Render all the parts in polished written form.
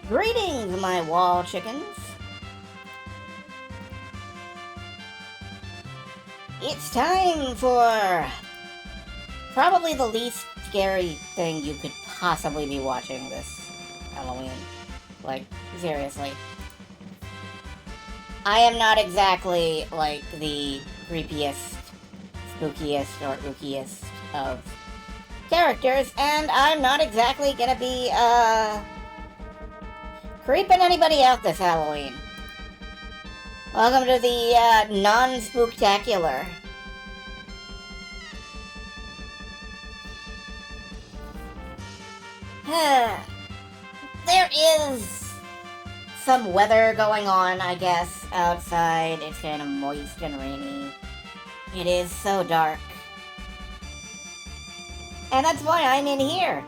Greetings, my wall chickens. It's time for probably the least scary thing you could possibly be watching this Halloween. Like, seriously. I am not exactly, like, the creepiest, spookiest, or ookiest of characters, and I'm not exactly gonna be, creeping anybody out this Halloween. Welcome to the, non-spooktacular. There is some weather going on, I guess, outside. It's kind of moist and rainy. It is so dark. And that's why I'm in here,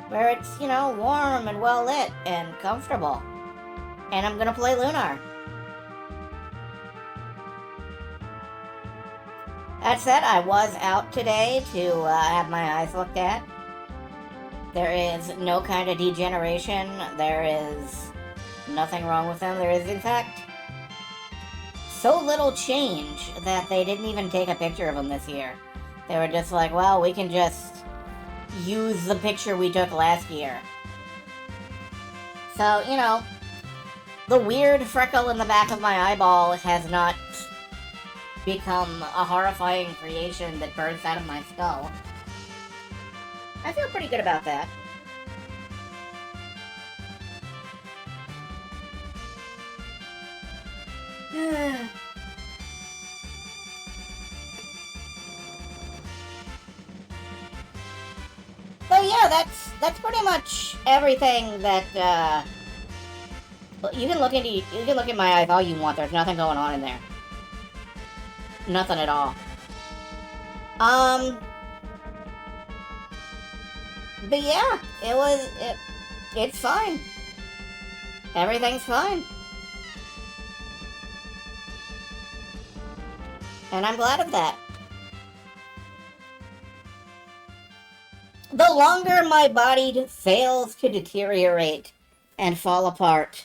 where it's, you know, warm and well lit and comfortable. And I'm gonna play Lunar. That said, I was out today to have my eyes looked at. There is no kind of degeneration. There is nothing wrong with them. There is, in fact, so little change that they didn't even take a picture of them this year. They were just like, well, we can just use the picture we took last year. So, you know, the weird freckle in the back of my eyeball has not become a horrifying creation that bursts out of my skull. I feel pretty good about that. So yeah, that's pretty much everything that you can look at my eyes all you want. There's nothing going on in there. Nothing at all. But yeah, it's fine. Everything's fine. And I'm glad of that. The longer my body fails to deteriorate and fall apart,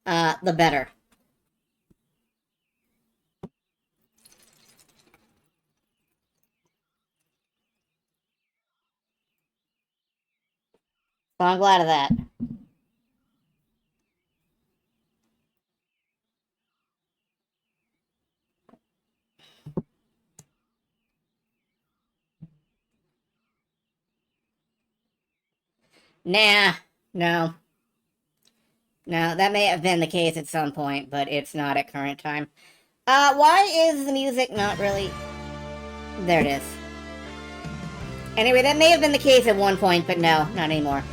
the better. So I'm glad of that. Nah, no. No, that may have been the case at some point, but it's not at current time. Why is the music not really... There it is. Anyway, that may have been the case at one point, but no, not anymore.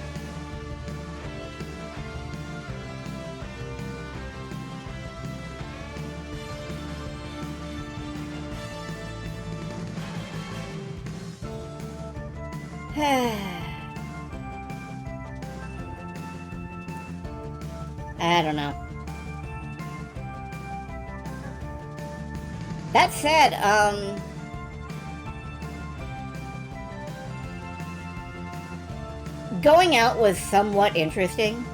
I don't know. That said, going out was somewhat interesting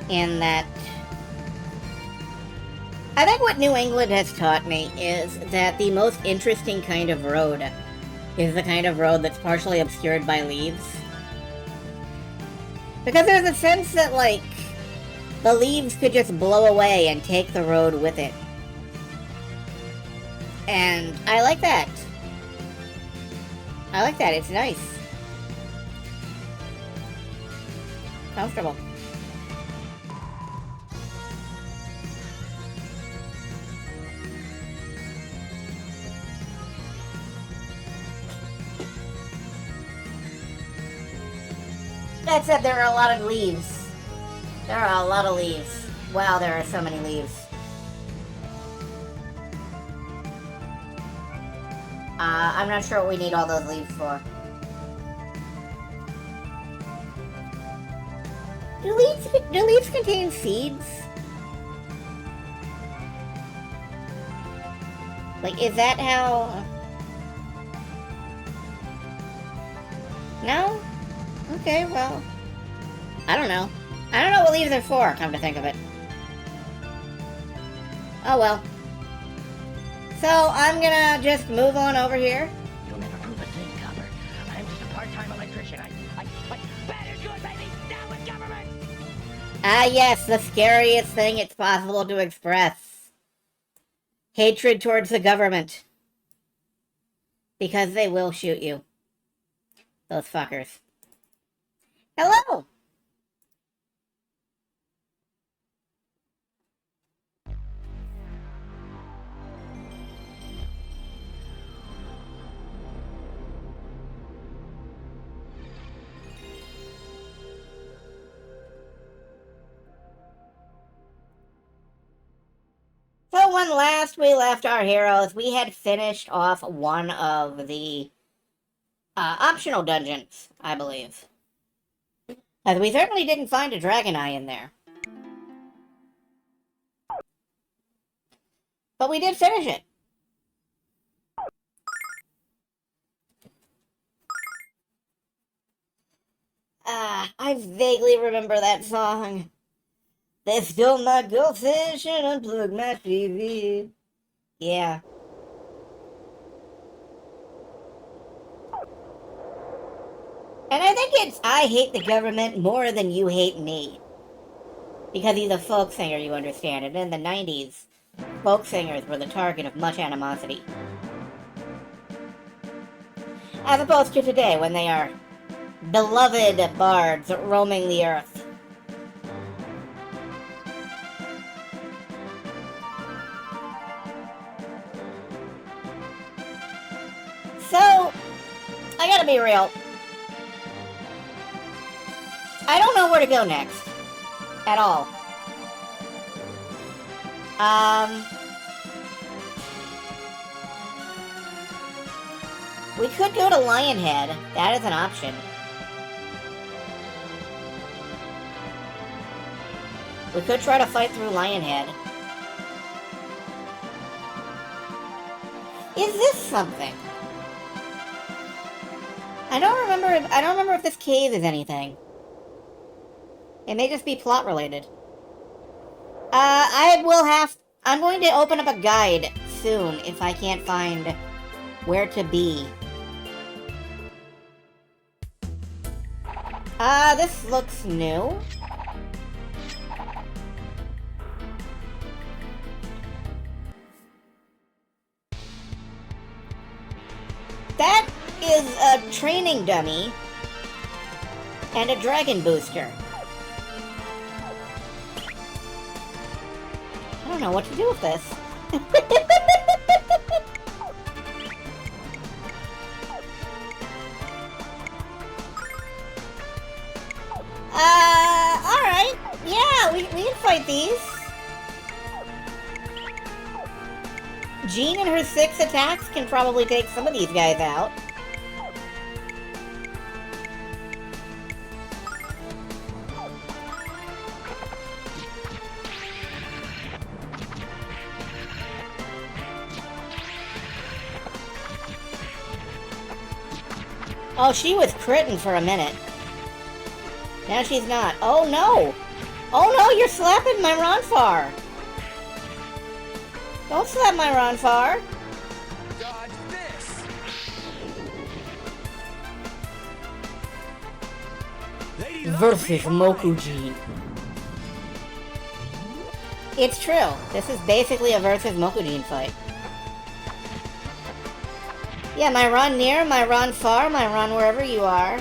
in that I think what New England has taught me is that the most interesting kind of road is the kind of road that's partially obscured by leaves. Because there's a sense that, like, the leaves could just blow away and take the road with it. And I like that. I like that. It's nice. Comfortable. That said, there are a lot of leaves. There are a lot of leaves. Wow, there are so many leaves. I'm not sure what we need all those leaves for. Do leaves contain seeds? Like, is that how... No? Okay, well... I don't know. I don't know what leaves are for, come to think of it. Oh well. So, I'm gonna just move on over here. You'll never prove a thing, Copper. I'm just a part-time electrician. Bad is good, baby! Down with government! Ah yes, the scariest thing it's possible to express. Hatred towards the government. Because they will shoot you. Those fuckers. Hello! So when last we left our heroes, we had finished off one of the optional dungeons, I believe. As we certainly didn't find a dragon eye in there. But we did finish it. I vaguely remember that song. They stole my goldfish and unplugged my TV. Yeah. And I think it's I hate the government more than you hate me. Because he's a folk singer, you understand. And in the 90s, folk singers were the target of much animosity. As opposed to today, when they are beloved bards roaming the earth. So, I gotta be real. I don't know where to go next. At all. We could go to Lionhead. That is an option. We could try to fight through Lionhead. Is this something? I don't remember if this cave is anything. It may just be plot related. I'm going to open up a guide soon if I can't find where to be. This looks new. That is a training dummy and a dragon booster. I don't know what to do with this. Alright. Yeah, we can fight these. Jean and her 6 attacks can probably take some of these guys out. Oh, she was critting for a minute. Now she's not. Oh no! Oh no, you're slapping my Ronfar! Don't slap my Ronfar! Dodge this! Versus Mokujin. It's true. This is basically a versus Mokujin fight. Yeah, my run near, my run far, my run wherever you are.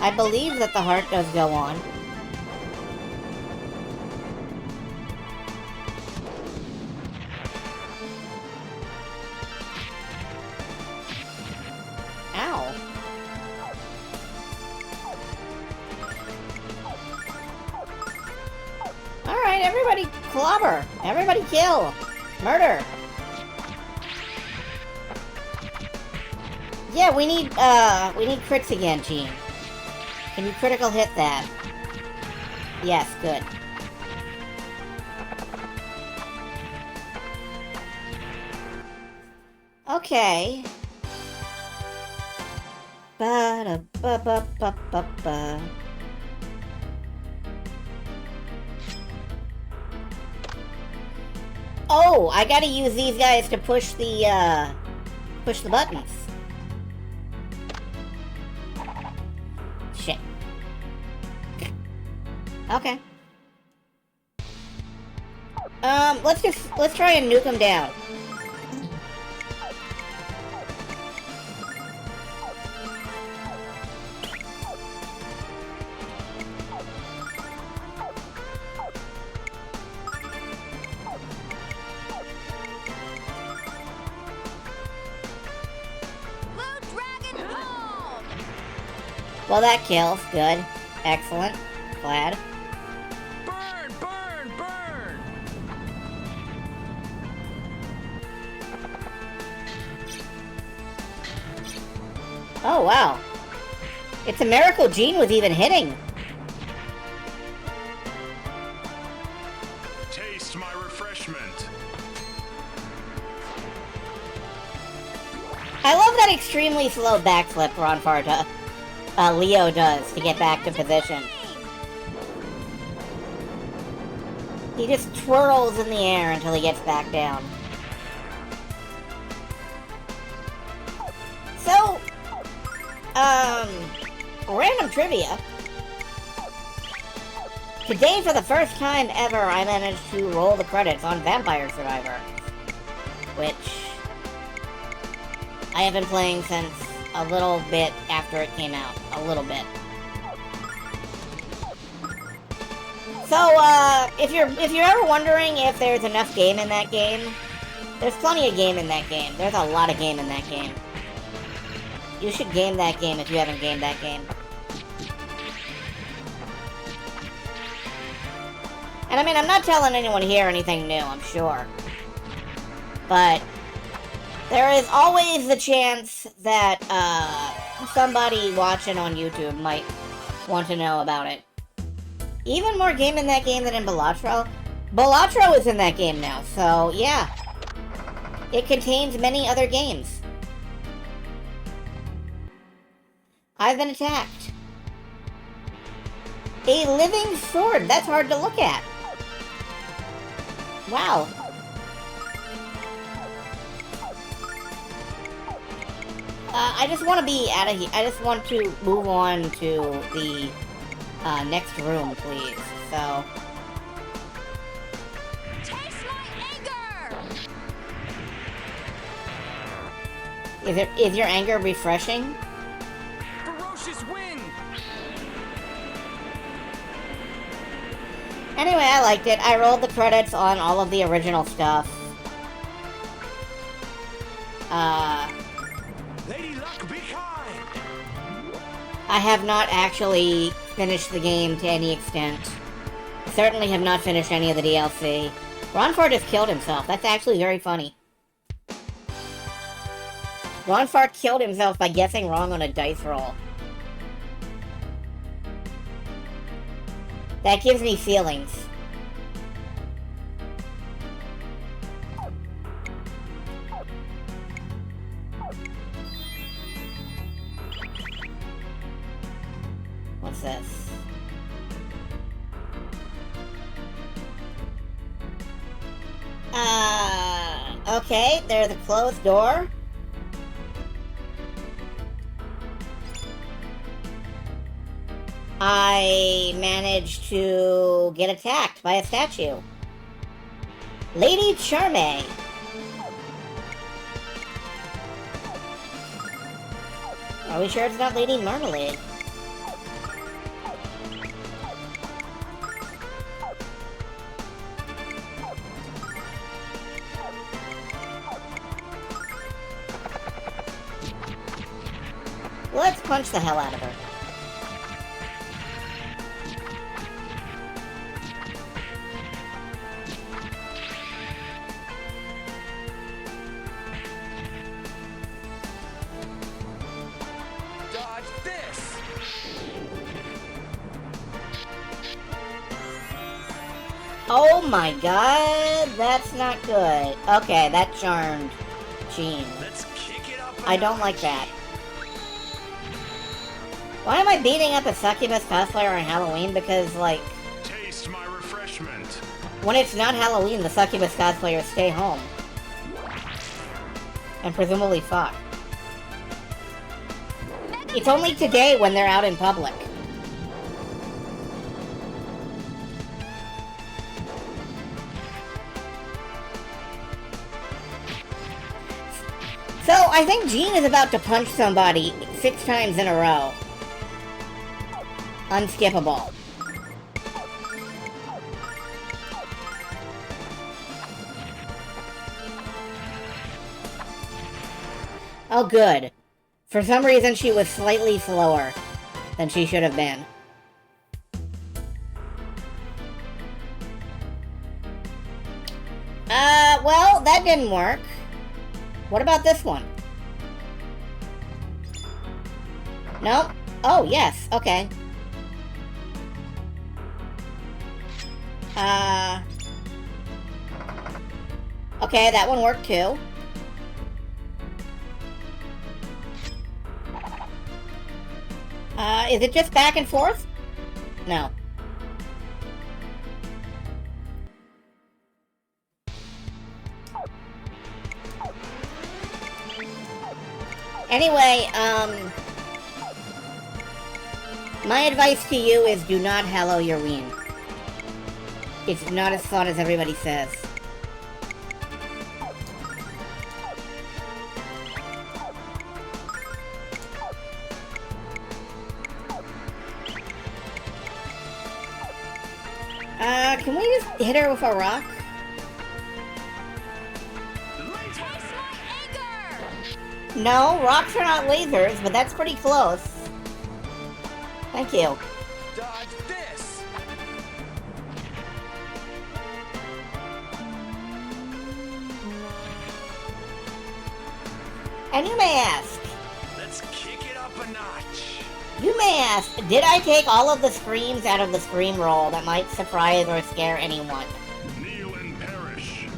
I believe that the heart does go on. Ow. Alright, everybody clobber. Everybody kill. Murder. Yeah, we need crits again, Jean. Can you critical hit that? Yes, good. Okay. Ba-da-ba-ba-ba-ba-ba. Oh, I gotta use these guys to push the buttons. Shit. Okay. Let's try and nuke them down. Well, that kills. Good. Excellent. Glad. Burn, burn, burn! Oh, wow. It's a miracle Gene was even hitting. Taste my refreshment. I love that extremely slow backflip Ronfarta. Leo does to get back to position. He just twirls in the air until he gets back down. So, random trivia. Today, for the first time ever, I managed to roll the credits on Vampire Survivor, which I have been playing since a little bit after it came out. A little bit. So, if you're ever wondering if there's enough game in that game, there's plenty of game in that game. There's a lot of game in that game. You should game that game if you haven't gamed that game. And I mean, I'm not telling anyone here anything new, I'm sure. But there is always the chance that, somebody watching on YouTube might want to know about it. Even more game in that game than in Balatro. Balatro is in that game now, so yeah. It contains many other games. I've been attacked. A living sword, that's hard to look at. Wow. I just want to be out of here. I just want to move on to the next room, please. So. Taste my anger! Is your anger refreshing? Ferocious wind! Anyway, I liked it. I rolled the credits on all of the original stuff. Lady Luck, be kind! I have not actually finished the game to any extent. Certainly have not finished any of the DLC. Ronfart has killed himself. That's actually very funny. Ronfart killed himself by guessing wrong on a dice roll. That gives me feelings. What's this? Okay, there's a closed door. I managed to get attacked by a statue. Lady Charme. Are we sure it's not Lady Marmalade? Let's punch the hell out of her. Dodge this! Oh my god, that's not good. Okay, that charmed Gene. Let's kick it up. I don't like that. Why am I beating up a succubus cosplayer on Halloween? Because, like... Taste my refreshment. When it's not Halloween, the succubus cosplayers stay home. And presumably fuck. It's only today when they're out in public. So, I think Jean is about to punch somebody 6 times in a row. Unskippable. Oh, good. For some reason, she was slightly slower than she should have been. Well, that didn't work. What about this one? Nope. Oh, yes. Okay. Okay, that one worked too. Is it just back and forth? No. Anyway, my advice to you is do not hallow your ween. It's not as fun as everybody says. Can we just hit her with a rock? No, rocks are not lasers, but that's pretty close. Thank you. Dodge this. And you may ask, Let's kick it up a notch. did I take all of the screams out of the scream roll that might surprise or scare anyone? Kneel and perish.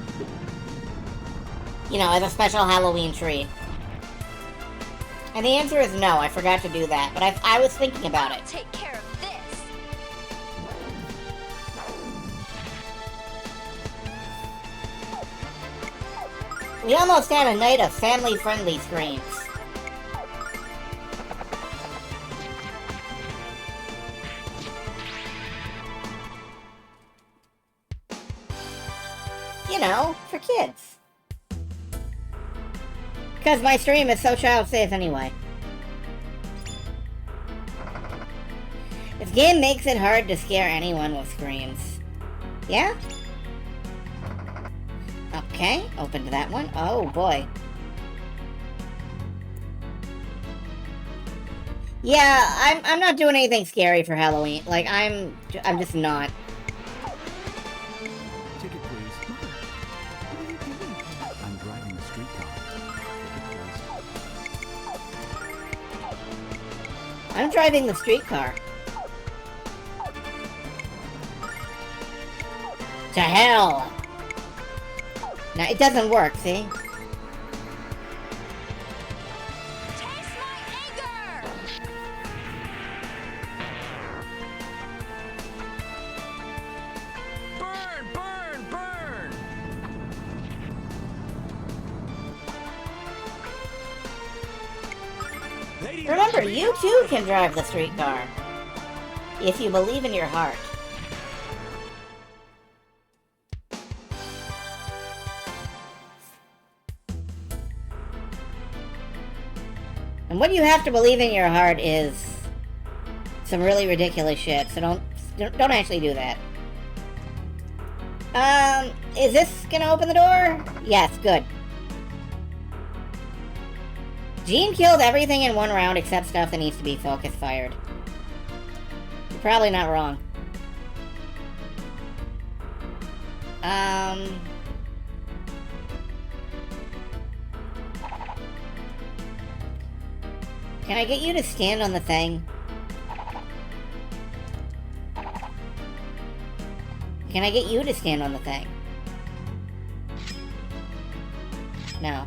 You know, as a special Halloween treat. And the answer is no, I forgot to do that, but I was thinking about it. Take care of this. We almost had a night of family-friendly screams. You know, for kids. Because my stream is so child-safe anyway. This game makes it hard to scare anyone with screams. Yeah? Okay, open to that one. Oh, boy. Yeah, I'm not doing anything scary for Halloween. Like, I'm just not. Ticket, please. What are you doing? I'm driving the streetcar. I'm driving the streetcar. To hell! Now, it doesn't work, see? Taste my anger. Burn, burn, burn. Lady Remember, Luck, be you too kind. can drive the streetcar. If you believe in your heart. And what you have to believe in your heart is some really ridiculous shit, so don't actually do that. Is this gonna open the door? Yes, good. Jean killed everything in one round except stuff that needs to be focus fired. You're probably not wrong. Can I get you to stand on the thing? Can I get you to stand on the thing? No.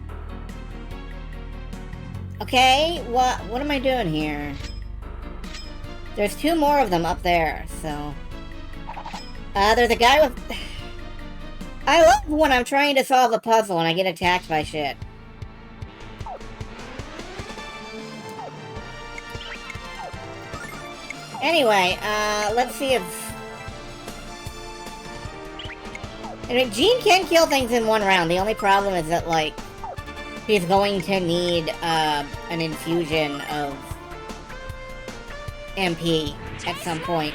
Okay, what am I doing here? There's 2 more of them up there, so... there's a guy with... I love when I'm trying to solve a puzzle and I get attacked by shit. Anyway, let's see if... I mean, Gene can kill things in one round. The only problem is that, like, he's going to need, an infusion of MP at some point.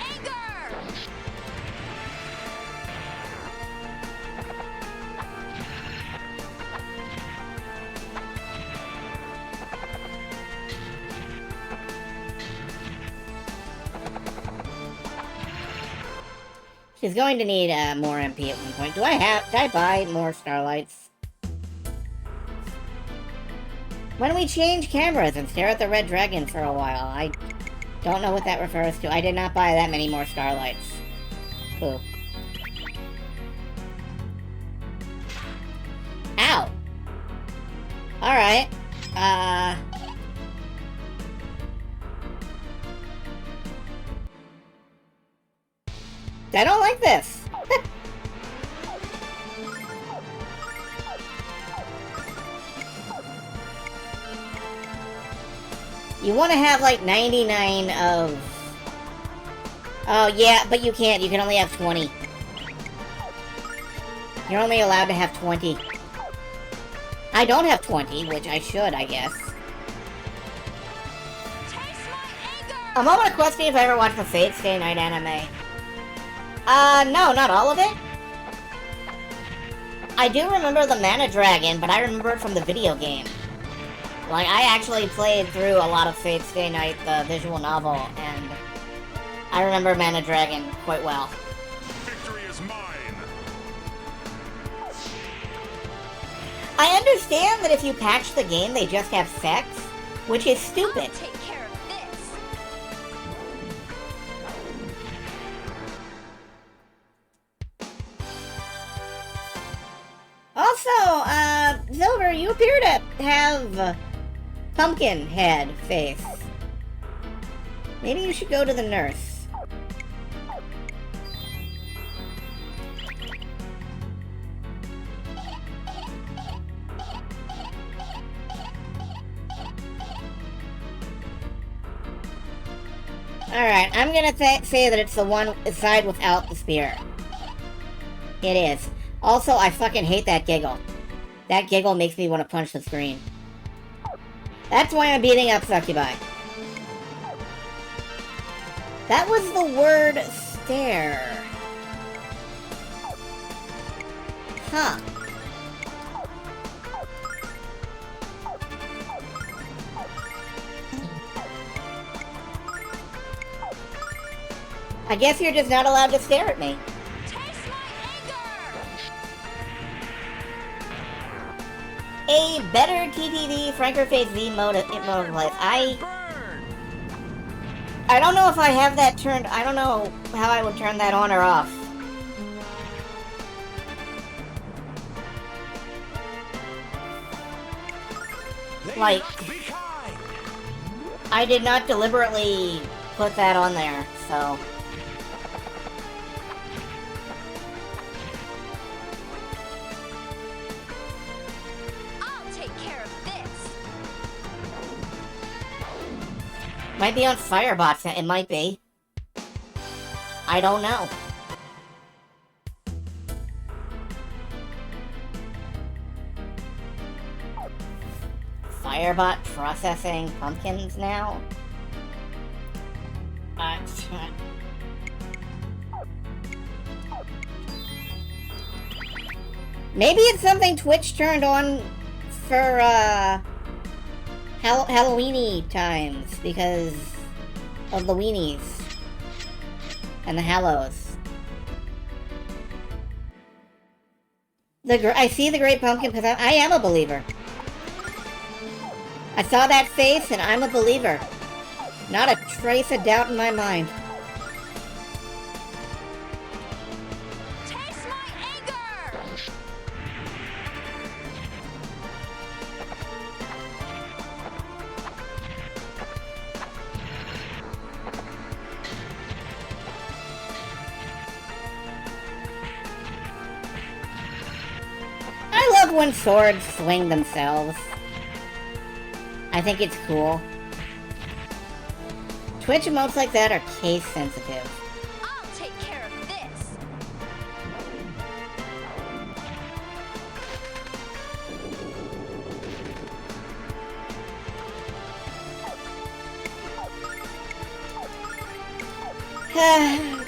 She's going to need more MP at one point. Did I buy more Starlights? Why don't we change cameras and stare at the red dragon for a while? I don't know what that refers to. I did not buy that many more Starlights. Boo. Ow! Alright. I don't like this. You want to have like 99 of... Oh yeah, but you can't. You can only have 20. You're only allowed to have 20. I don't have 20, which I should, I guess. A moment of question if I ever watched the Fate Stay Night anime. No, not all of it. I do remember the Mana Dragon, but I remember it from the video game. Like, I actually played through a lot of Fate Stay Night, the visual novel, and I remember Mana Dragon quite well. Victory is mine. I understand that if you patch the game, they just have sex, which is stupid. I'll take care of this. Also, Silver, you appear to have pumpkin head face. Maybe you should go to the nurse. Alright, I'm gonna say that it's the one side without the spear. It is. Also, I fucking hate that giggle. That giggle makes me want to punch the screen. That's why I'm beating up Succubi. That was the word stare. Huh. I guess you're just not allowed to stare at me. A better TTV Franker Face V mode of life. I don't know if I have that turned. I don't know how I would turn that on or off. Like, I did not deliberately put that on there, so. Might be on Firebots, it might be. I don't know. Firebot processing pumpkins now? Maybe it's something Twitch turned on for, Halloweeny times because of the weenies and the Hallows. I see the Great Pumpkin because I am a believer. I saw that face and I'm a believer. Not a trace of doubt in my mind. Taste my anger! love when swords swing themselves. I think it's cool. Twitch emotes like that are case sensitive. I'll take care of this.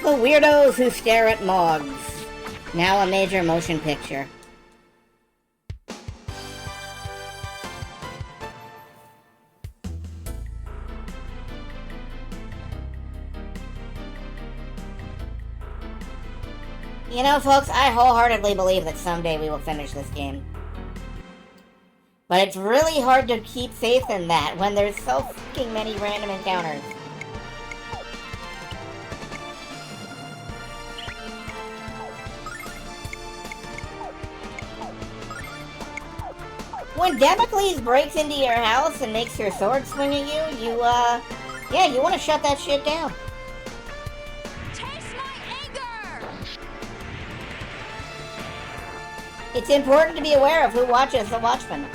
The weirdos who stare at Mogs. Now a major motion picture. You know, folks, I wholeheartedly believe that someday we will finish this game. But it's really hard to keep faith in that when there's so fucking many random encounters. When Damocles breaks into your house and makes your sword swing at you, yeah, you want to shut that shit down. Taste my anger! It's important to be aware of who watches The Watchmen.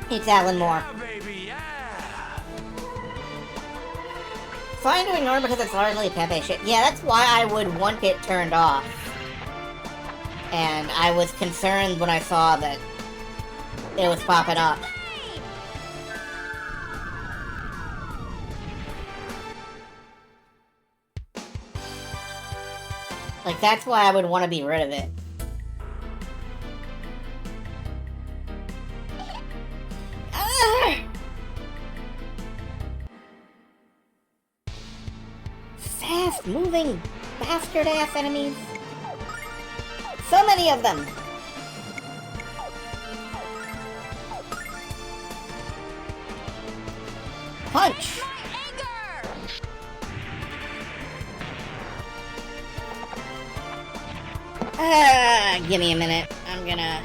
It's Alan Moore. Yeah, baby, yeah. Fine to ignore because it's largely Pepe shit. Yeah, that's why I would want it turned off. And I was concerned when I saw that it was popping up. Like, that's why I would want to be rid of it. Fast-moving bastard-ass enemies. So many of them. Punch. Anger! Give me a minute. I'm gonna...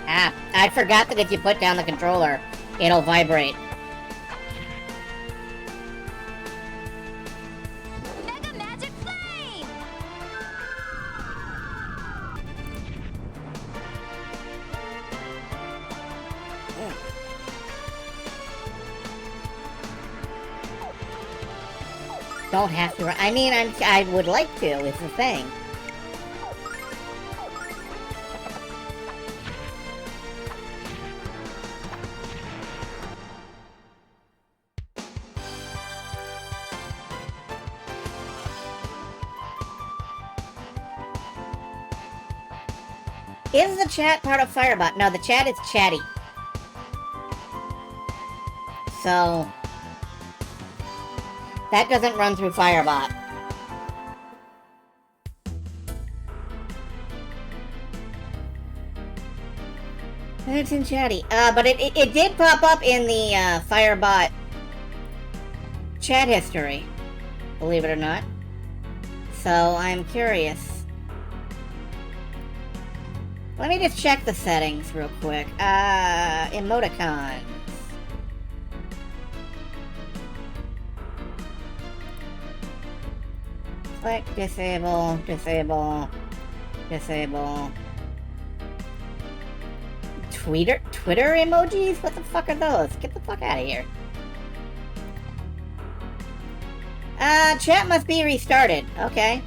I forgot that if you put down the controller, it'll vibrate. Mega Magic Flame! Don't have to... I mean, I would like to, is the thing. Is the chat part of Firebot? No, the chat is chatty. So... that doesn't run through Firebot. It's in chatty. But it did pop up in the Firebot chat history, believe it or not. So I'm curious. Let me just check the settings real quick. Emoticons. Click, disable, disable, disable. Twitter emojis? What the fuck are those? Get the fuck out of here. Chat must be restarted. Okay.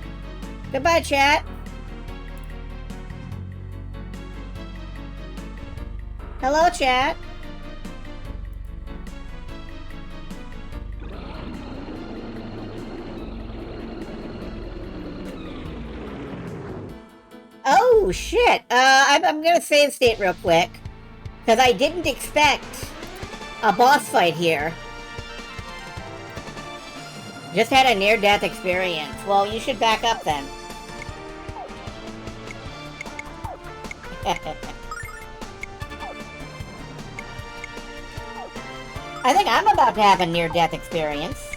Goodbye, chat. Hello, chat. Oh, shit. I'm gonna save state real quick. Because I didn't expect a boss fight here. Just had a near-death experience. Well, you should back up then. I think I'm about to have a near-death experience.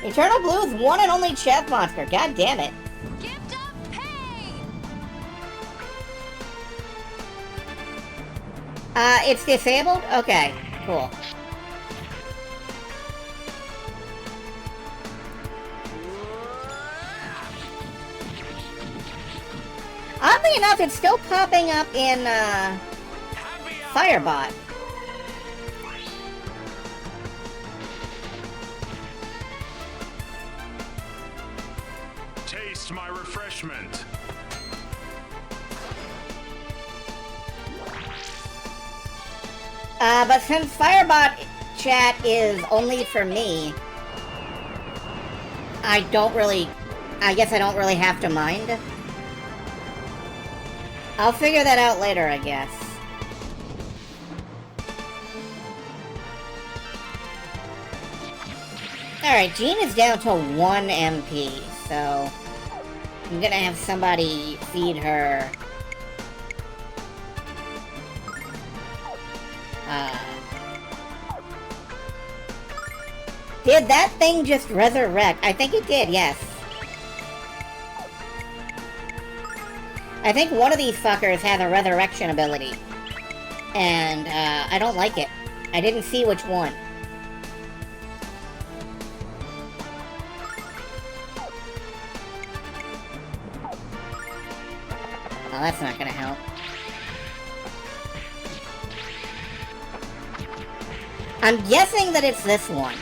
Eternal Blue's one and only chef monster. God damn it. Gift of pain. It's disabled? Okay, cool. Oddly enough, it's still popping up in, Firebot. Taste my refreshment. But since Firebot chat is only for me, I guess I don't really have to mind. I'll figure that out later, I guess. Alright, Jean is down to 1 MP, so I'm gonna have somebody feed her. Did that thing just resurrect? I think it did, yes. I think one of these fuckers has a resurrection ability. And, I don't like it. I didn't see which one. Oh, that's not gonna help. I'm guessing that it's this one.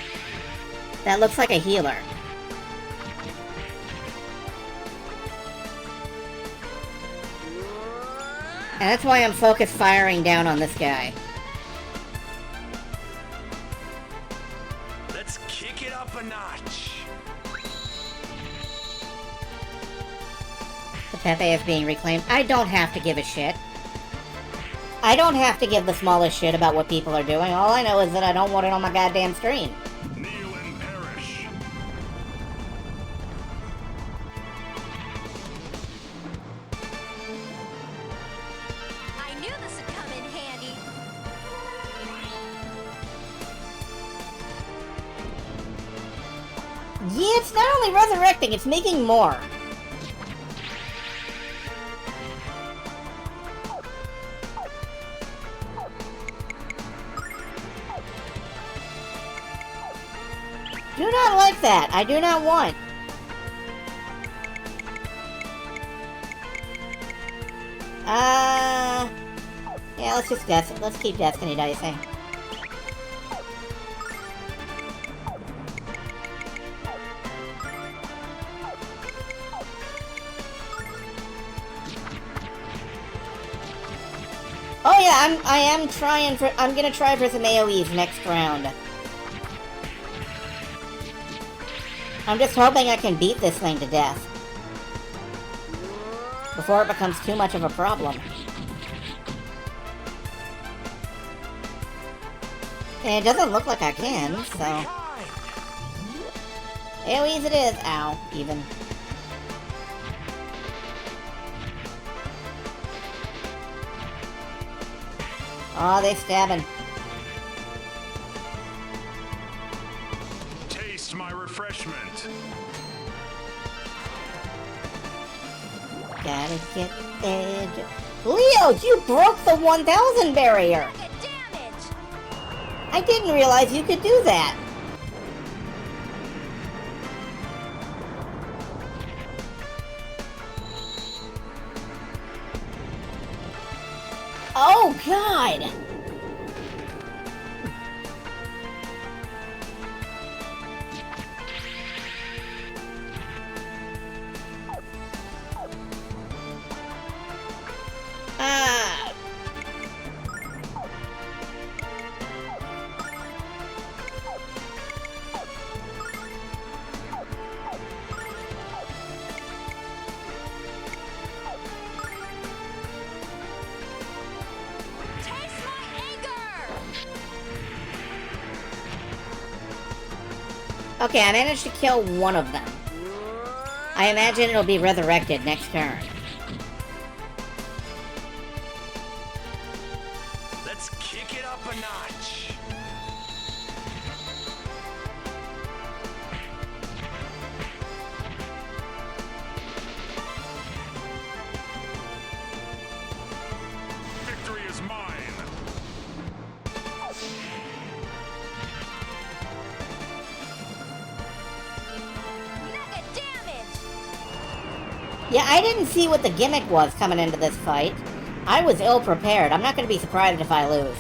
That looks like a healer. And that's why I'm focused firing down on this guy. Let's kick it up a notch. The Pepe is being reclaimed. I don't have to give a shit. I don't have to give the smallest shit about what people are doing. All I know is that I don't want it on my goddamn stream. Kneel and perish. I knew this would come in handy. Yeah, it's not only resurrecting, it's making more. Do not like that. I do not want. Yeah, let's keep Destiny dicing. Oh yeah, I'm gonna try for some AoEs next round. I'm just hoping I can beat this thing to death before it becomes too much of a problem. And it doesn't look like I can, so... AoEs it is. Ow, even. Oh, they stabbing. Taste my refreshment. Gotta get edge. Leo, you broke the 1000 barrier! Get damage. I didn't realize you could do that. Oh, God! Ah. Taste my anger. Okay, I managed to kill one of them. I imagine it'll be resurrected next turn. Let's kick it up a notch. Yeah, I didn't see what the gimmick was coming into this fight. I was ill-prepared. I'm not going to be surprised if I lose.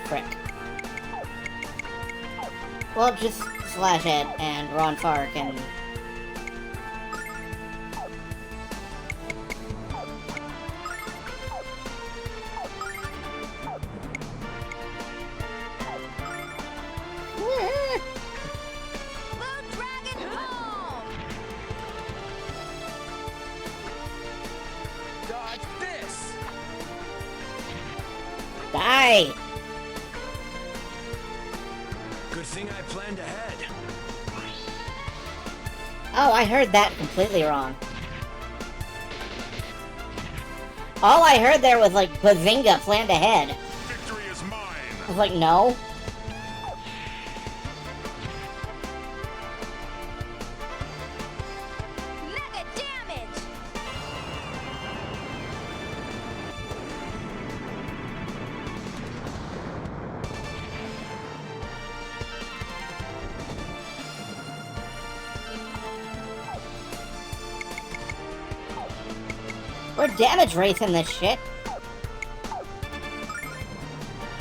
Frick. Well, just slash it, and Ron Farr can... Blue Dragon home! Dodge this! Die! Good thing I planned ahead. Oh, I heard that completely wrong. All I heard there was like, Bazinga planned ahead. Victory is mine. I was like, no. Mega damage! We're damage racing this shit.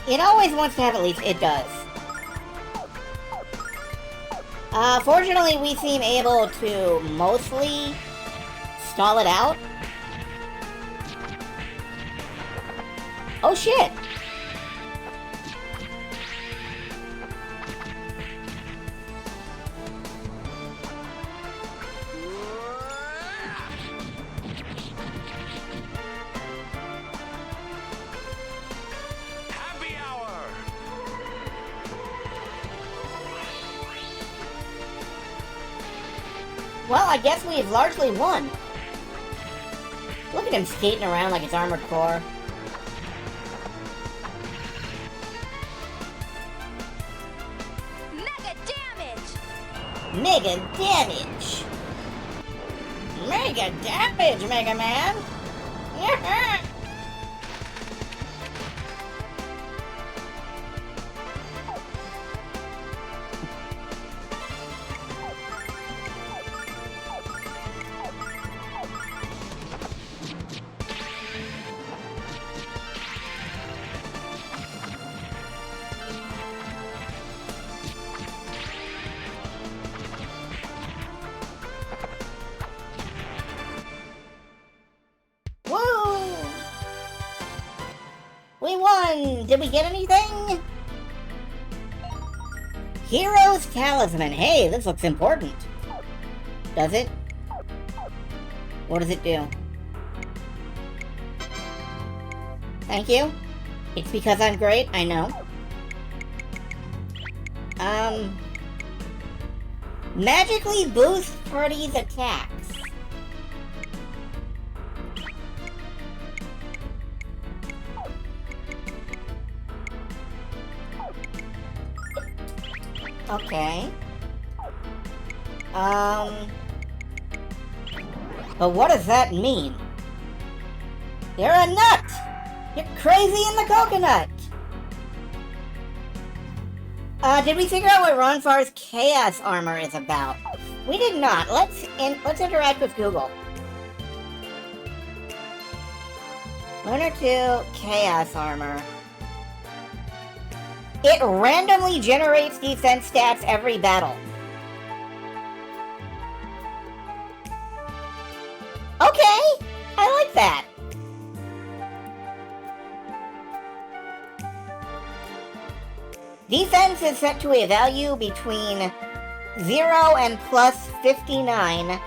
It always wants to have at least, it does. Fortunately, we seem able to mostly stall it out. Oh shit! Happy hour! Well, I guess we've largely won. Look at him skating around like it's Armored Core. Mega damage! Mega damage! Mega damage, Mega Man! Woo! We won! Did we get anything? Hero's Talisman. Hey, this looks important. Does it? What does it do? Thank you. It's because I'm great, I know. Magically boost party's attacks. Okay. But what does that mean? You're a nut! You're crazy in the coconut! Did we figure out what Ron Farr's Chaos Armor is about? We did not. Let's interact with Google. Lunar 2 Chaos Armor. It randomly generates defense stats every battle. Okay! I like that. Defense is set to a value between 0 and plus 59.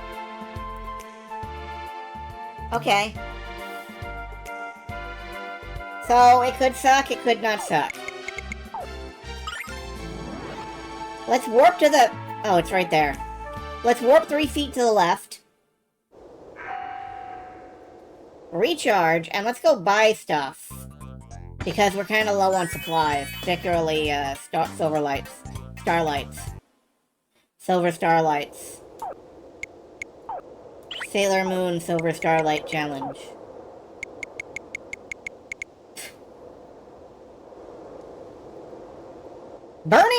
Okay. So, it could suck, it could not suck. Let's warp to the... Oh, it's right there. Let's warp 3 feet to the left. Recharge, and let's go buy stuff. Because we're kind of low on supplies, particularly silver lights. Starlights. Silver Starlights. Sailor Moon Silver Starlight Challenge.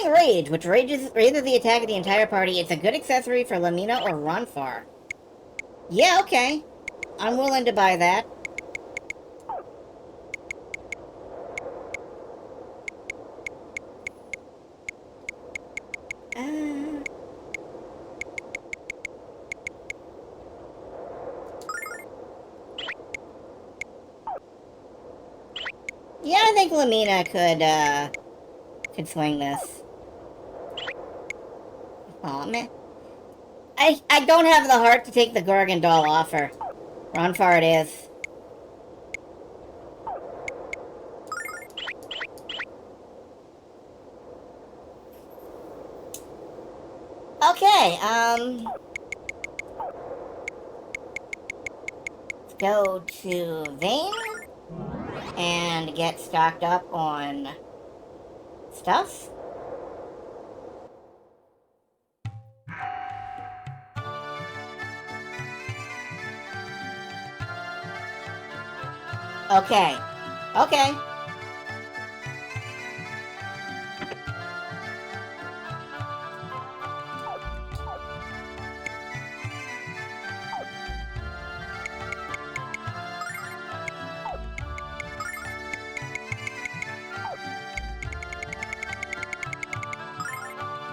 Blinding Rage, which raises the attack of the entire party. It's a good accessory for Lamina or Ronfar. Yeah, okay. I'm willing to buy that. Yeah, I think Lamina could swing this. Aw, man. I don't have the heart to take the Gorgon doll offer. Ronfar it is. Okay, let's go to Vane and get stocked up on stuff. Okay. Okay.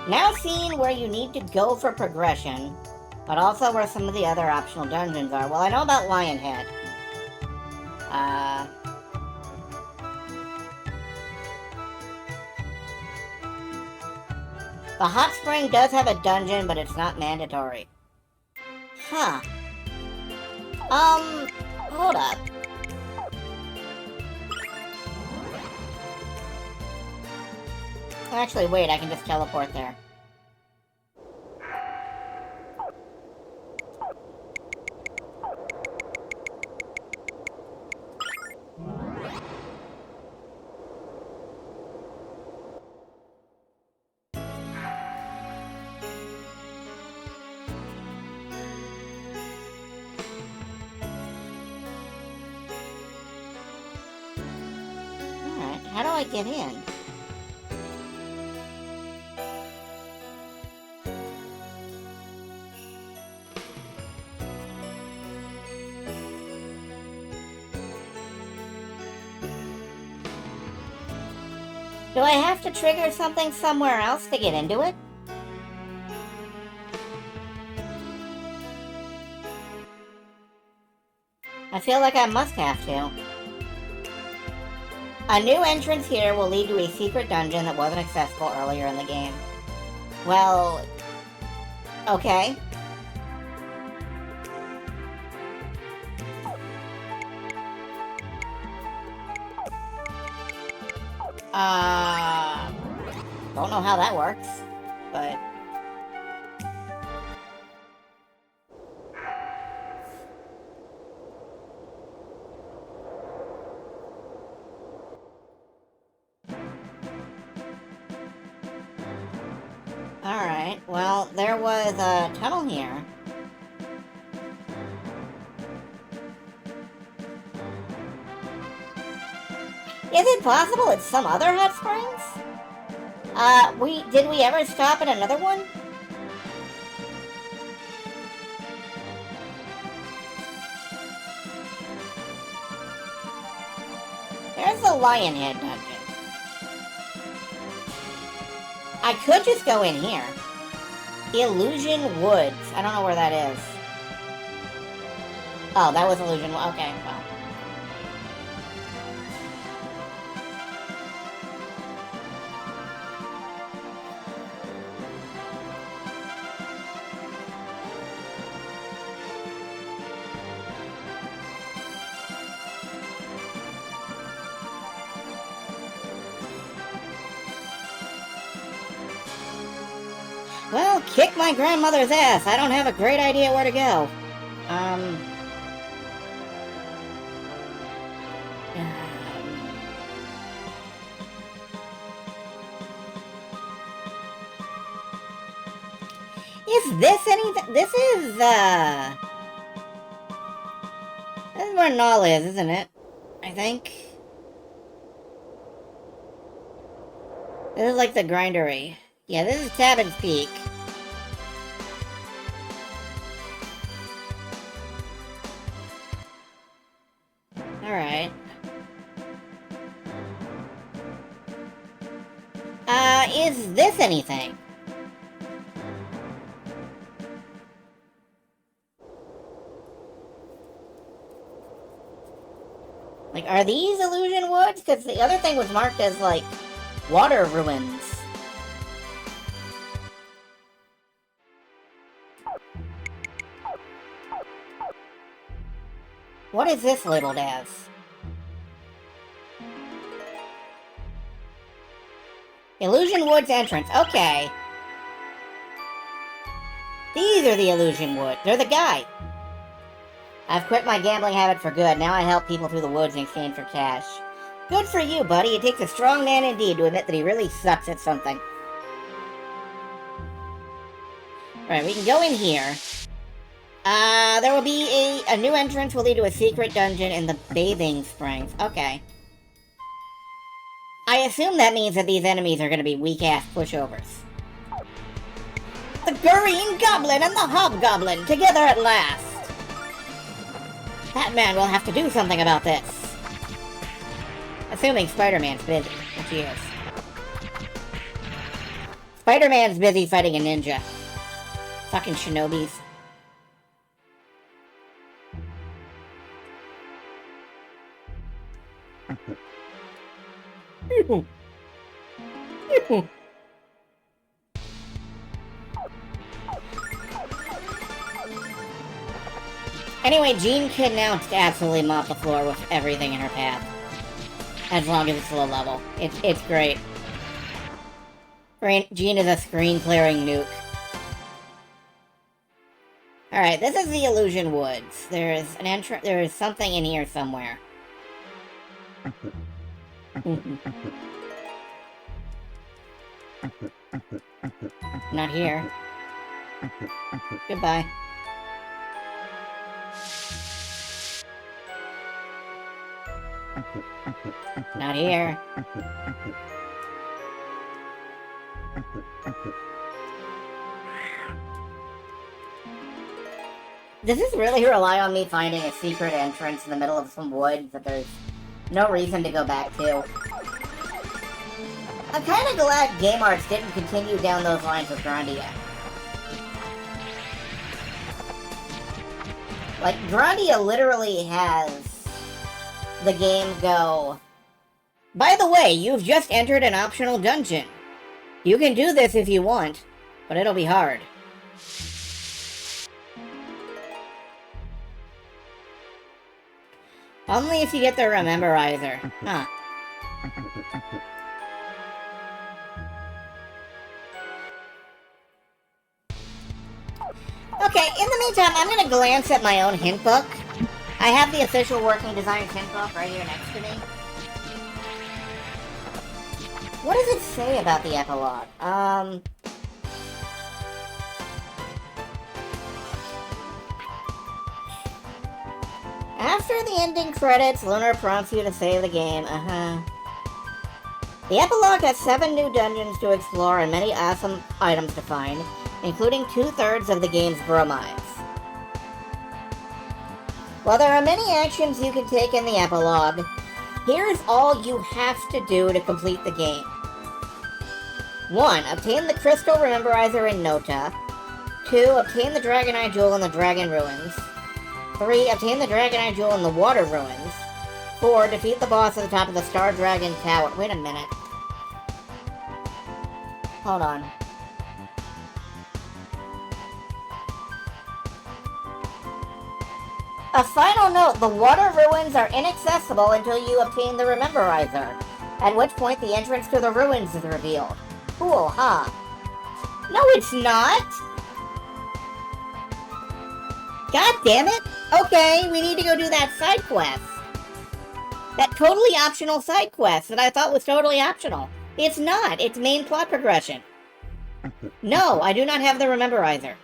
Now seeing where you need to go for progression, but also where some of the other optional dungeons are. Well, I know about Lionhead. The hot spring does have a dungeon, but it's not mandatory. Huh. Hold up. Actually, wait, I can just teleport there. Alright, how do I get in? Do I have to trigger something somewhere else to get into it? I feel like I must have to. A new entrance here will lead to a secret dungeon that wasn't accessible earlier in the game. Well, okay. Don't know how that works, but... Alright, well, there was a tunnel here. Is it possible it's some other hot springs? Did we ever stop at another one? There's the Lionhead dungeon. I could just go in here. Illusion Woods. I don't know where that is. Oh, that was Illusion. Okay, well. Well, kick my grandmother's ass. I don't have a great idea where to go. Is this anything? This is where Null is, isn't it? I think. This is like the grindery. Yeah, this is Tabin's Peak. Alright. Is this anything? Like, are these illusion woods? Because the other thing was marked as, like, water ruins. What is this labeled as? Illusion Woods entrance. Okay. These are the Illusion Woods. They're the guy. I've quit my gambling habit for good. Now I help people through the woods in exchange for cash. Good for you, buddy. It takes a strong man indeed to admit that he really sucks at something. Alright, we can go in here. There will be a new entrance will lead to a secret dungeon in the bathing springs. Okay. I assume that means that these enemies are going to be weak-ass pushovers. The Green Goblin and the Hobgoblin, together at last! That man will have to do something about this. Assuming Spider-Man's busy, which he is. Spider-Man's busy fighting a ninja. Fucking shinobis. Anyway, Jean can now absolutely mop the floor with everything in her path. As long as it's low level. It's great. Jean is a screen-clearing nuke. Alright, this is the Illusion Woods. There is something in here somewhere. Not here. Goodbye. Not here. Does this really rely on me finding a secret entrance in the middle of some woods that there's no reason to go back to? I'm kind of glad Game Arts didn't continue down those lines with Grandia. Like, Grandia literally has the game go, by the way, you've just entered an optional dungeon. You can do this if you want, but it'll be hard. Only if you get the Rememberizer. Huh. Okay, in the meantime, I'm gonna glance at my own hint book. I have the official working design hint book right here next to me. What does it say about the epilogue? After the ending credits, Lunar prompts you to save the game. The epilogue has 7 new dungeons to explore and many awesome items to find, including 2/3 of the game's bromides. While there are many actions you can take in the epilogue, here's all you have to do to complete the game. 1. Obtain the Crystal Rememberizer in Nota. 2. Obtain the Dragonite Jewel in the Dragon Ruins. 3. Obtain the Dragonite Jewel in the Water Ruins. 4. Defeat the boss at the top of the Star Dragon Tower. Wait a minute. Hold on. A final note, the Water Ruins are inaccessible until you obtain the Rememberizer, at which point the entrance to the ruins is revealed. Cool, huh? No, it's not! God damn it! Okay, we need to go do that side quest. That totally optional side quest that I thought was totally optional. It's not, it's main plot progression. No, I do not have the Rememberizer.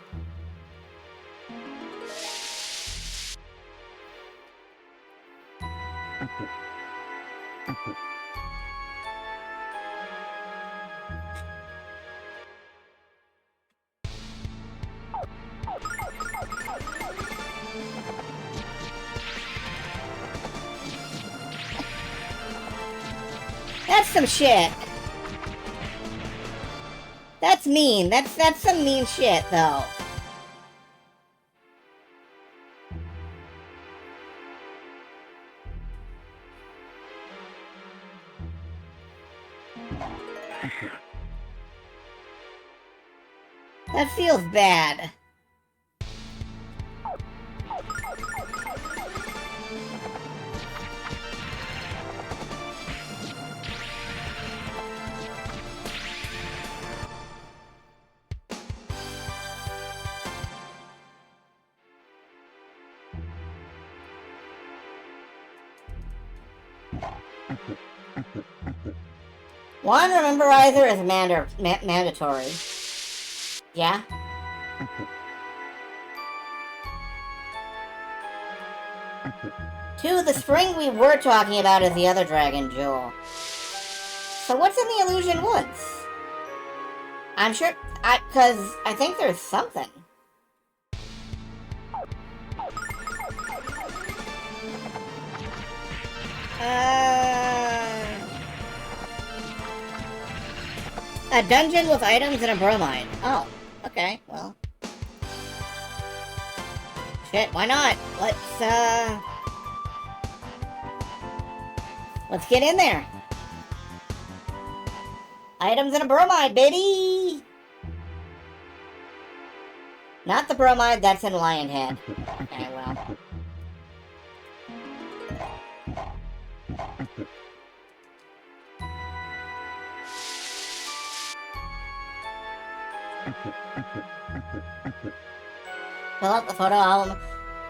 That's some shit. That's mean. That's some mean shit, though. That feels bad. One rememberizer is mandatory. Yeah? Two, the spring we were talking about is the other dragon jewel. So what's in the Illusion Woods? I'm sure, cause I think there's something. A dungeon with items and a bromide. Oh, okay, well. Shit, why not? Let's get in there. Items and a bromide, baby! Not the bromide that's in Lionhead. Okay, well. Fill out the photo album.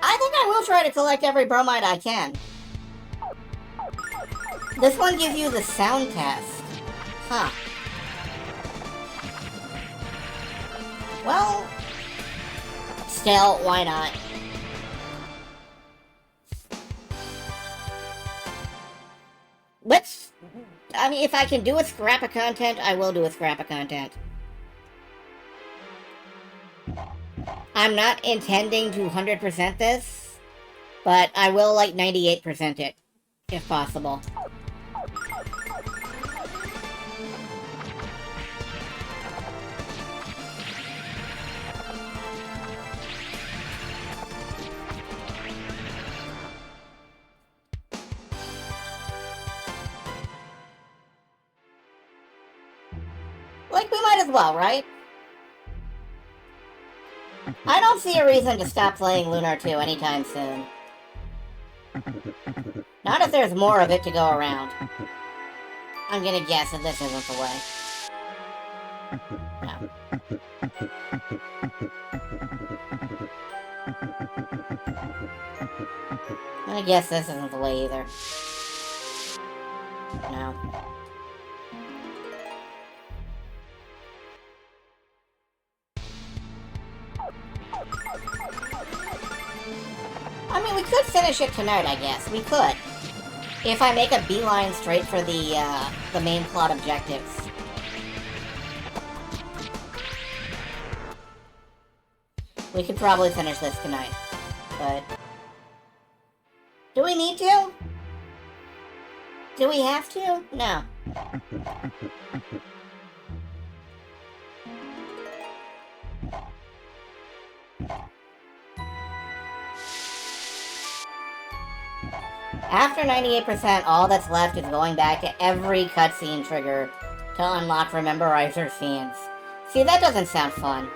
I think I will try to collect every bromide I can. This one gives you the sound test. Huh. Well, still, why not? I mean, if I can do a scrap of content, I will do a scrap of content. I'm not intending to 100% this, but I will, like, 98% it, if possible. Like, we might as well, right? I don't see a reason to stop playing Lunar 2 anytime soon. Not if there's more of it to go around. I'm gonna guess that this isn't the way. No. I guess this isn't the way either. No. I mean, we could finish it tonight, I guess. We could. If I make a beeline straight for the main plot objectives. We could probably finish this tonight. But... do we need to? Do we have to? No. After 98%, all that's left is going back to every cutscene trigger to unlock Rememberizer scenes. See, that doesn't sound fun.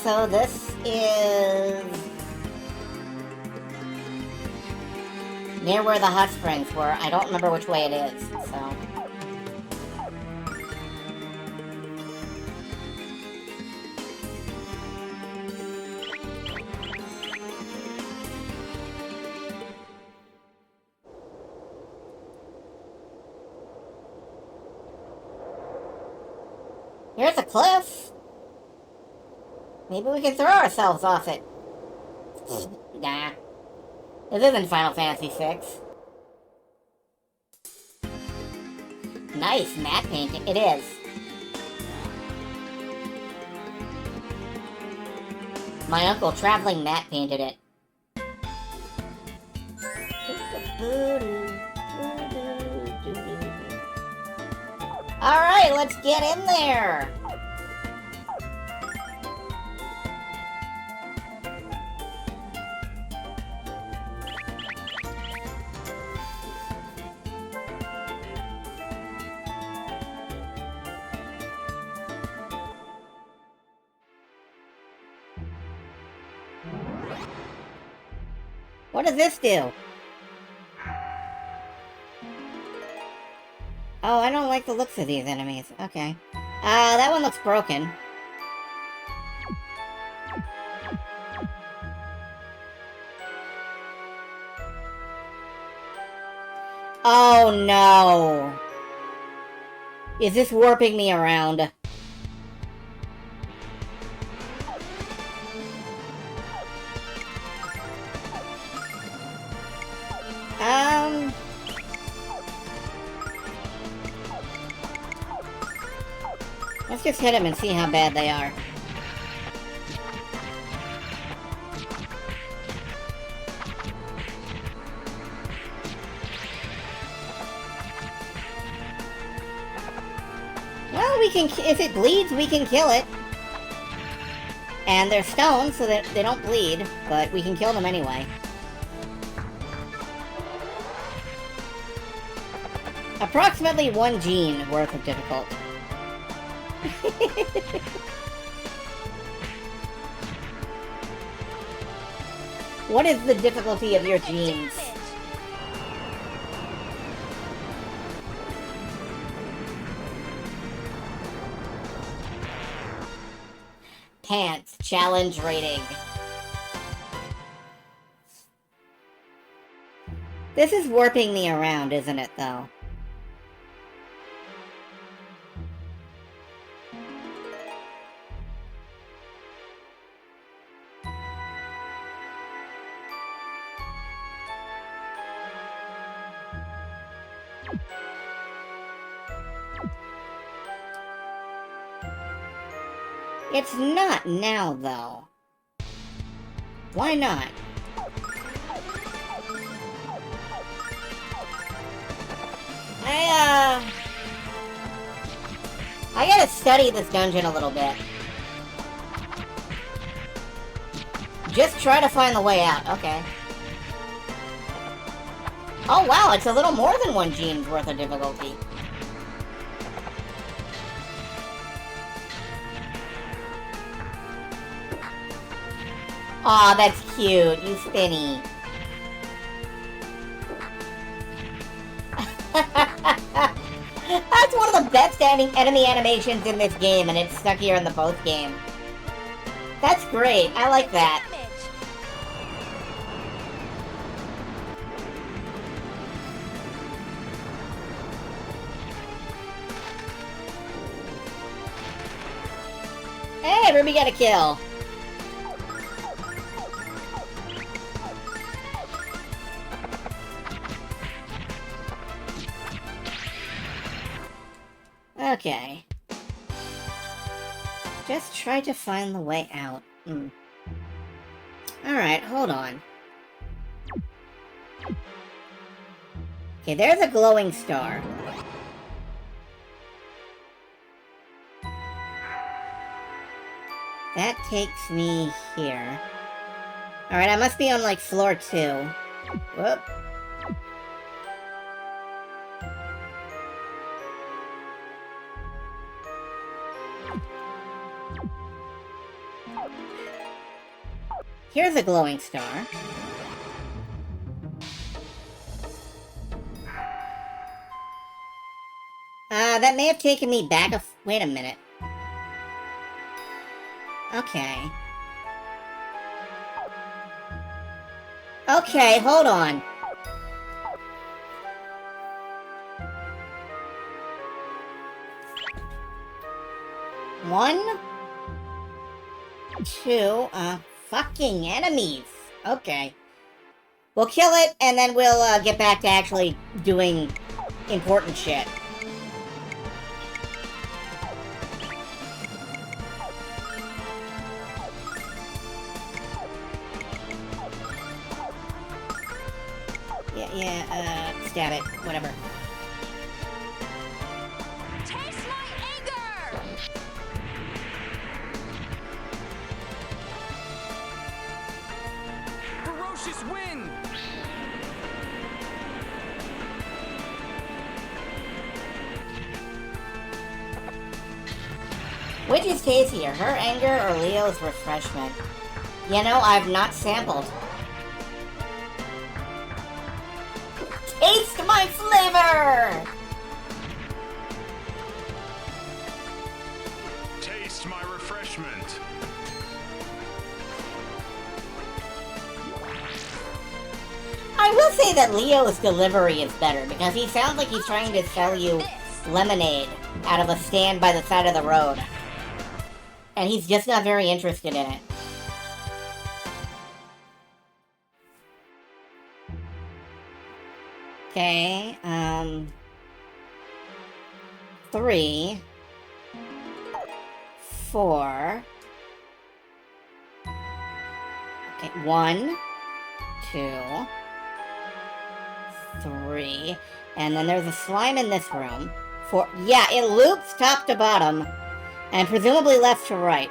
So this is... near where the hot springs were. I don't remember which way it is, so... here's a cliff. Maybe we can throw ourselves off it. Nah. This isn't Final Fantasy VI. Nice matte painting. It is. My uncle, Traveling Matt, painted it. Alright, let's get in there! What does this do? Oh, I don't like the looks of these enemies. Okay. That one looks broken. Oh no! Is this warping me around? Let's just hit them and see how bad they are. Well, we can, if it bleeds, we can kill it. And they're stone, so that they don't bleed, but we can kill them anyway. Approximately 1 gene worth of difficult. What is the difficulty of your genes? Pants challenge rating. This is warping me around, isn't it, though? It's not now, though. Why not? I gotta study this dungeon a little bit. Just try to find the way out, okay. Oh wow, it's a little more than 1 gene's worth of difficulty. Aw, that's cute, you spinny. That's one of the best enemy animations in this game, and it's stuck here in the both game. That's great, I like that. Hey, Ruby got a kill. Okay. Just try to find the way out. Alright, hold on. Okay, there's a glowing star. That takes me here. Alright, I must be on, like, floor 2. Whoop. Here's a glowing star. That may have taken me back a... Wait a minute. Okay. Okay, hold on. One, two, fucking enemies. Okay. We'll kill it, and then we'll, get back to actually doing important shit. Yeah, stab it. Whatever. Taste my anger! Ferocious wind! Which is tastier, her anger or Leo's refreshment? You know, I've not sampled. Taste my flavor! Taste my refreshment. I will say that Leo's delivery is better, because he sounds like he's trying to sell you lemonade out of a stand by the side of the road. And he's just not very interested in it. Okay, 3, 4. Okay, 1, 2, 3. And then there's a slime in this room. 4. Yeah, it loops top to bottom. And presumably left to right.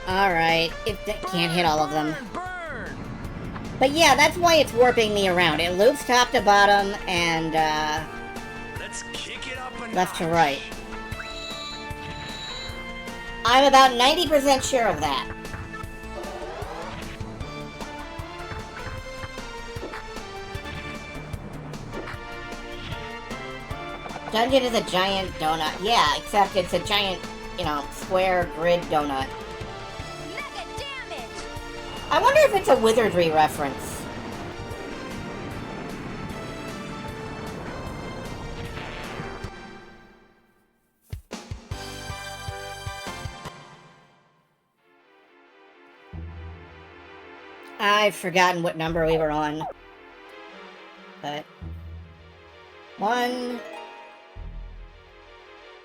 Alright, it can't hit all of them. Burn! But yeah, that's why it's warping me around. It loops top to bottom and Let's kick it up a left to notch. right. I'm about 90% sure of that. Dungeon is a giant donut. Yeah, except it's a giant, you know, square grid donut. Mega damage! I wonder if it's a wizardry reference. I've forgotten what number we were on. But 1,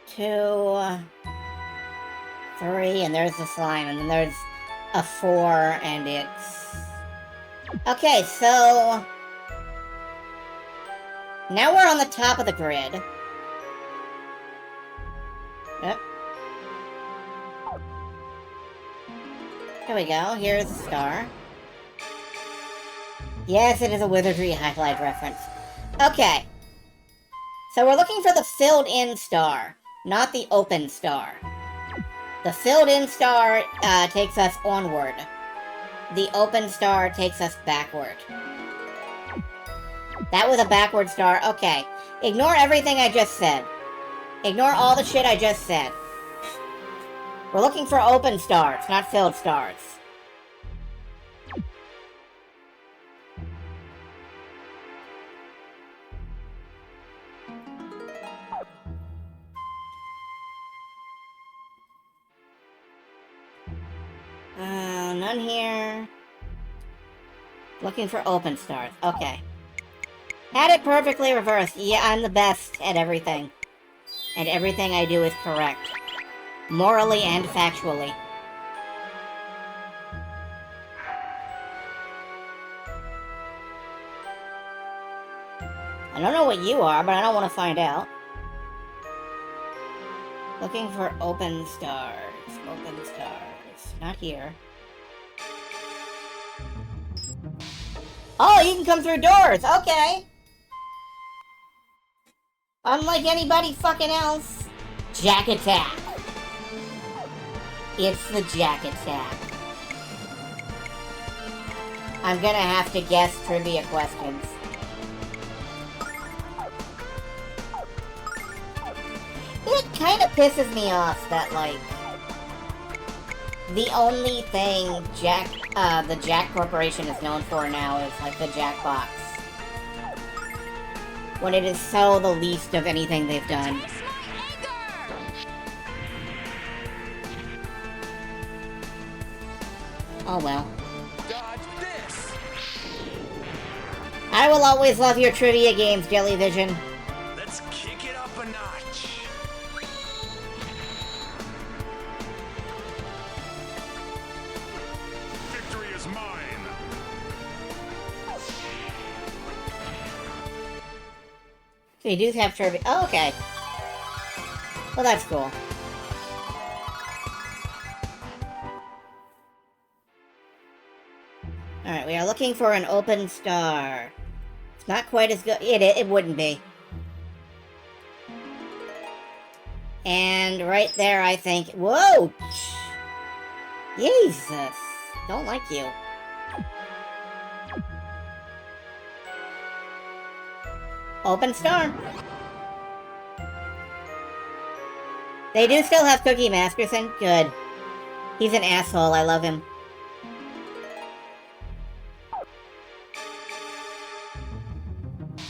2, 3, and there's the slime, and then there's a 4, and it's... Okay, so... now we're on the top of the grid. Yep. Here we go, here's the star. Yes, it is a wizardry highlight reference. Okay. So we're looking for the filled-in star, not the open star. The filled-in star takes us onward. The open star takes us backward. That was a backward star. Okay. Ignore everything I just said. Ignore all the shit I just said. We're looking for open stars, not filled stars. None here. Looking for open stars. Okay. Had it perfectly reversed. Yeah, I'm the best at everything. And everything I do is correct. Morally and factually. I don't know what you are, but I don't want to find out. Looking for open stars. Open stars. Not here. Oh, you can come through doors! Okay! Unlike anybody fucking else. Jack attack. It's the Jack attack. I'm gonna have to guess trivia questions. It kind of pisses me off that, like, the only thing Jack the Jack Corporation is known for now is like the Jack Box. When it is so the least of anything they've done. Taste my anger! Oh well. Dodge this. I will always love your trivia games, Jellyvision. Let's kick it up a notch. Victory is mine. So you do have trivia. Oh, okay. Well, that's cool. Alright, we are looking for an open star. It's not quite as good. It wouldn't be. And right there, I think... Whoa! Jesus! Don't like you. Open star. They do still have Cookie Masterson? Good. He's an asshole. I love him.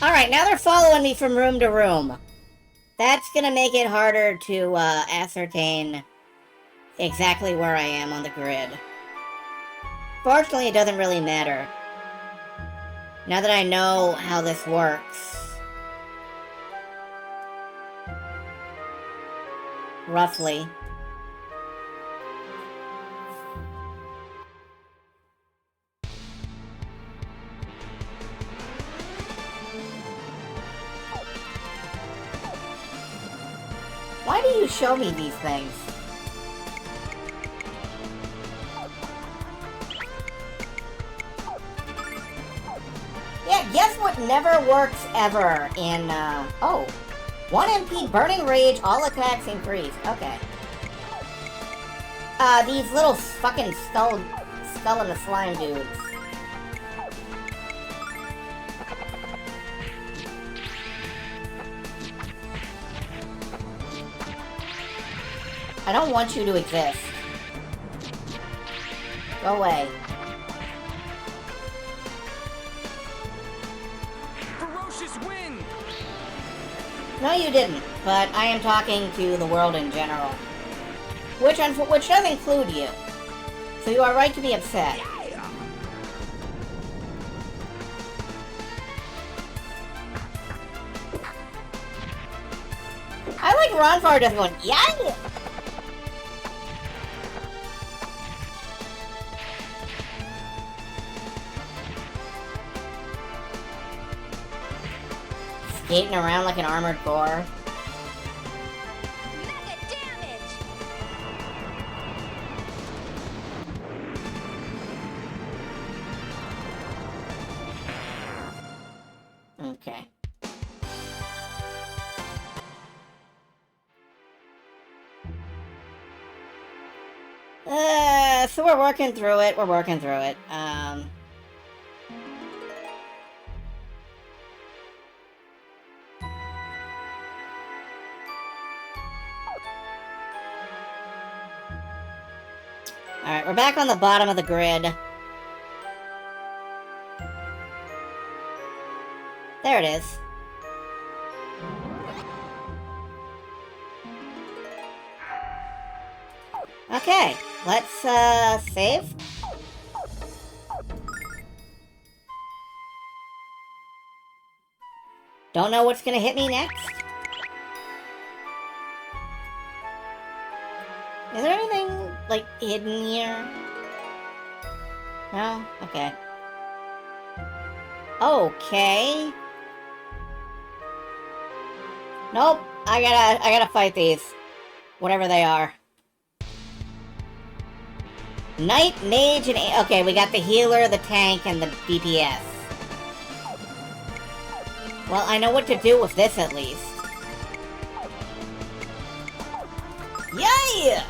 Alright, now they're following me from room to room. That's gonna make it harder to ascertain exactly where I am on the grid. Fortunately, it doesn't really matter. Now that I know how this works. Roughly. Why do you show me these things? Yeah, guess what never works ever in, oh. 1 MP, Burning Rage, all attacks increased. Okay. These little fucking skull and the slime dudes. I don't want you to exist. Go away. Ferocious wind. No, you didn't, but I am talking to the world in general. Which does include you. So you are right to be upset. I like Ronfar just going, yeah! Skating around like an armored core. Mega damage! Okay. So we're working through it. Alright, we're back on the bottom of the grid. There it is. Okay, let's, save. Don't know what's gonna hit me next. Is there anything, like, hidden here? No? Okay. Okay. Nope. I gotta fight these. Whatever they are. Knight, Mage, and... Okay, we got the healer, the tank, and the DPS. Well, I know what to do with this, at least. Yeah!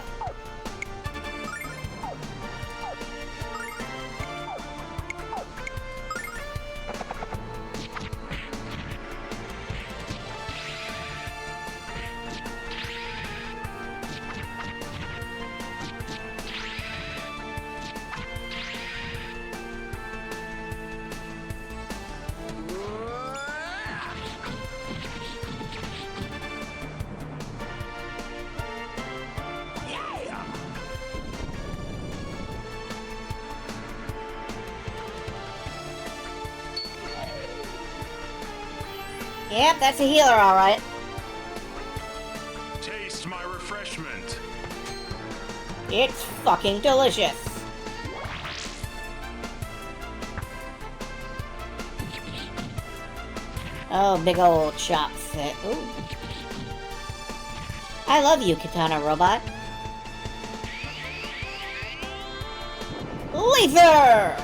Yep, that's a healer, alright. Taste my refreshment. It's fucking delicious. Oh, big old chops. Ooh. I love you, Katana Robot. Laser!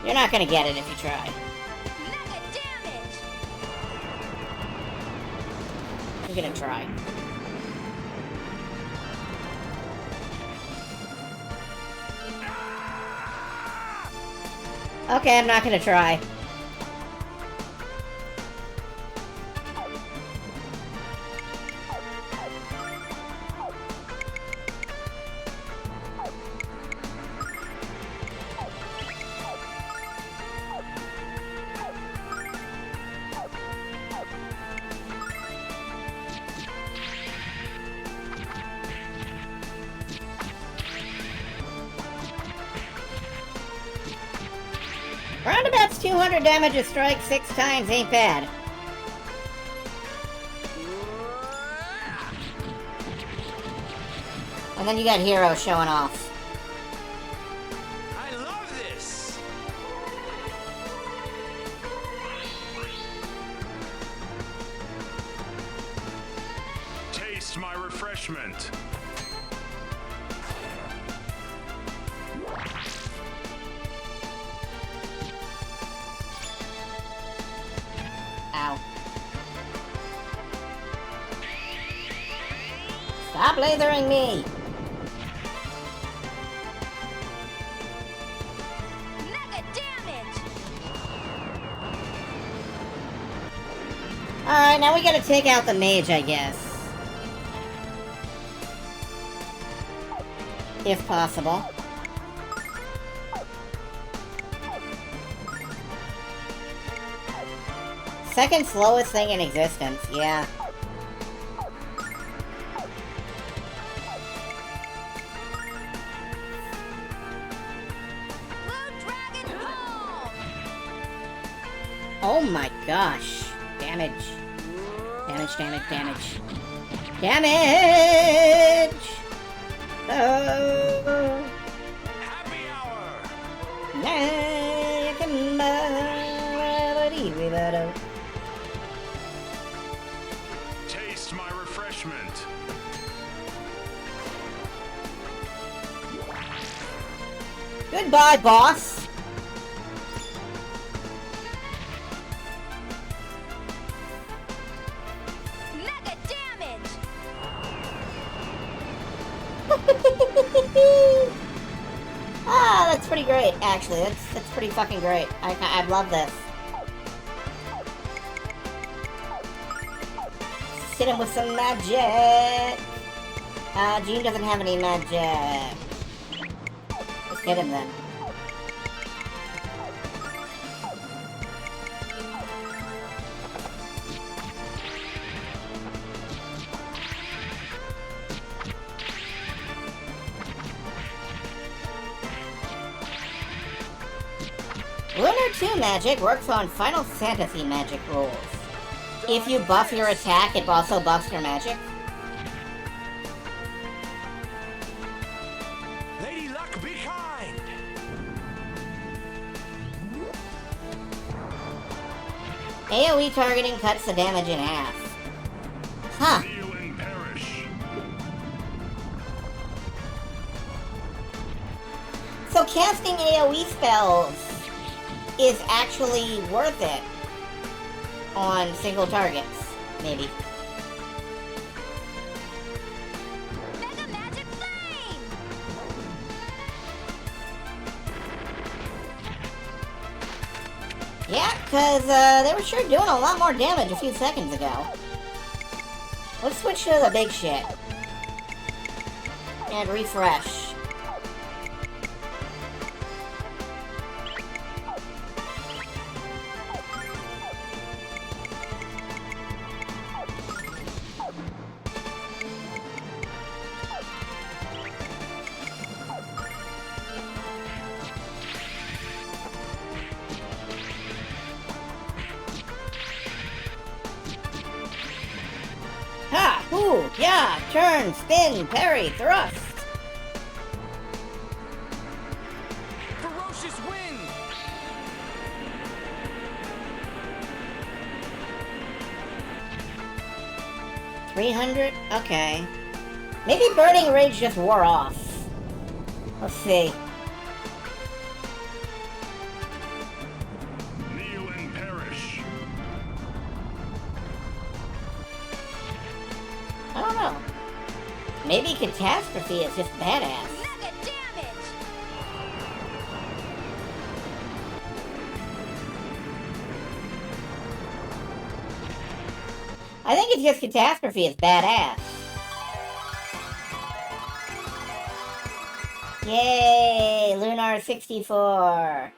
You're not gonna get it if you try. Mega damage! I'm gonna try. Okay, I'm not gonna try. Roundabout's 200 damage a strike 6 times ain't bad. And then you got Hero showing off. I love this. Taste my refreshment. Ow. Stop lasering me! Mega damage! Alright, now we gotta take out the mage, I guess. If possible. Second slowest thing in existence, yeah. Blue Dragon Ball! Oh my gosh. Damage. Damage, damage, damage. Damage! Oh. Happy hour. Yeah, you can Taste my refreshment. Goodbye, boss! Mega damage! Ah, that's pretty great, actually. That's pretty fucking great. I love this. Hit him with some magic! Gene doesn't have any magic. Just hit him then. Lunar 2 magic works on Final Fantasy magic rules. If you buff your attack, it also buffs your magic. Lady Luck, be kind. AoE targeting cuts the damage in half. Huh. Kneel and perish. So casting AoE spells is actually worth it on single targets, maybe. Mega Magic Flame! Yeah, because they were sure doing a lot more damage a few seconds ago. Let's switch to the big shit. And refresh. Ha! Hoo! Yeah! Turn! Spin! Parry! Thrust! Ferocious wind! 300? Okay. Maybe Burning Rage just wore off. Let's see. Kneel and perish. I don't know. Maybe Catastrophe is just badass. Mega damage! I think it's just Catastrophe is badass. Yay! Lunar 64.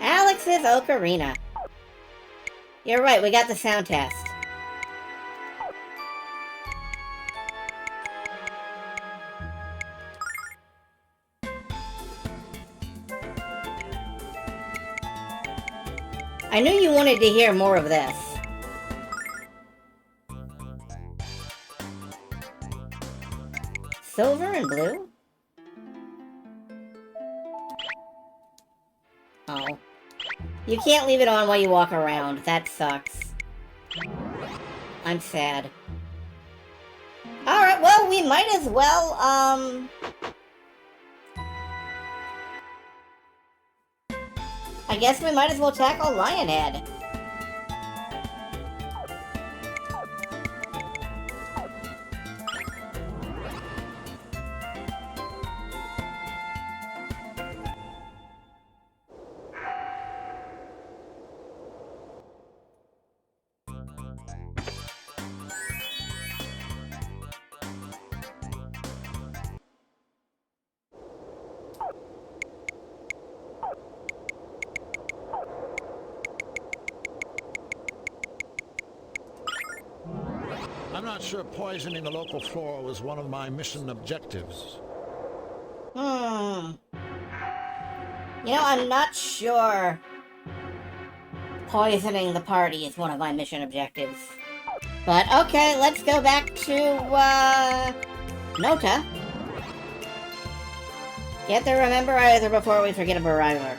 Alex's Ocarina. You're right, we got the sound test. I knew you wanted to hear more of this. Silver and blue? Oh. You can't leave it on while you walk around. That sucks. I'm sad. Alright, well, we might as well, I guess we might as well tackle Lionhead. I'm not sure poisoning the local flora was one of my mission objectives. You know, I'm not sure poisoning the party is one of my mission objectives. But okay, let's go back to, Nota. Get the Rememberizer before we forget a Berizer.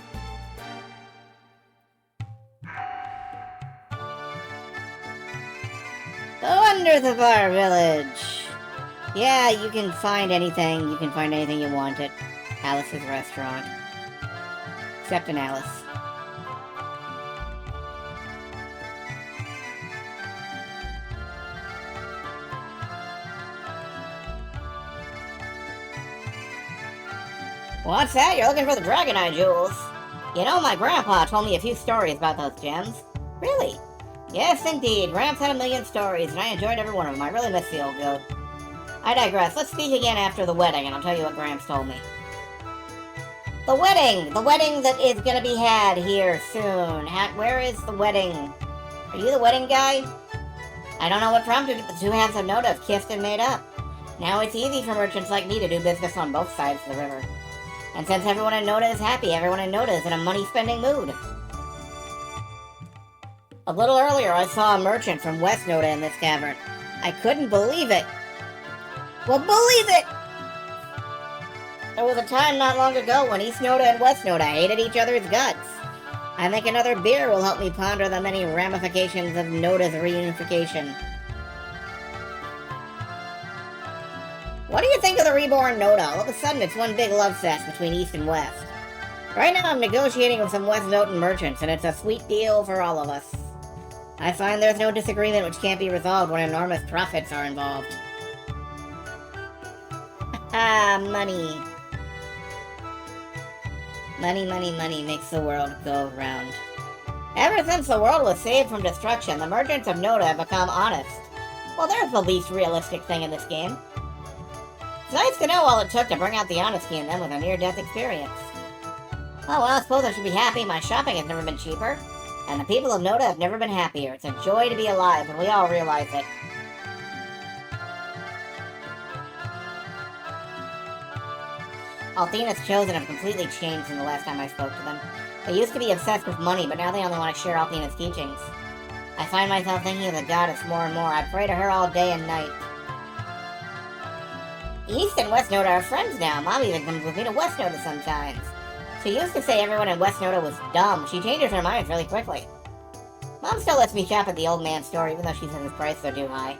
Go under the bar village. Yeah, you can find anything. You can find anything you want at Alice's restaurant. Except in Alice. What's that? You're looking for the Dragonite jewels? You know, my grandpa told me a few stories about those gems. Really? Yes, indeed. Gramps had a million stories, and I enjoyed every one of them. I really miss the old goat. I digress. Let's speak again after the wedding, and I'll tell you what Gramps told me. The wedding! The wedding that is gonna be had here soon. Where is the wedding? Are you the wedding guy? I don't know what prompted it, but the two halves of Noda have kissed and made up. Now it's easy for merchants like me to do business on both sides of the river. And since everyone in Noda is happy, everyone in Noda is in a money-spending mood. A little earlier, I saw a merchant from West Noda in this tavern. I couldn't believe it. Well, believe it! There was a time not long ago when East Noda and West Noda hated each other's guts. I think another beer will help me ponder the many ramifications of Noda's reunification. What do you think of the reborn Noda? All of a sudden, it's one big love fest between East and West. Right now, I'm negotiating with some West Nodan merchants, and it's a sweet deal for all of us. I find there's no disagreement which can't be resolved when enormous profits are involved. Ah, money. Money, money, money makes the world go round. Ever since the world was saved from destruction, the merchants of Noda have become honest. Well, there's the least realistic thing in this game. It's nice to know all it took to bring out the honesty in them with a near-death experience. Oh well, I suppose I should be happy. My shopping has never been cheaper. And the people of Noda have never been happier. It's a joy to be alive, and we all realize it. Althena's Chosen have completely changed since the last time I spoke to them. They used to be obsessed with money, but now they only want to share Althena's teachings. I find myself thinking of the goddess more and more. I pray to her all day and night. East and West Noda are friends now. Mom even comes with me to West Noda sometimes. She used to say everyone in West Noda was dumb. She changes her minds really quickly. Mom still lets me shop at the old man's store, even though she says his prices are too high.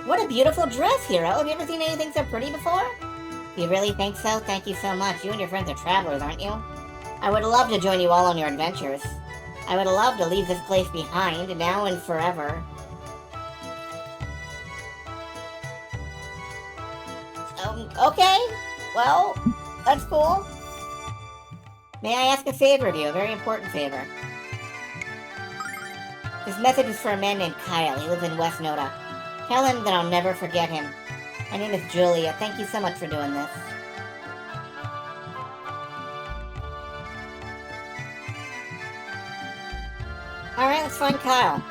What a beautiful dress, Hero. Have you ever seen anything so pretty before? You really think so? Thank you so much. You and your friends are travelers, aren't you? I would love to join you all on your adventures. I would love to leave this place behind, now and forever. Okay. Well, that's cool. May I ask a favor of you? A very important favor. This message is for a man named Kyle. He lives in West Noda. Tell him that I'll never forget him. My name is Julia. Thank you so much for doing this. Alright, let's find Kyle.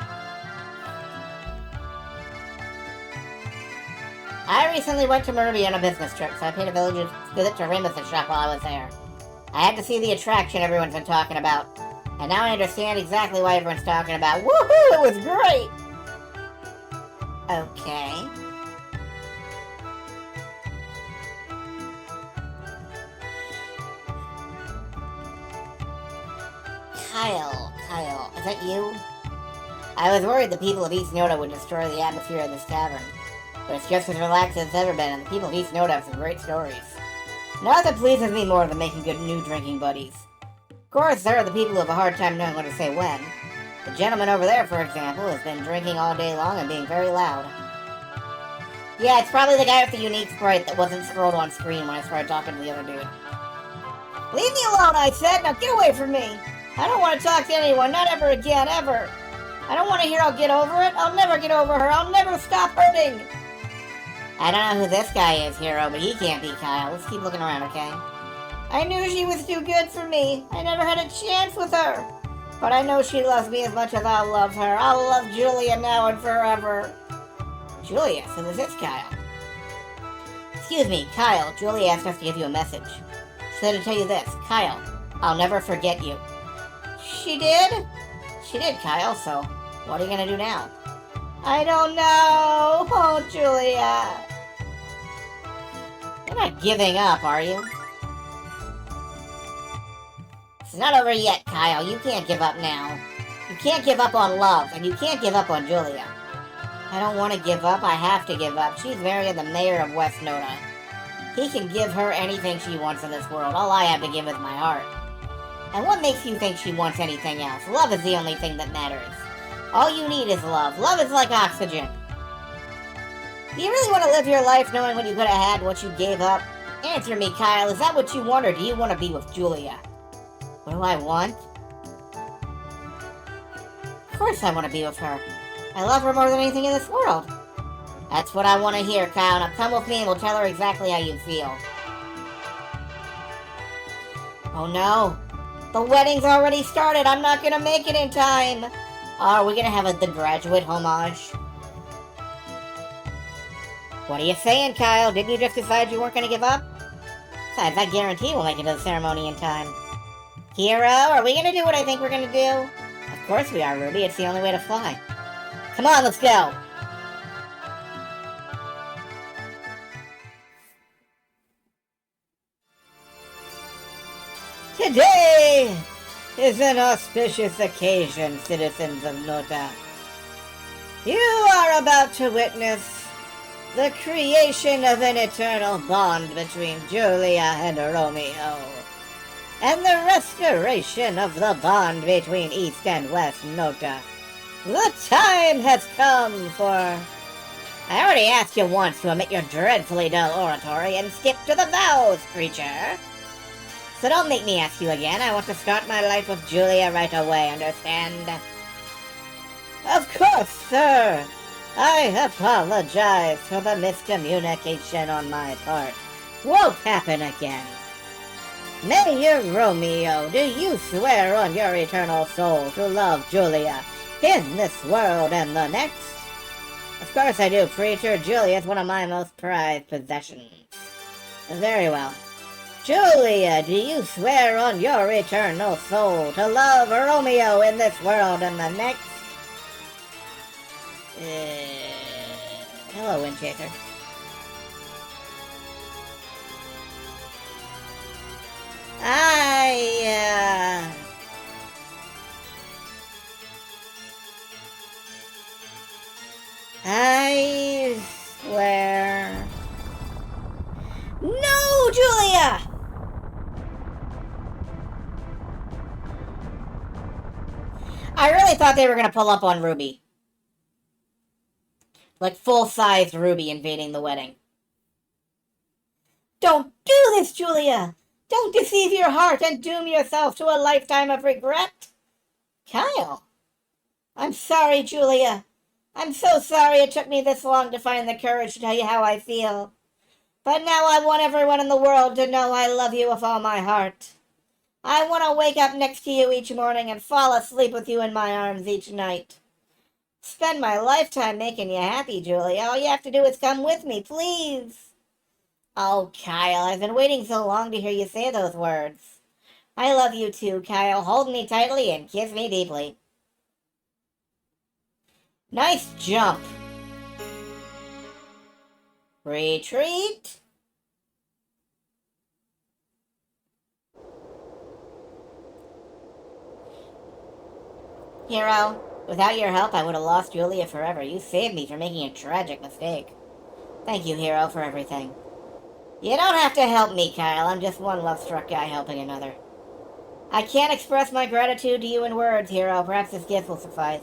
I recently went to Marubi on a business trip, so I paid a visit to Remus's shop while I was there. I had to see the attraction everyone's been talking about. And now I understand exactly why everyone's talking about. Woohoo! It was great! Okay. Kyle, is that you? I was worried the people of East Noda would destroy the atmosphere of this tavern. But it's just as relaxed as it's ever been, and the people of East Noda have some great stories. Nothing pleases me more than making good new drinking buddies. Of course, there are the people who have a hard time knowing when to say when. The gentleman over there, for example, has been drinking all day long and being very loud. Yeah, it's probably the guy with the unique sprite that wasn't scrolled on screen when I started talking to the other dude. Leave me alone, I said! Now get away from me! I don't want to talk to anyone, not ever again, ever! I don't want to hear I'll get over it. I'll never get over her. I'll never stop hurting! I don't know who this guy is, Hero, but he can't be Kyle. Let's keep looking around, okay? I knew she was too good for me. I never had a chance with her. But I know she loves me as much as I'll love her. I'll love Julia now and forever. Julia? So this is Kyle. Excuse me, Kyle. Julia asked us to give you a message. She said to tell you this. Kyle, I'll never forget you. She did? She did, Kyle, so what are you gonna do now? I don't know. Oh, Julia. You're not giving up, are you? It's not over yet, Kyle. You can't give up now. You can't give up on love, and you can't give up on Julia. I don't want to give up. I have to give up. She's marrying the mayor of West Noda. He can give her anything she wants in this world. All I have to give is my heart. And what makes you think she wants anything else? Love is the only thing that matters. All you need is love. Love is like oxygen. Do you really want to live your life knowing what you could have had, what you gave up? Answer me, Kyle. Is that what you want, or do you want to be with Julia? What do I want? Of course I want to be with her. I love her more than anything in this world. That's what I want to hear, Kyle. Now come with me and we'll tell her exactly how you feel. Oh no. The wedding's already started. I'm not going to make it in time. Are we going to have the graduate homage? What are you saying, Kyle? Didn't you just decide you weren't going to give up? Besides, I guarantee we'll make it to the ceremony in time. Hero, are we going to do what I think we're going to do? Of course we are, Ruby. It's the only way to fly. Come on, let's go. Today is an auspicious occasion, citizens of Noda. You are about to witness the creation of an eternal bond between Julia and Romeo, and the restoration of the bond between East and West Noda. The time has come for... I already asked you once to omit your dreadfully dull oratory and skip to the vows, creature. So don't make me ask you again. I want to start my life with Julia right away, understand? Of course, sir. I apologize for the miscommunication on my part. Won't happen again. Mayor Romeo, do you swear on your eternal soul to love Julia in this world and the next? Of course I do. Creature Julia's one of my most prized possessions. Very well. Julia, do you swear on your eternal soul to love Romeo in this world and the next? Hello, Windchaser. I swear. No, Julia! I really thought they were gonna pull up on Ruby. Like full-sized Ruby invading the wedding. Don't do this, Julia! Don't deceive your heart and doom yourself to a lifetime of regret! Kyle! I'm sorry, Julia. I'm so sorry it took me this long to find the courage to tell you how I feel. But now I want everyone in the world to know I love you with all my heart. I want to wake up next to you each morning and fall asleep with you in my arms each night. Spend my lifetime making you happy, Julia. All you have to do is come with me, please. Oh, Kyle, I've been waiting so long to hear you say those words. I love you too, Kyle. Hold me tightly and kiss me deeply. Nice jump. Retreat. Hero, without your help, I would have lost Julia forever. You saved me from making a tragic mistake. Thank you, Hero, for everything. You don't have to help me, Kyle. I'm just one love-struck guy helping another. I can't express my gratitude to you in words, Hero. Perhaps this gift will suffice.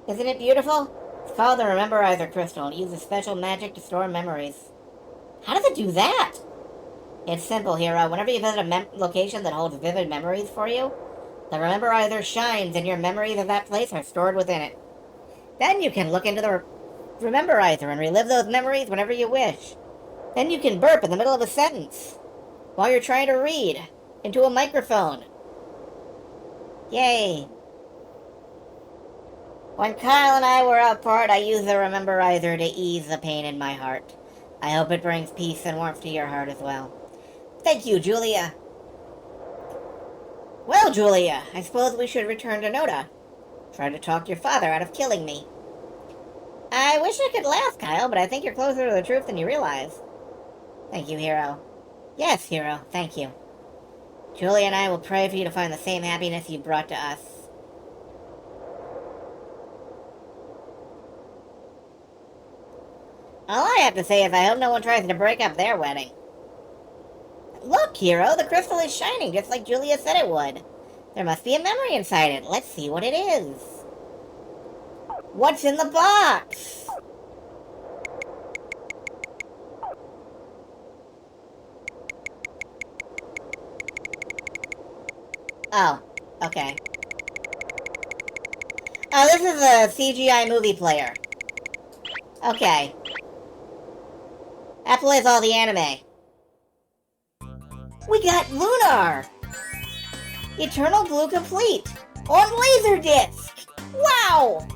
Isn't it beautiful? It's called the Rememberizer Crystal. It uses special magic to store memories. How does it do that? It's simple, Hero. Whenever you visit a location that holds vivid memories for you, the Rememberizer shines and your memories of that place are stored within it. Then you can look into the Rememberizer and relive those memories whenever you wish. Then you can burp in the middle of a sentence while you're trying to read into a microphone. Yay. When Kyle and I were apart, I used the Rememberizer to ease the pain in my heart. I hope it brings peace and warmth to your heart as well. Thank you, Julia. Well, Julia, I suppose we should return to Noda. Try to talk your father out of killing me. I wish I could laugh, Kyle, but I think you're closer to the truth than you realize. Thank you, Hero. Yes, Hero, thank you. Julia and I will pray for you to find the same happiness you brought to us. All I have to say is I hope no one tries to break up their wedding. Look, Hero, the crystal is shining just like Julia said it would. There must be a memory inside it. Let's see what it is. What's in the box? Oh, okay. Oh, this is a CGI movie player. Okay. That plays all the anime. We got Lunar! Eternal Blue Complete! On Laserdisc! Wow!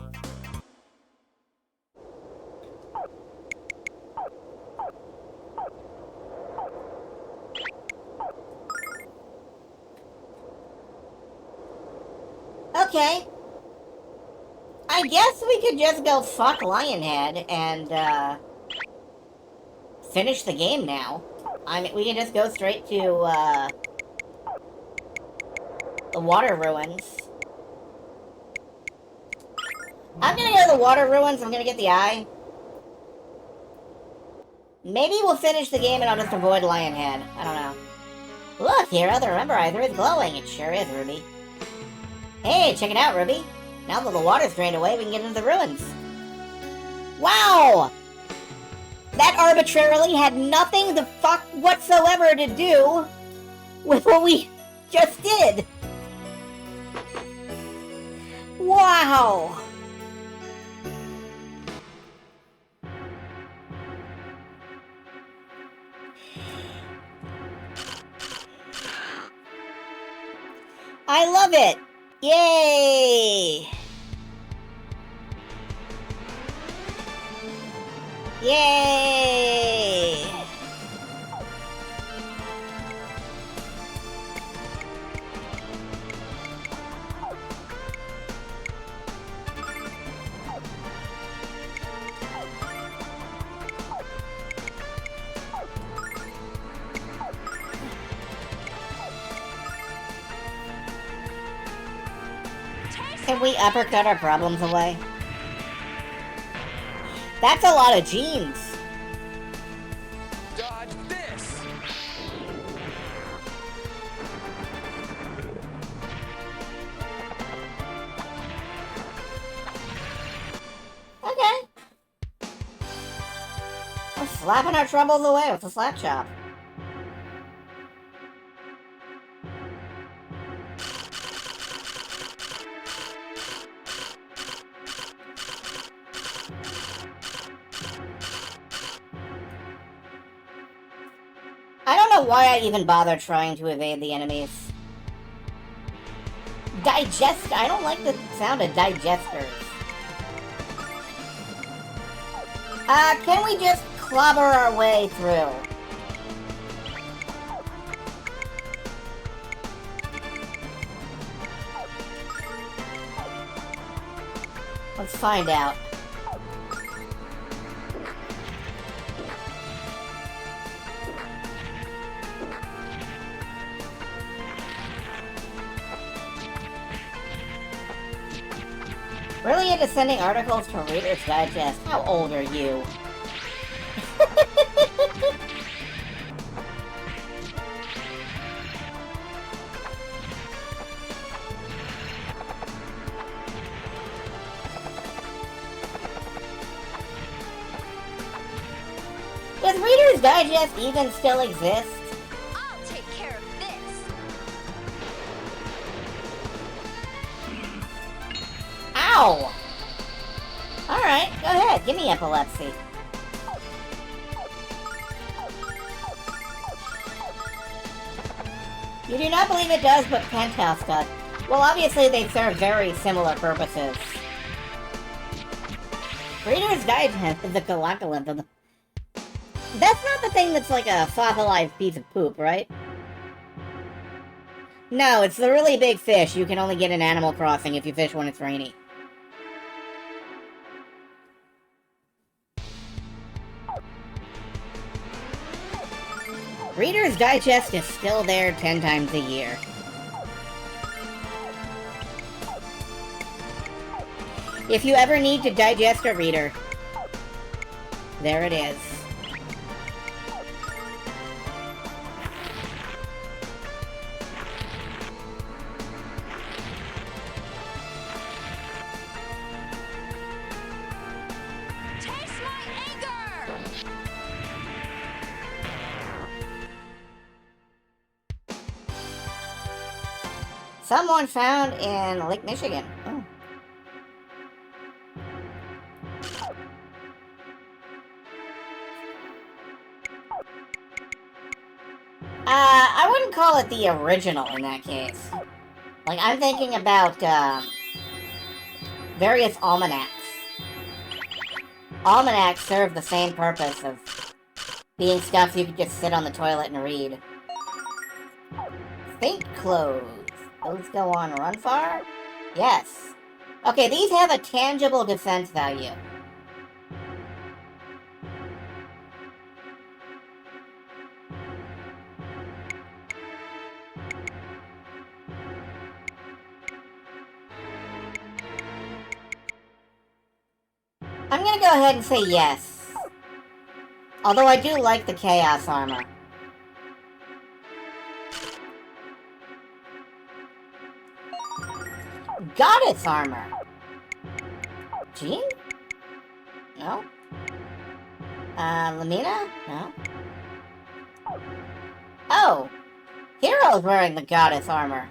Okay. I guess we could just go fuck Lionhead and, finish the game now. I mean, we can just go straight to, the water ruins. I'm gonna go to the water ruins, I'm gonna get the eye. Maybe we'll finish the game and I'll just avoid Lionhead. I don't know. Look, Hero, the Rememberizer is glowing. It sure is, Ruby. Hey, check it out, Ruby. Now that the water's drained away, we can get into the ruins. Wow! That arbitrarily had nothing the fuck whatsoever to do with what we just did. Wow! I love it! Yay! Yay! Can we uppercut our problems away? That's a lot of genes. Dodge this! Okay. We're slapping our troubles away with the slap chop. I don't know why I even bother trying to evade the enemies. I don't like the sound of digesters. Can we just clobber our way through? Let's find out. Really into sending articles to Reader's Digest? How old are you? Does Reader's Digest even still exist? I'll take care of this. Ow! Alright, go ahead, give me epilepsy. You do not believe it does, but Penthouse does. Well, obviously they serve very similar purposes. Reader's Digest is the collocalyph of the... That's not the thing that's like a fossilized piece of poop, right? No, it's the really big fish you can only get in Animal Crossing if you fish when it's rainy. Reader's Digest is still there 10 times a year. If you ever need to digest a reader, there it is. Taste my anger! Someone found in Lake Michigan. Oh. I wouldn't call it the original in that case. Like, I'm thinking about, various almanacs. Almanacs serve the same purpose of being stuff you could just sit on the toilet and read. Think clothes. Those go on run far? Yes. Okay, these have a tangible defense value. I'm gonna go ahead and say yes. Although I do like the Chaos armor. Goddess armor. Jean? No. Lamina? No. Oh! Hero's wearing the goddess armor.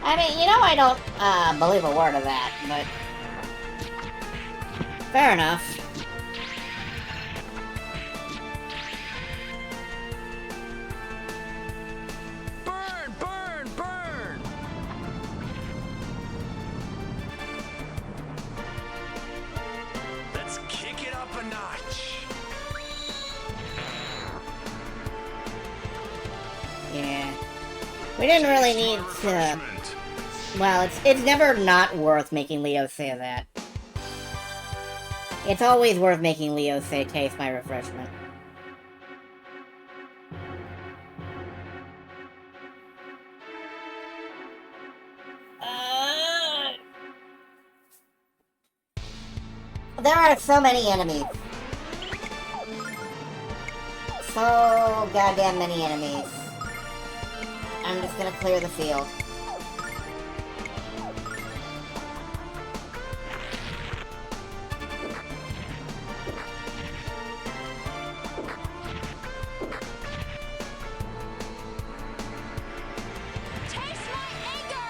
I mean, you know I don't believe a word of that, but fair enough. Burn, burn, burn! Let's kick it up a notch. Yeah. We didn't really Taste my need to... refreshment. Well, it's never not worth making Leo say that. It's always worth making Leo say, taste my refreshment. There are so many enemies. So goddamn many enemies. I'm just gonna clear the field. Taste my anger!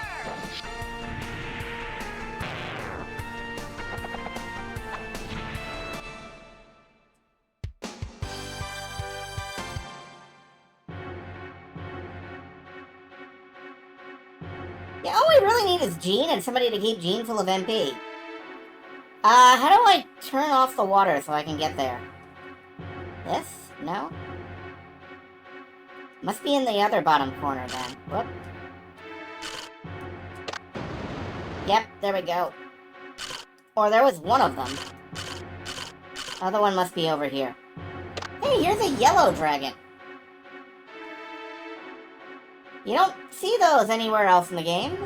Yeah, all we really need is Gene and somebody to keep Gene full of MP. How do I turn off the water so I can get there? This? No? Must be in the other bottom corner then. Whoop. Yep, there we go. Or there was one of them. Other one must be over here. Hey, here's a yellow dragon. You don't see those anywhere else in the game.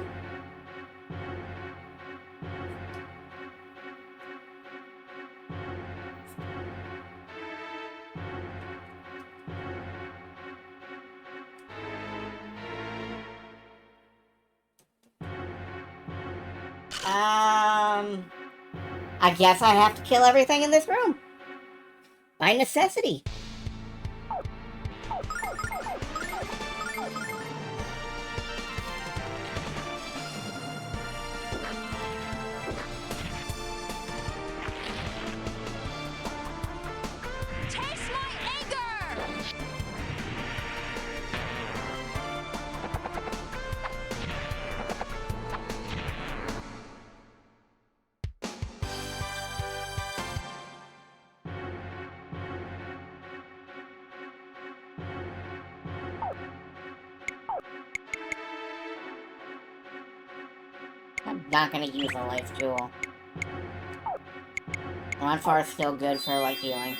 I guess I have to kill everything in this room. By necessity. Taste my anger! I'm not gonna use a life jewel. Ronfar is still good for, like, healing.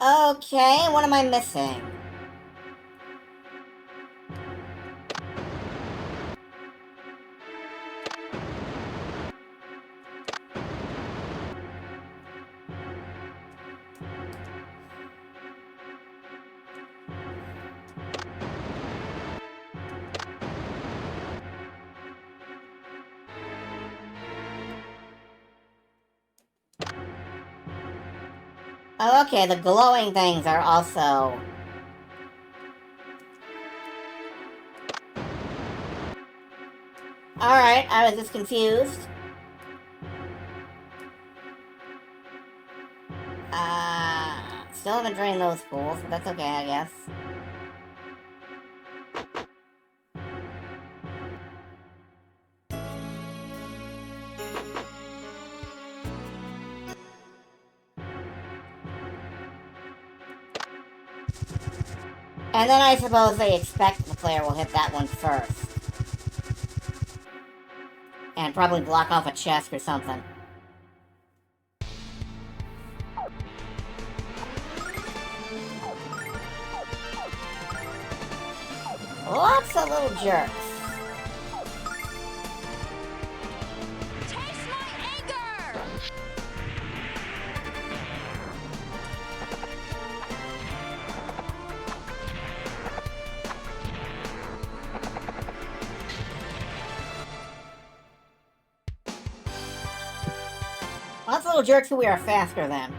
Okay, what am I missing? Oh, okay, the glowing things are also... Alright, I was just confused. Still haven't drained those pools, but that's okay, I guess. And then I suppose they expect the player will hit that one first. And probably block off a chest or something. Lots of little jerks. Taste my anger! Lots of little jerks who we are faster than.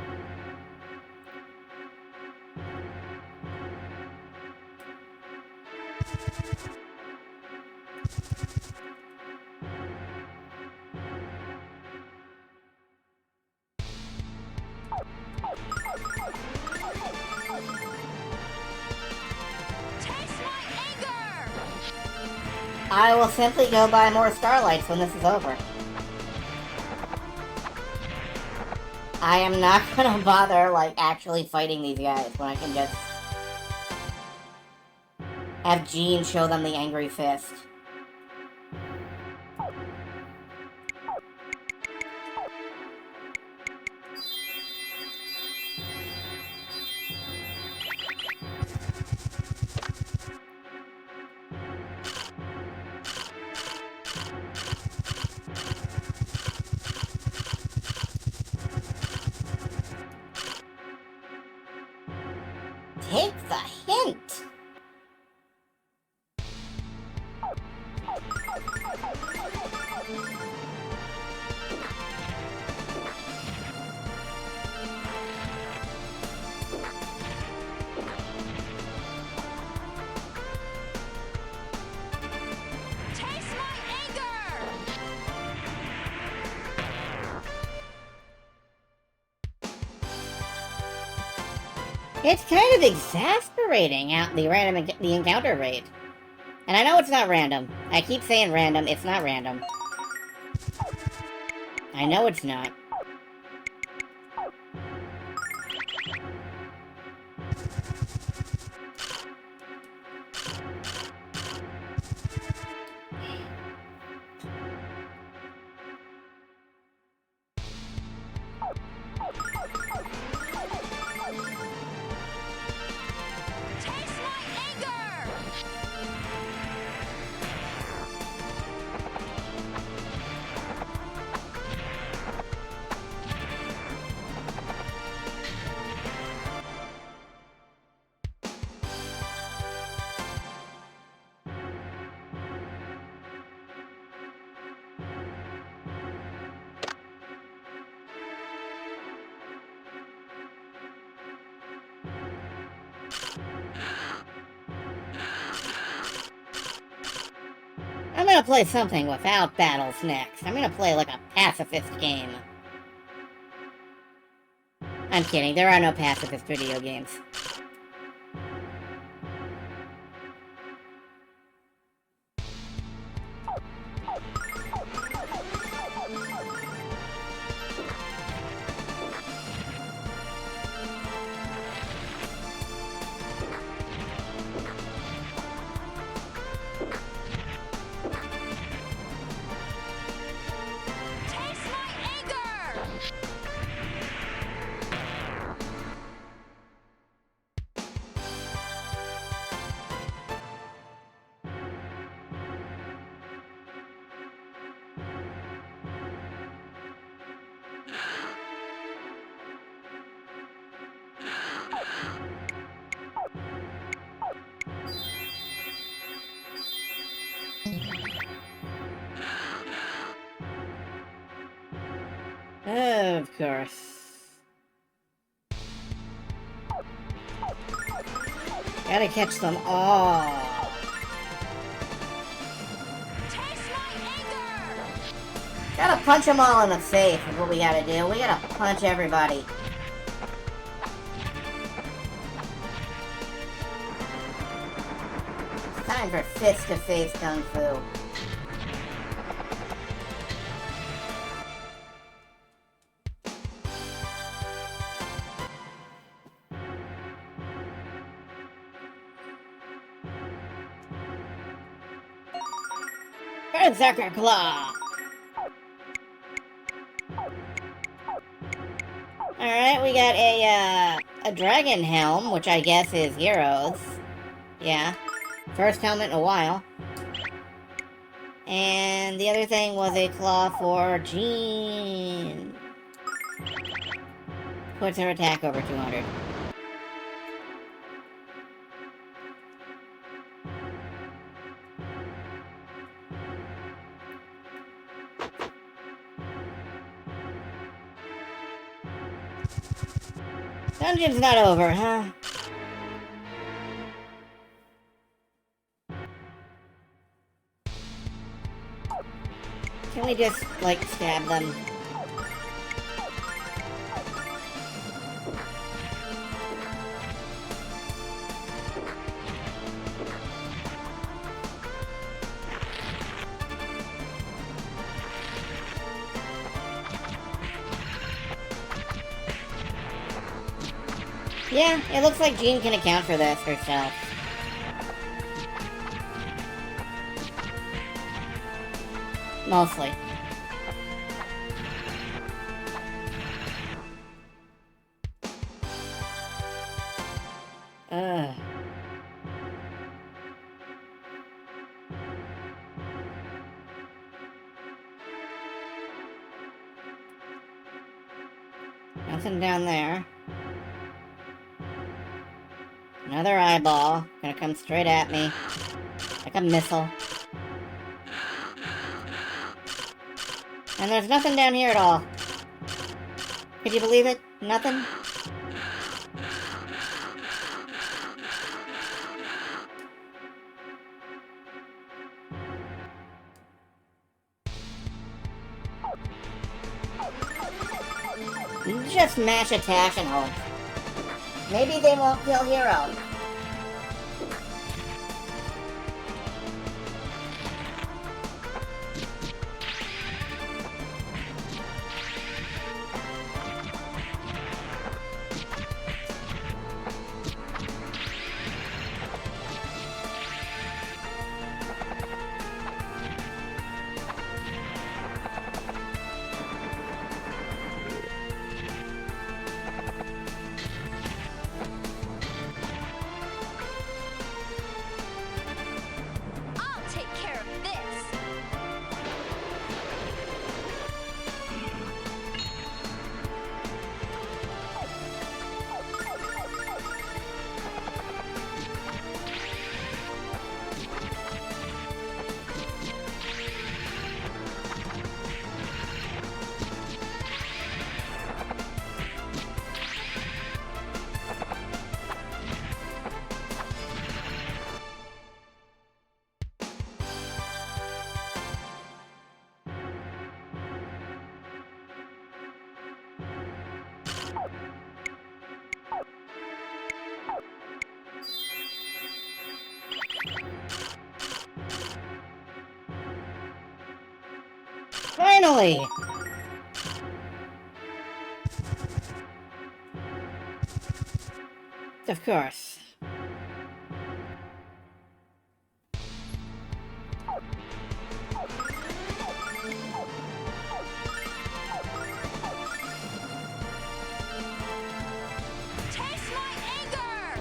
I will simply go buy more Starlights when this is over. I am not gonna bother, like, actually fighting these guys when I can just have Jean show them the Angry Fist. Take the hint! Taste my anger! It's kind of exasperating out the encounter rate. And I know it's not random. I keep saying random, it's not random. I know it's not. Taste my anger! I'm gonna play something without battles next. I'm gonna play like a pacifist game. I'm kidding, there are no pacifist video games. Taste my anger! Of course. Gotta catch them all. Taste my anger! Gotta punch them all in the face is what we gotta do. We gotta punch everybody. It's time for fist-to-face kung fu. Berserker Claw! Alright, we got a dragon helm, which I guess is Heroes. Yeah. First helmet in a while. And the other thing was a claw for Jean. Puts her attack over 200. Dungeon's not over, huh? Can we just, like, stab them? Yeah, it looks like Jean can account for this herself. Mostly. Ugh. Nothing down there. Another eyeball. Gonna come straight at me. Like a missile. And there's nothing down here at all. Could you believe it? Nothing? Just mash attack and hope. Maybe they won't kill Hero. I'll take care of this. Finally! Of course. Taste my anger!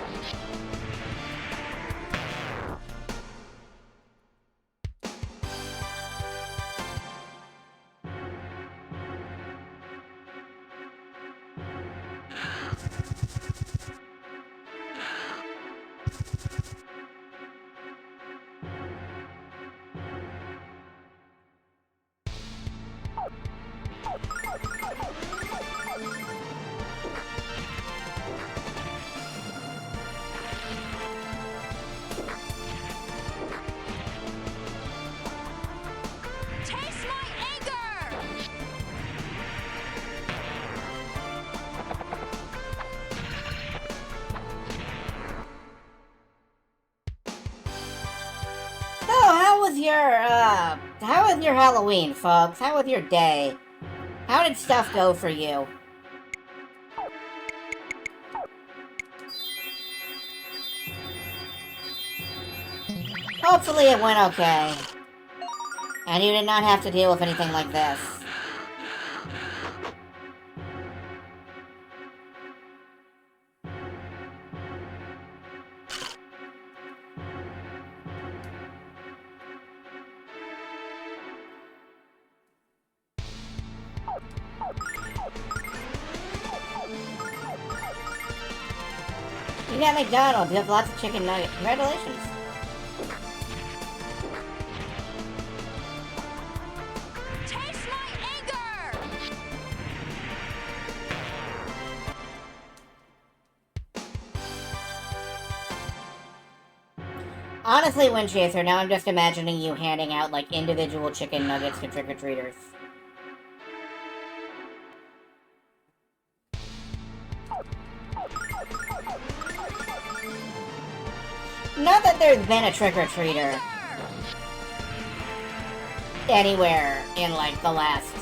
Taste my anger! So, how was your Halloween, folks? How was your day? How did stuff go for you? Hopefully it went okay. And you did not have to deal with anything like this. You got McDonald's. You have lots of chicken nuggets. Congratulations. Taste my anger! Honestly, Wind Chaser, now I'm just imagining you handing out, like, individual chicken nuggets to trick-or-treaters. Not that there's been a trick-or-treater anywhere in, like, the last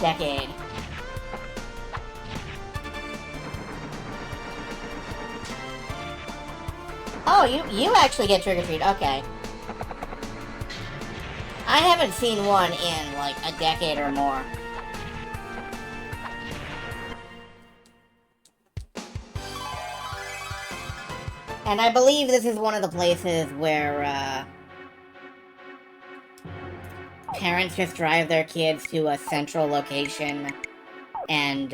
decade. Oh, you actually get trick-or-treat. Okay. I haven't seen one in, like, a decade or more. And I believe this is one of the places where, parents just drive their kids to a central location and,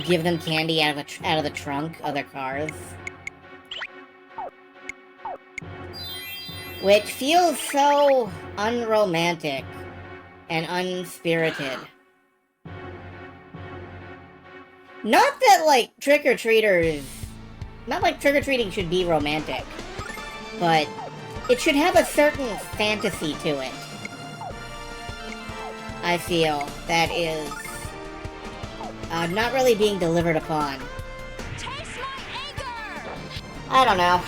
give them candy out of the trunk of their cars. Which feels so unromantic and unspirited. Not that, like, trick-or-treaters... Not like trick-or-treating should be romantic. But it should have a certain fantasy to it. I feel that is... not really being delivered upon. Taste my anger! I don't know.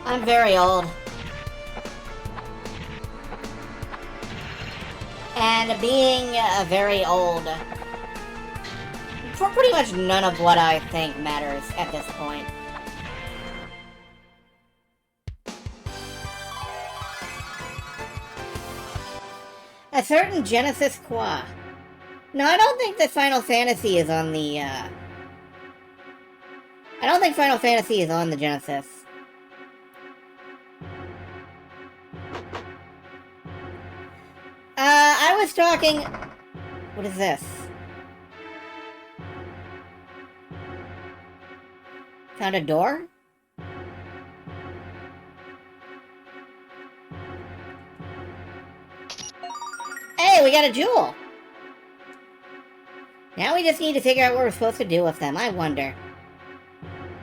I'm very old. And being very old, pretty much none of what I think matters at this point. A certain Genesis Qua. No, I don't think that Final Fantasy is on the, I don't think Final Fantasy is on the Genesis. I was talking... What is this? Found a door? Hey, we got a jewel! Now we just need to figure out what we're supposed to do with them, I wonder.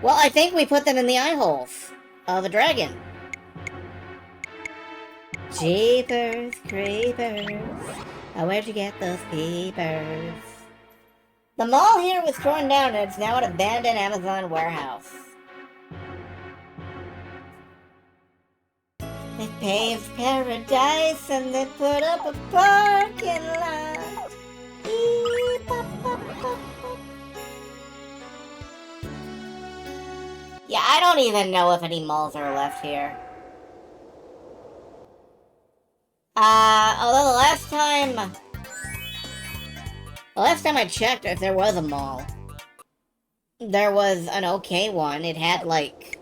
Well, I think we put them in the eye holes of a dragon. Jeepers creepers. Oh, where'd you get those peepers? The mall here was torn down and it's now an abandoned Amazon warehouse. They paved paradise and they put up a parking lot. Yeah, I don't even know if any malls are left here. Although the last time I checked if there was a mall, there was an okay one. It had, like,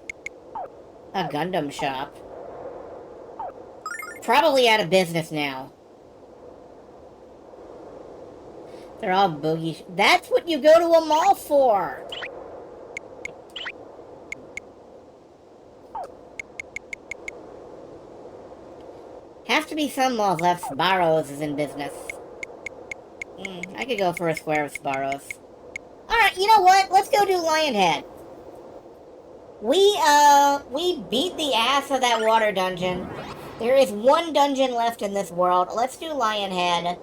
a Gundam shop. Probably out of business now. They're all boogie. That's what you go to a mall for! Have to be some malls left. Sbarro's is in business. I could go for a square of Sbarro's. Alright, you know what? Let's go do Lionhead. We beat the ass of that water dungeon. There is one dungeon left in this world. Let's do Lionhead.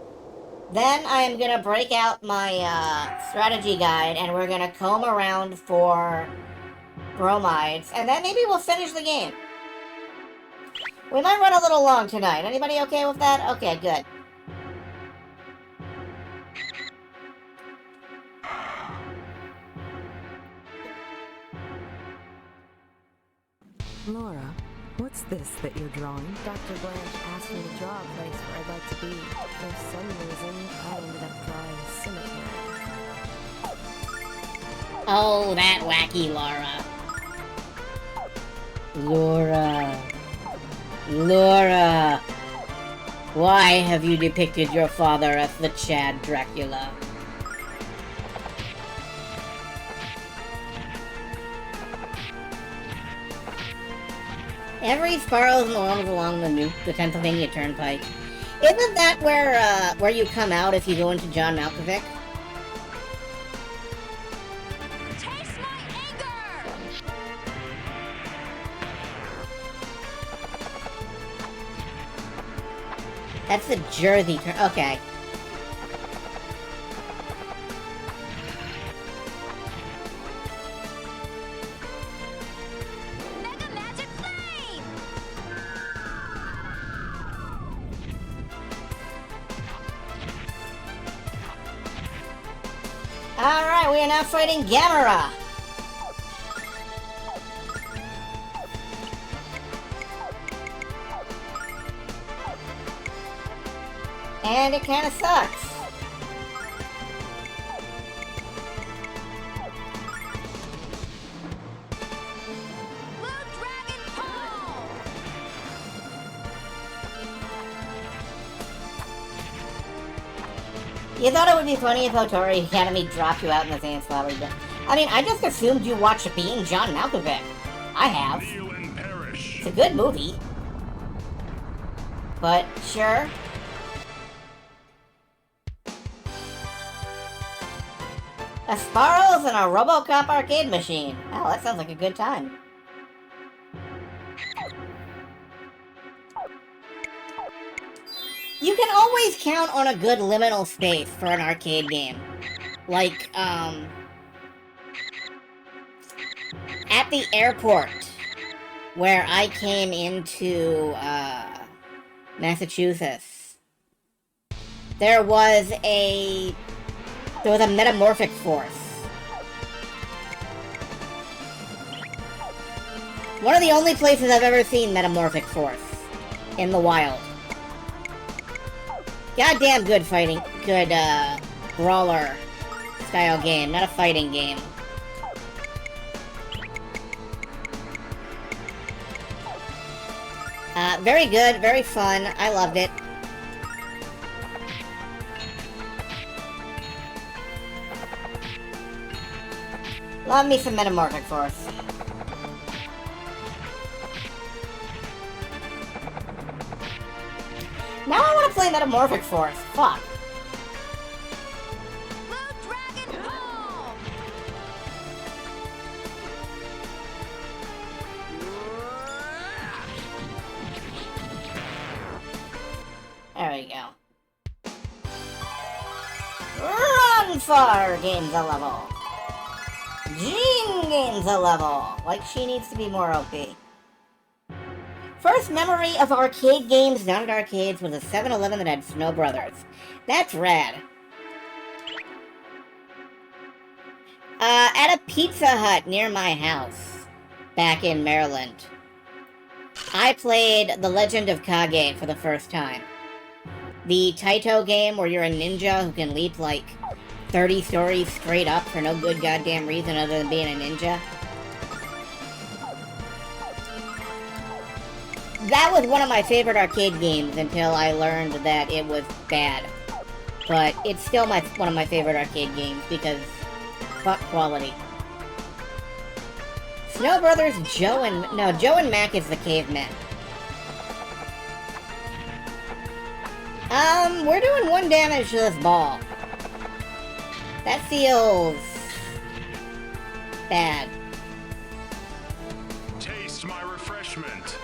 Then I'm gonna break out my, strategy guide, and we're gonna comb around for bromides, and then maybe we'll finish the game. We might run a little long tonight. Anybody okay with that? Okay, good. Laura, what's this that you're drawing? Dr. Blanche asked me to draw a place where I'd like to be. For some reason, I ended up drawing a cemetery. Oh, that wacky Laura. Laura. Laura. Why have you depicted your father as the Chad Dracula? Every Sparrows along the Pennsylvania Turnpike. Isn't that where you come out if you go into John Malkovich? Taste my anger! That's the Jersey turn. Okay. Mega Magic Flame! Alright, we are now fighting Gamera. And it kind of sucks. You thought it would be funny if Otori Academy dropped you out in the same spot where you did. I mean, I just assumed you watched Being John Malkovich. I have. Kneel and perish. It's a good movie. But, sure. A Sparrows and a RoboCop arcade machine. Oh, that sounds like a good time. You can always count on a good liminal space for an arcade game. Like, at the airport, where I came into, Massachusetts, there was a metamorphic force. One of the only places I've ever seen metamorphic force in the wild. Goddamn good fighting, good, brawler style game, not a fighting game. Very good, very fun, I loved it. Love me some Metamorphic Force. Now I want to play Metamorphic Force. Fuck. Blue Dragon home! There we go. Run far gains a level. Jean gains a level. Like she needs to be more OP. First memory of arcade games down at arcades was a 7-Eleven that had Snow Brothers. That's rad. At a Pizza Hut near my house, back in Maryland, I played The Legend of Kage for the first time. The Taito game where you're a ninja who can leap like 30 stories straight up for no good goddamn reason other than being a ninja. That was one of my favorite arcade games until I learned that it was bad. But it's still one of my favorite arcade games because fuck quality. Snow Brothers, Joe and Mac is the cavemen. We're doing 1 damage to this ball. That feels bad. Taste my refreshment.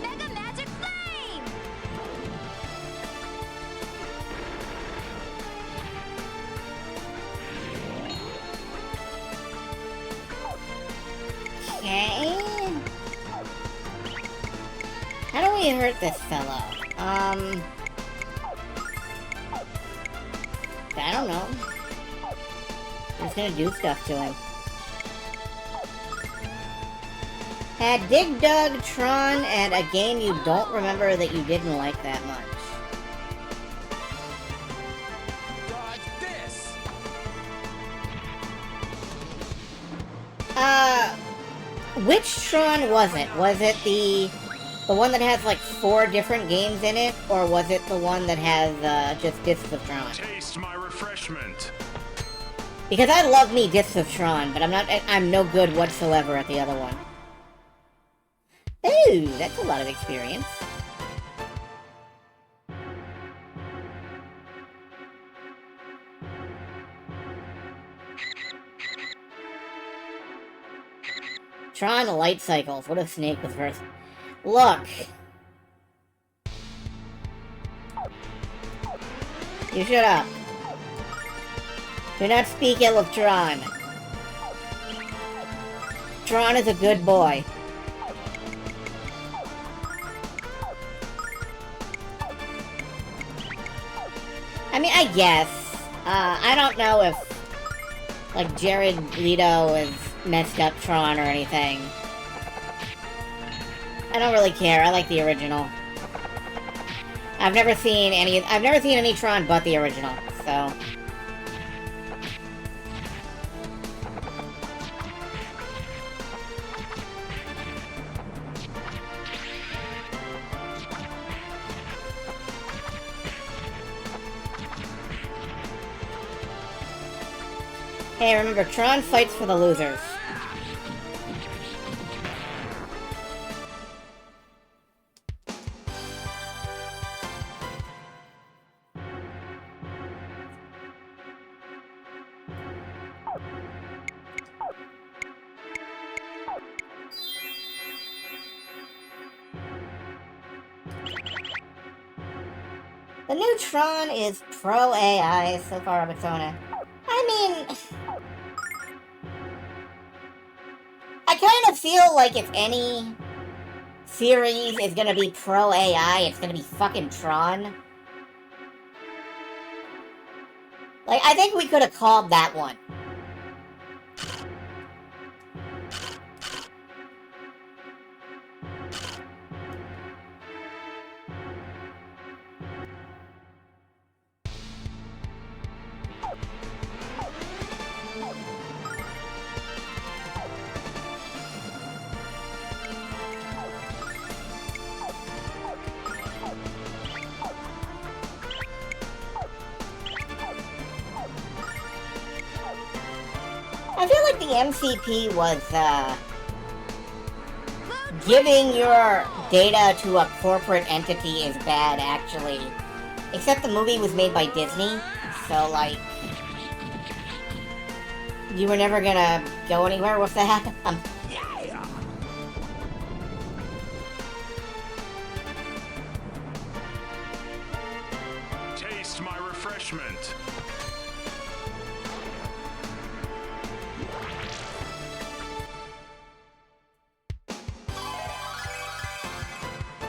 Mega Magic Flame! Okay. How do we hurt this fellow? I don't know. I'm just gonna do stuff to him. Had Dig Dug, Tron, and a game you don't remember that you didn't like that much. Dodge this! Which Tron was it? Was it the one that has like 4 different games in it, or was it the one that has just Discs of Tron? Taste my refreshment. Because I love me Discs of Tron, but I'm no good whatsoever at the other one. Ooh, that's a lot of experience. Tron Light Cycles. What if Snake was first? Look. You shut up. Do not speak ill of Tron. Tron is a good boy. I mean, I guess. I don't know if, like, Jared Leto is messed up Tron or anything. I don't really care. I like the original. I've never seen any Tron but the original, so. Hey, remember, Tron fights for the losers. The new Tron is pro AI so far, Amatona. I mean, I kind of feel like if any series is gonna be pro AI, it's gonna be fucking Tron. Like, I think we could have called that one. I feel like the MCP was, giving your data to a corporate entity is bad, actually. Except the movie was made by Disney, so, like, you were never gonna go anywhere with that. Taste my refreshment.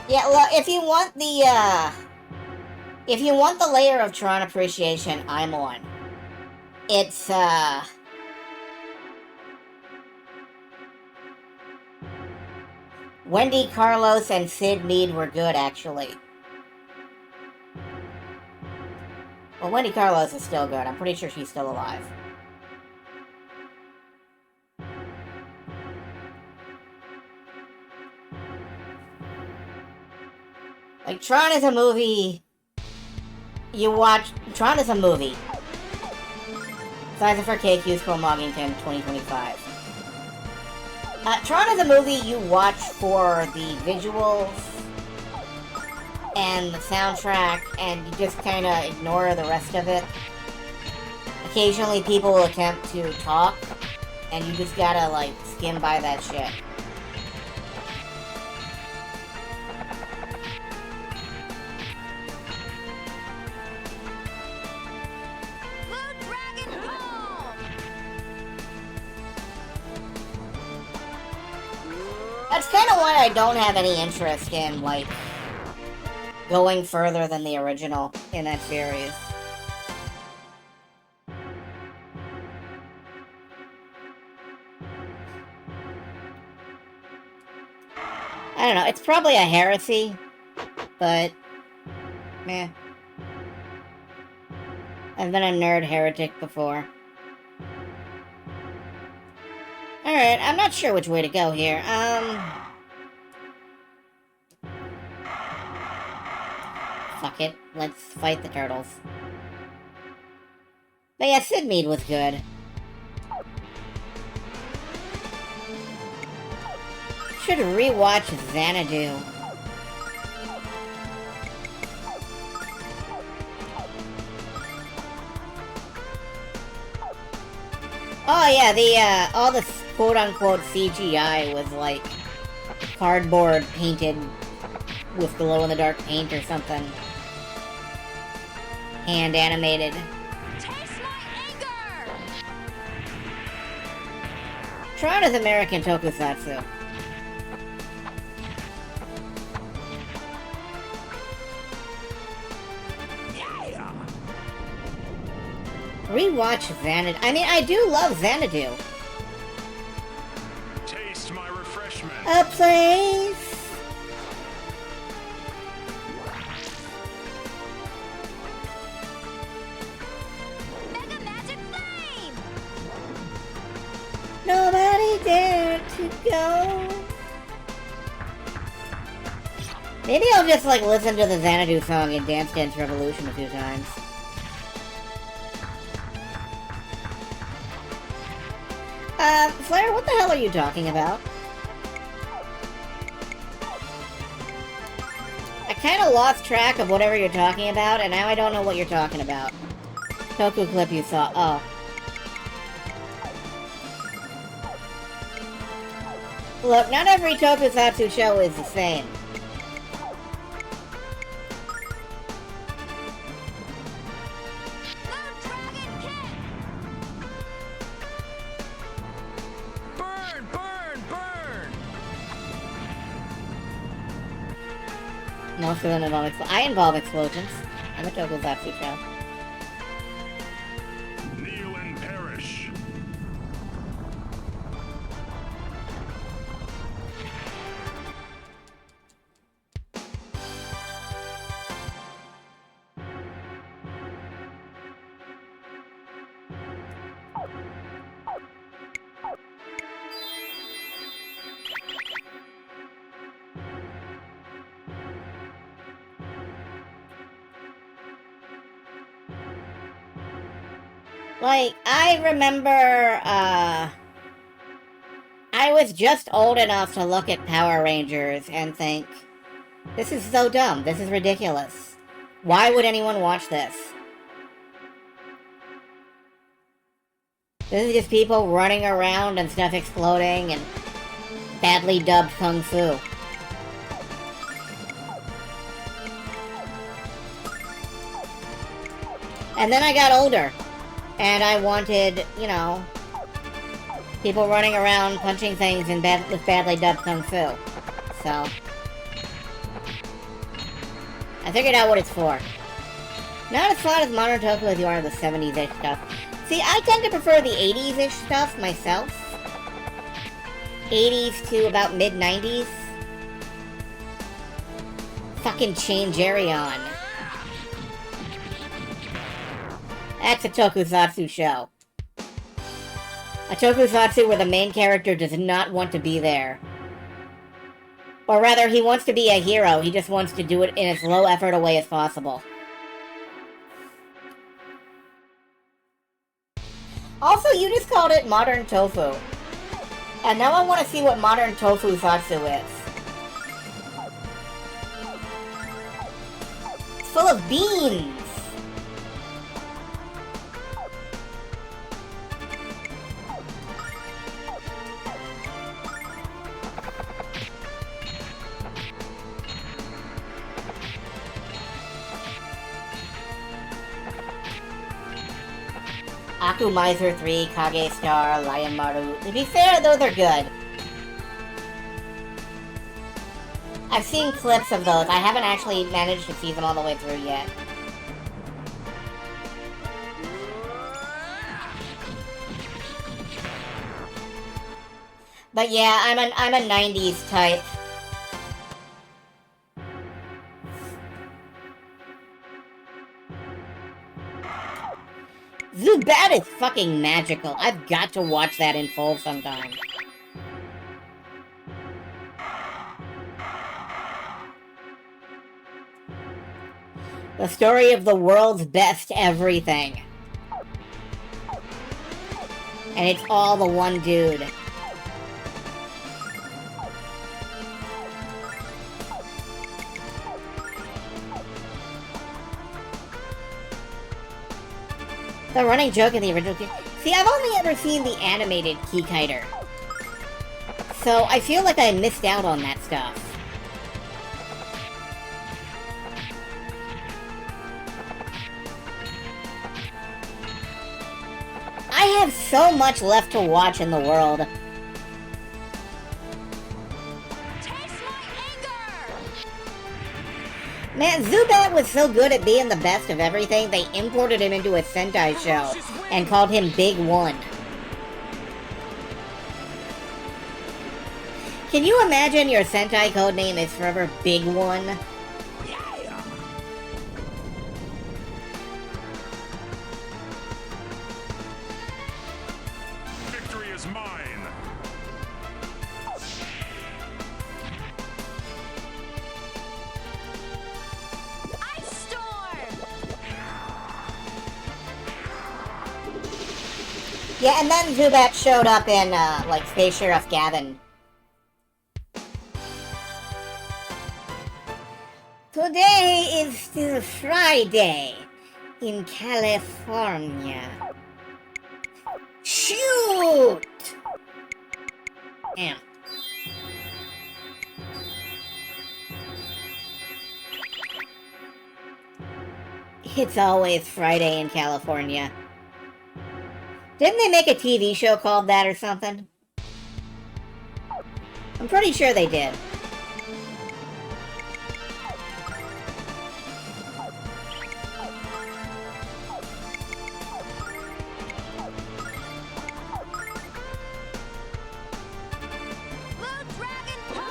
Yeah, well, if you want the layer of Tron appreciation I'm on, it's, Wendy Carlos and Sid Mead were good, actually. Well, Wendy Carlos is still good. I'm pretty sure she's still alive. Like, Tron is a movie you watch. Tron is a movie. Size of Arcade Q's Cole Moggington, 2025. Tron is a movie you watch for the visuals and the soundtrack, and you just kind of ignore the rest of it. Occasionally people will attempt to talk, and you just gotta, like, skim by that shit. That's kind of why I don't have any interest in, like, going further than the original in that series. I don't know, it's probably a heresy, but, meh. I've been a nerd heretic before. Alright, I'm not sure which way to go here. Fuck it. Let's fight the turtles. But yeah, Sid Mead was good. Should rewatch Xanadu. Oh yeah, all the quote-unquote CGI was, like, cardboard painted with glow-in-the-dark paint or something. Hand animated. Taste my anger! Tron is American tokusatsu. Rewatch Xanadu. I mean, I do love Xanadu. refreshment. A place. Mega Magic Flame! Nobody dared to go. Maybe I'll just like listen to the Xanadu song in Dance Dance Revolution a few times. Flair, what the hell are you talking about? I kinda lost track of whatever you're talking about, and now I don't know what you're talking about. Toku clip you saw. Oh. Look, not every tokusatsu show is the same. Burn, burn, burn! Most of them involve I involve explosions. I'm a tokusatsu show. Kneel and perish. Like, I remember, I was just old enough to look at Power Rangers and think, this is so dumb, this is ridiculous. Why would anyone watch this? This is just people running around and stuff exploding and badly dubbed kung fu. And then I got older. And I wanted, you know, people running around punching things in with badly dubbed kung fu. So, I figured out what it's for. Not as fun as modern toku as you are the 70s-ish stuff. See, I tend to prefer the 80s-ish stuff myself. 80s to about mid-90s. Fucking Chain Jerry on. That's a tokusatsu show. A tokusatsu where the main character does not want to be there. Or rather, he wants to be a hero, he just wants to do it in as low effort a way as possible. Also, you just called it modern tofu. And now I want to see what modern tofu-satsu is. It's full of beans! Akumizer 3, Kage Star, Lion Maru. To be fair, those are good. I've seen clips of those. I haven't actually managed to see them all the way through yet. But yeah, I'm a 90s type. Zubat is fucking magical. I've got to watch that in full sometime. The story of the world's best everything. And it's all the one dude. The running joke in the original game. See, I've only ever seen the animated Kikaider. So I feel like I missed out on that stuff. I have so much left to watch in the world. Man, Zubat was so good at being the best of everything, they imported him into a Sentai show and called him Big One. Can you imagine your Sentai codename is forever Big One? Victory is mine. Ice storm. Yeah, and then Zubat showed up in, like, Space Sheriff Gavin. Today is still Friday in California. Shoot! Damn. It's always Friday in California. Didn't they make a TV show called that or something? I'm pretty sure they did. Blue dragon pole.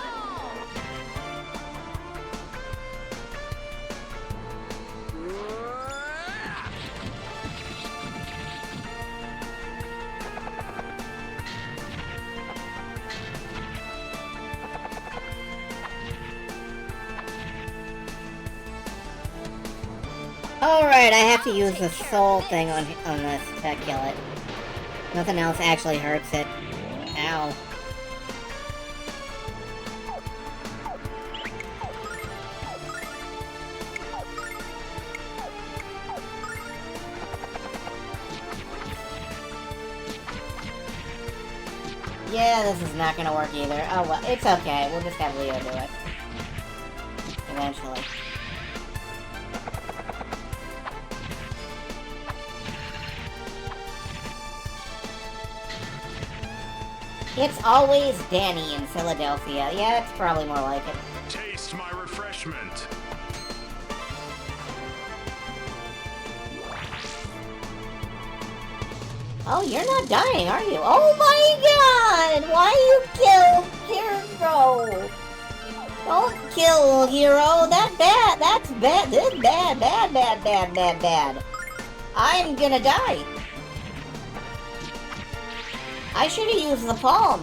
Alright, I have to use the soul thing on this to kill it. Nothing else actually hurts it. Ow. Yeah, this is not gonna work either. Oh well, it's okay. We'll just have Leo do it. Eventually. It's always Danny in Philadelphia. Yeah, it's probably more like it. Taste my refreshment. Oh, you're not dying, are you? Oh my god! Why you kill Hero? Don't kill Hero. That's bad. That's bad. This is bad, bad, bad, bad, bad, bad. I'm gonna die. I should have used the palm.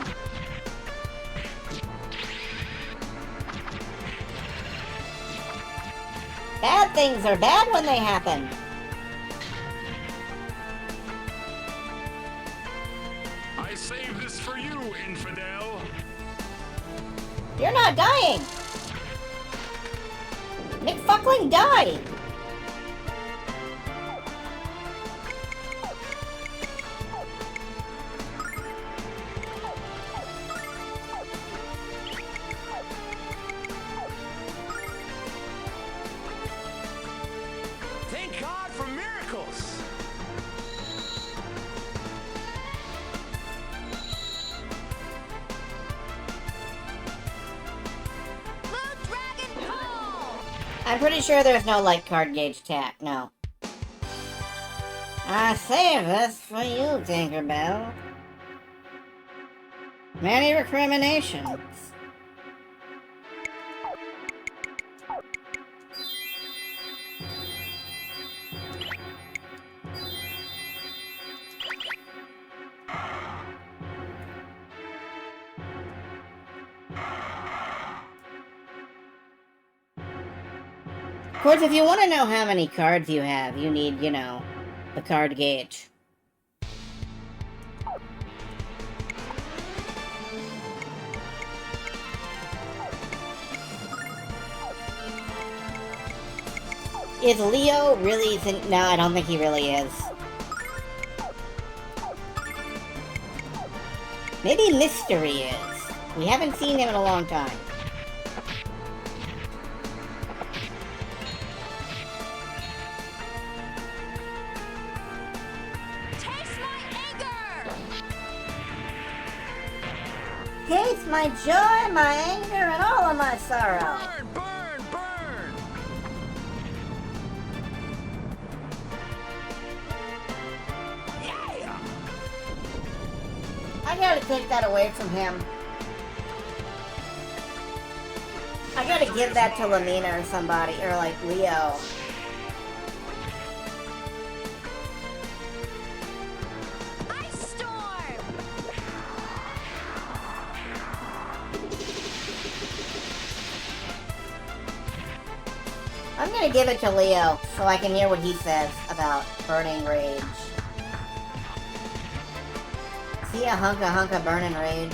Bad things are bad when they happen. I save this for you, infidel. You're not dying. McFuckling, die. Thank God for miracles. Blue dragon pole. I'm pretty sure there's no light card gauge attack, no. I save this for you, Tinkerbell. Many recriminations. Of course, if you want to know how many cards you have, you need, you know, the card gauge. Is Leo really... No, I don't think he really is. Maybe Mystery is. We haven't seen him in a long time. Taste my anger. Taste my joy, my anger, and all of my sorrow. Burn, burn, burn. Yeah. I gotta take that away from him. I gotta give that to Lamina or somebody, or like Leo. Ice storm. I'm gonna give it to Leo so I can hear what he says about burning rage. See a hunka burning rage.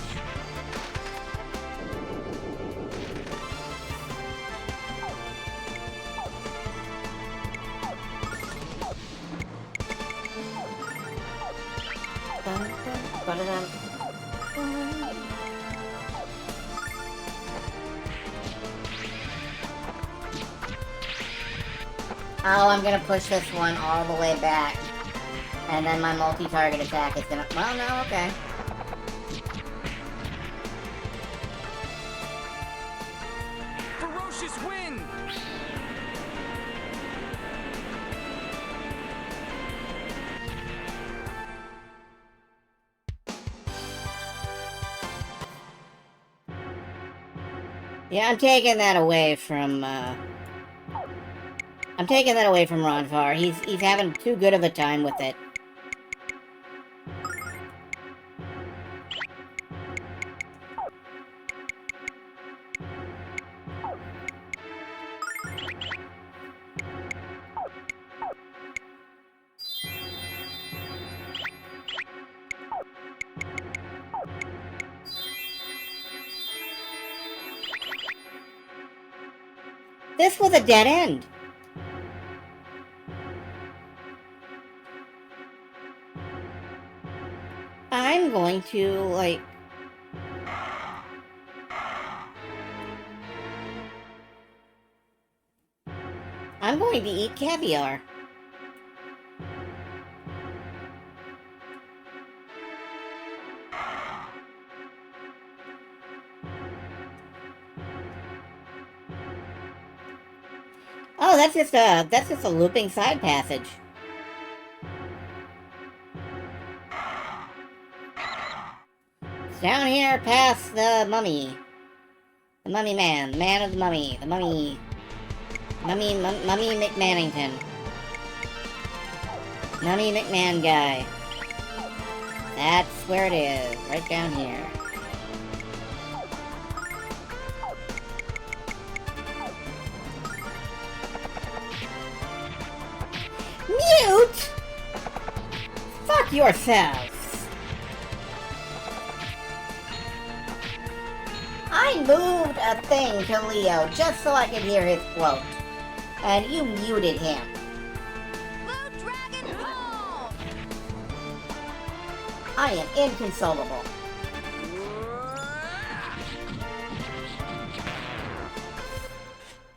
Oh, I'm gonna push this one all the way back. And then my multi-target attack is gonna... Well, no, okay. Ferocious wind! Yeah, I'm taking that away from, I'm taking that away from Ronfar. He's having too good of a time with it. This was a dead end. I'm going to, like... I'm going to eat caviar. Oh, that's just a looping side passage. It's down here past the mummy. The mummy man. The man of the mummy. The mummy... Mummy McMannington. Mummy McMahon guy. That's where it is. Right down here. Mute! Fuck yourselves! I moved a thing to Leo just so I could hear his quote. And you muted him. Blue Dragon Ball. I am inconsolable.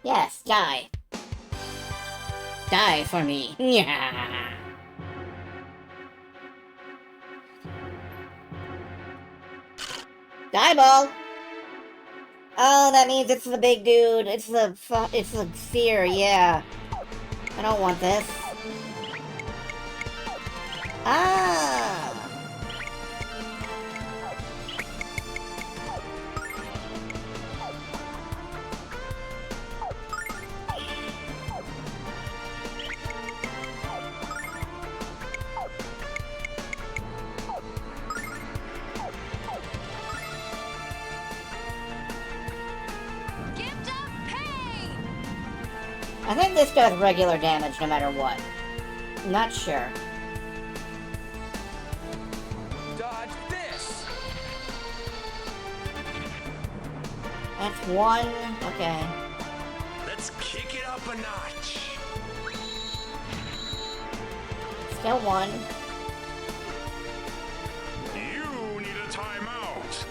Yes, die. Die for me. Yeah. Die ball. Oh, that means it's the big dude. It's the sphere, yeah. I don't want this. Ah. Gift of pain. I think this does regular damage no matter what. I'm not sure. Dodge this! That's one. Okay. Let's kick it up a notch! Still one. You need a timeout.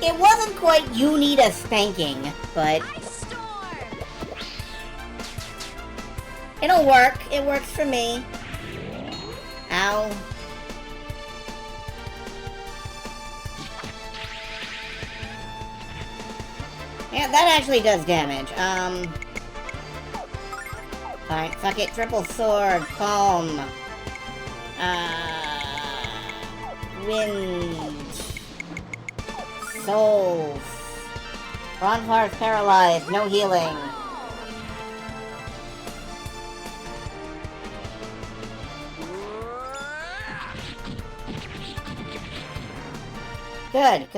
It wasn't quite you need a spanking, but Ice storm. it'll work. It works for me. Ow. Yeah, that actually does damage. Alright, fuck it. Triple sword, palm. Wind. souls. Ronfar's paralyzed, no healing. Good.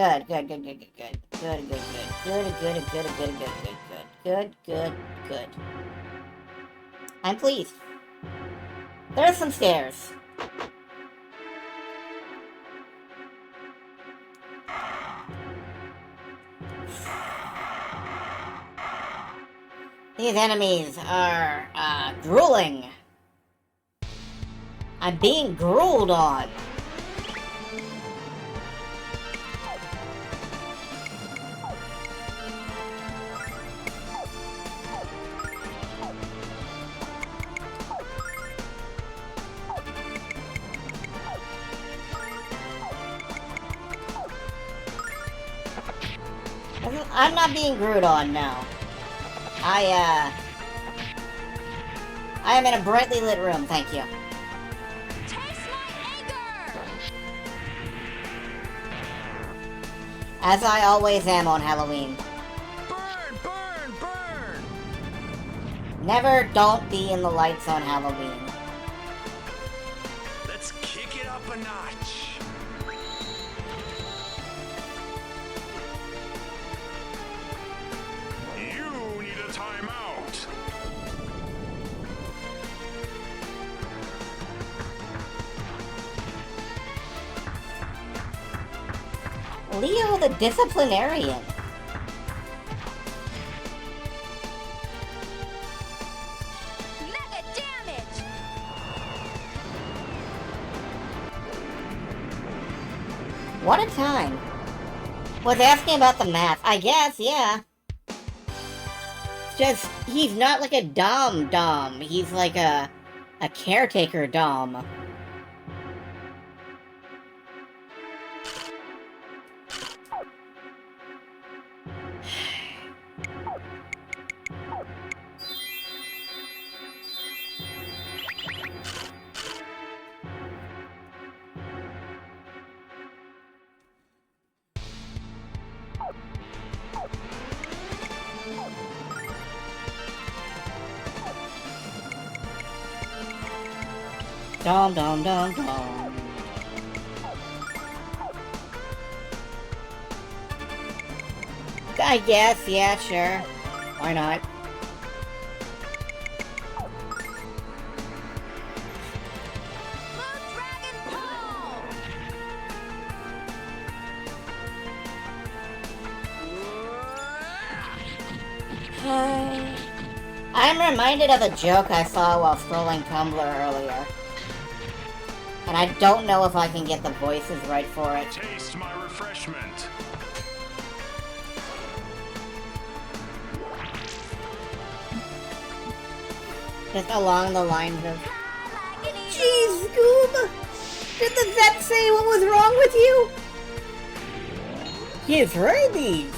I'm pleased. There are some stairs. These enemies are, drooling. I'm being drooled on. I'm not being grued on now. I am in a brightly lit room, thank you. Taste my anger! As I always am on Halloween. Burn, burn, burn! Never don't be in the lights on Halloween. Let's kick it up a notch. You need a timeout. Leo the Disciplinarian. Mega damage! What a time. Was asking about the math. I guess, yeah. It's just, he's not like a dom. He's like a caretaker dom. Dom. I guess, yeah, sure. Why not? Blue Dragon Pole! I'm reminded of a joke I saw while scrolling Tumblr earlier. And I don't know if I can get the voices right for it. Taste my refreshment. Just along the lines of, "Jeez, Scoob! Did the vet say what was wrong with you?" "His rabies!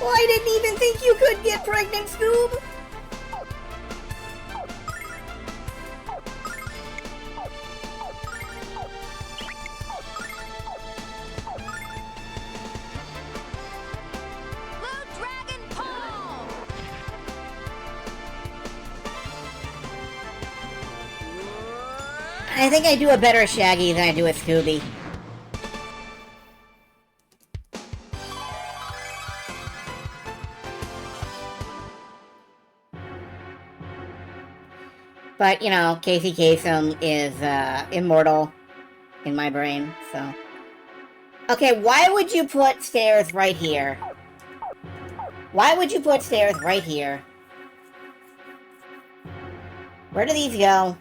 Well, I didn't even think you could get pregnant, Scoob!" Blue Dragon Pole! I think I do a better Shaggy than I do a Scooby. But, you know, Casey Kasem is immortal in my brain, so... Okay, why would you put stairs right here? Why would you put stairs right here? Where do these go?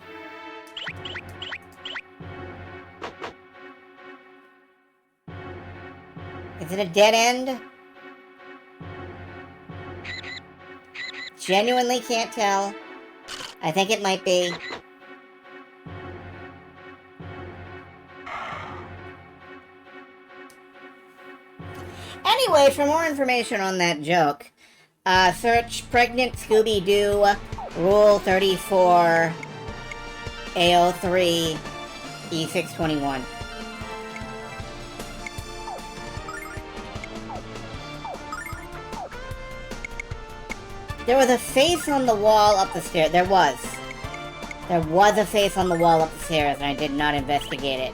Is it a dead end? Genuinely can't tell. I think it might be. Anyway, for more information on that joke, search Pregnant Scooby-Doo, Rule 34, AO3, E621. There was a face on the wall up the stairs. There was. There was a face on the wall up the stairs, and I did not investigate it.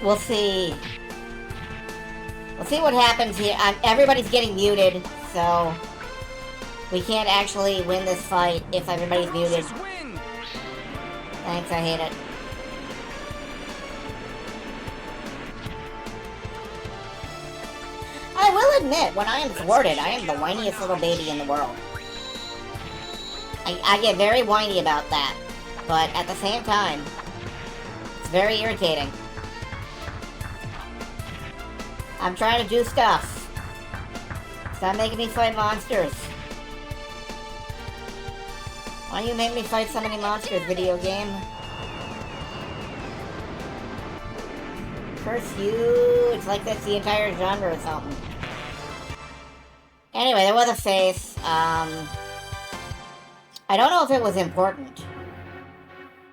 We'll see. We'll see what happens here. Everybody's getting muted, so we can't actually win this fight if everybody's muted. Thanks, I hate it. I will admit, when I am thwarted, I am the whiniest little baby in the world. I get very whiny about that, but at the same time, it's very irritating. I'm trying to do stuff. Stop making me fight monsters. Why do you make me fight so many monsters, video game? Curse you! It's like that's the entire genre or something. Anyway, there was a face. I don't know if it was important.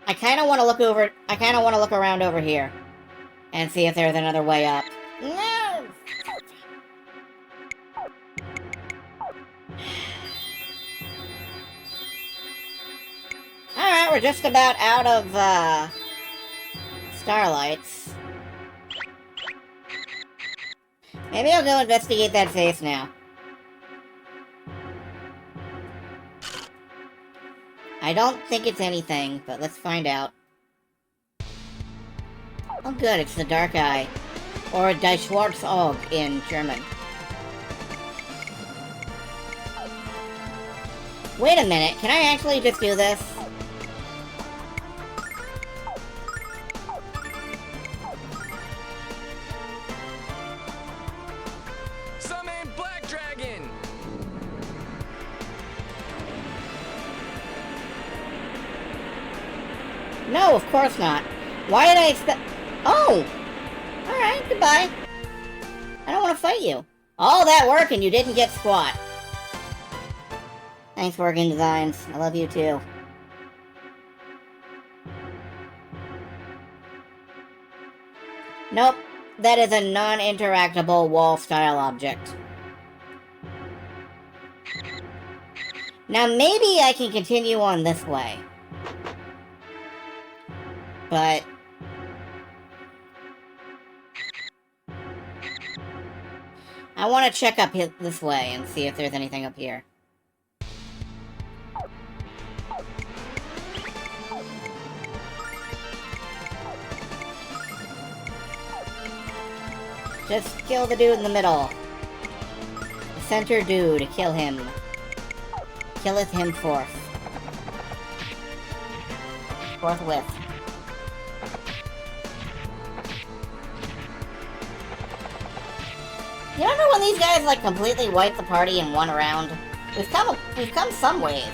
I kind of want to look over. I kind of want to look around over here and see if there's another way up. No! Alright, we're just about out of starlights. Maybe I'll go investigate that face now. I don't think it's anything, but let's find out. Oh good, it's the Dark Eye. Or Die Schwarze Auge in German. Wait a minute, can I actually just do this? Summon Black Dragon! No, of course not. Why did I expect... Oh! Alright, goodbye. I don't want to fight you. All that work and you didn't get squat. Thanks, Working Designs. I love you too. Nope. That is a non-interactable wall-style object. Now maybe I can continue on this way. But... I want to check up this way and see if there's anything up here. Just kill the dude in the middle. The center dude, kill him. Killeth him forthwith. You don't know when these guys, like, completely wipe the party in one round? We've come some ways.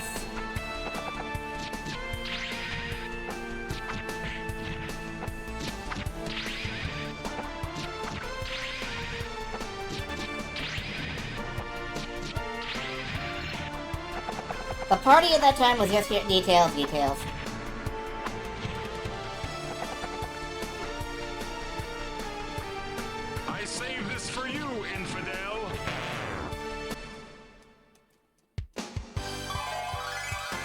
The party at that time was just details. I saved this for you, infidel.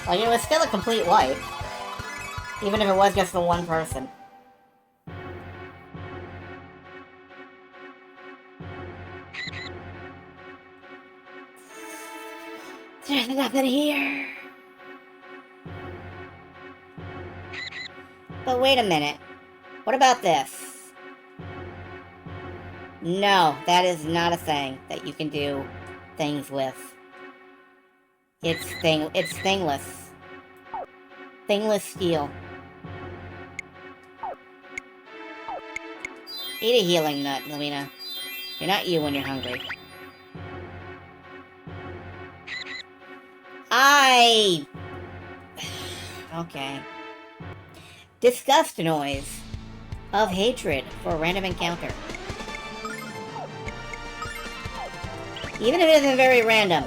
Like, it was still a complete wipe. Even if it was just the one person. There's nothing here. But wait a minute. What about this? No, that is not a thing that you can do things with. It's thingless. Thingless steel. Eat a healing nut, Lamina. You're not you when you're hungry. Okay. Disgust noise of hatred for random encounter. Even if it isn't very random.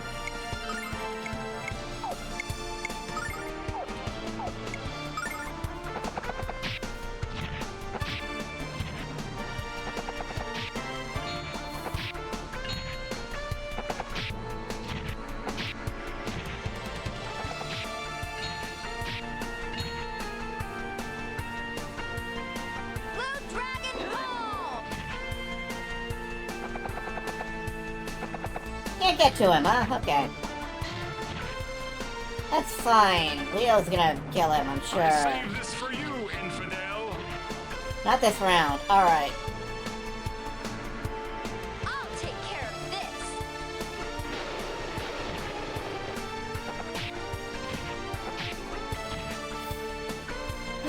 can't get to him, huh? Okay. That's fine. Leo's gonna kill him, I'm I sure. saved this for you, infidel. Not this round. Alright. I'll take care of this.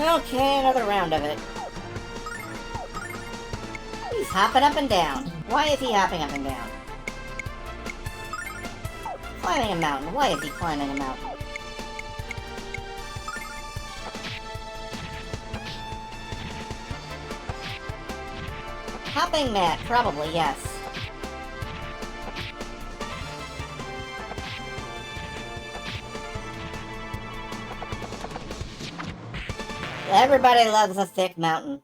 Okay, another round of it. He's hopping up and down. Why is he hopping up and down? Climbing a mountain. Why is he climbing a mountain? Hopping mat, probably, yes. Everybody loves a thick mountain.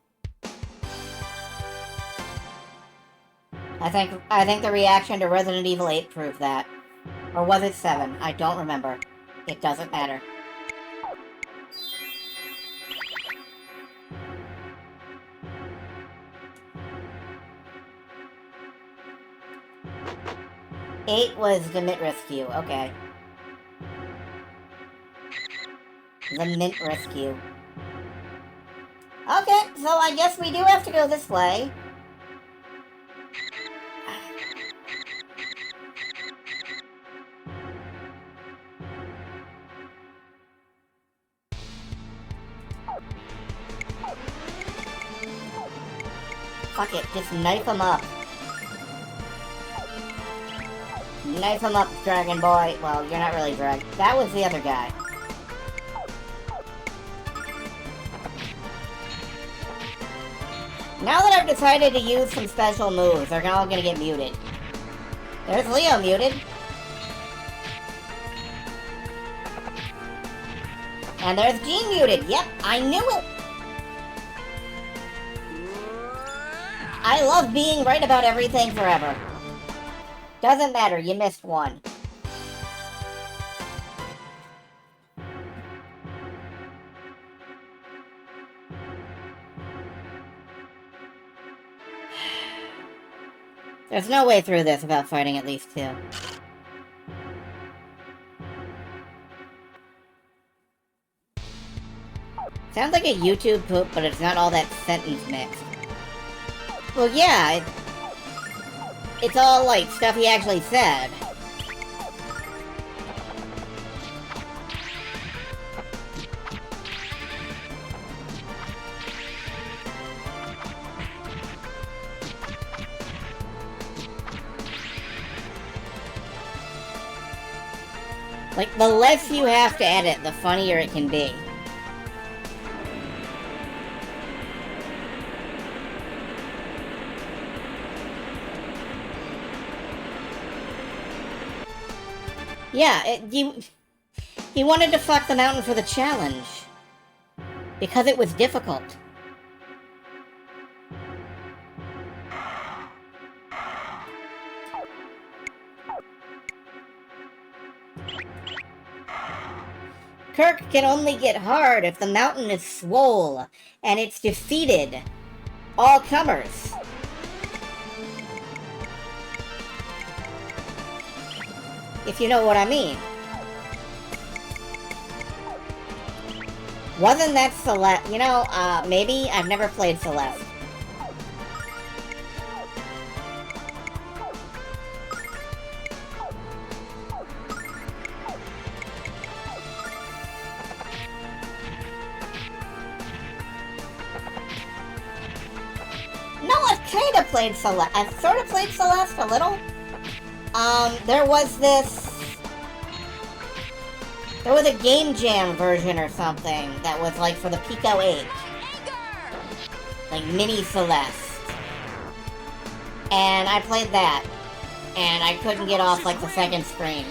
I think the reaction to Resident Evil 8 proved that. Or was it 7? I don't remember. It doesn't matter. Eight was the Mint Rescue, okay. The Mint Rescue. Okay, so I guess we do have to go this way. Fuck it, just knife him up. Knife him up, Dragon Boy. Well, you're not really Dragon. That was the other guy. Now that I've decided to use some special moves, they're all gonna get muted. There's Leo muted. And there's Jean muted. Yep, I knew it. I love being right about everything forever. Doesn't matter, you missed one. There's no way through this without fighting at least two. Sounds like a YouTube poop, but it's not all that sentence mixed. Well, yeah, it's all, like, stuff he actually said. Like, the less you have to edit, the funnier it can be. Yeah, he wanted to fuck the mountain for the challenge. Because it was difficult. Kirk can only get hard if the mountain is swole, and it's defeated all comers. If you know what I mean. Wasn't that Celeste? You know, maybe I've never played Celeste. No, I've kind of played Celeste. I've sort of played Celeste a little. There was a Game Jam version or something that was like for the Pico 8. Like Mini Celeste. And I played that. And I couldn't get off like the second screen.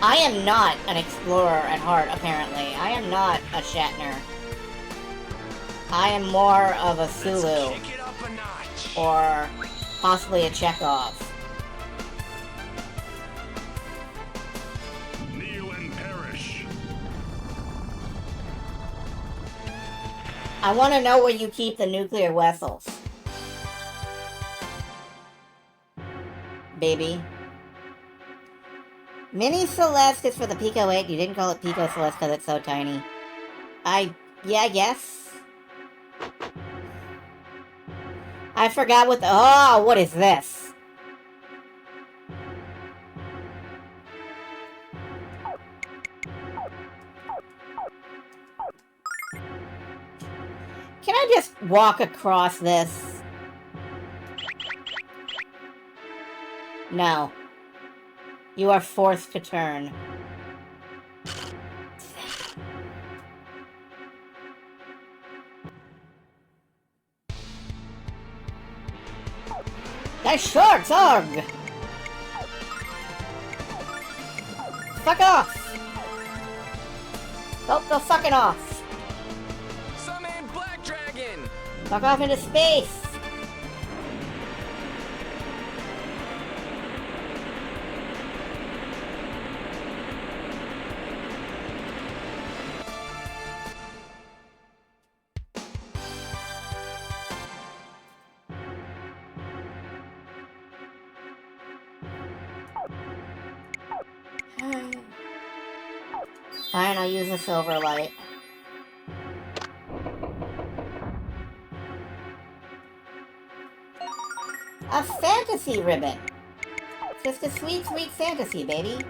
I am not an explorer at heart, apparently. I am not a Shatner. I am more of a Sulu. Or possibly a Chekhov. I want to know where you keep the nuclear vessels. Baby. Mini Celeste is for the Pico 8. You didn't call it Pico Celeste because it's so tiny. Yeah, I guess. I forgot what the... Oh, what is this? Can I just walk across this? No. You are forced to turn. Nice shorts, ugh! Fuck off! Go fucking off! Summon Black Dragon! Fuck off into space! Fine, I'll use a silver light. A fantasy ribbon! Just a sweet, sweet fantasy, baby.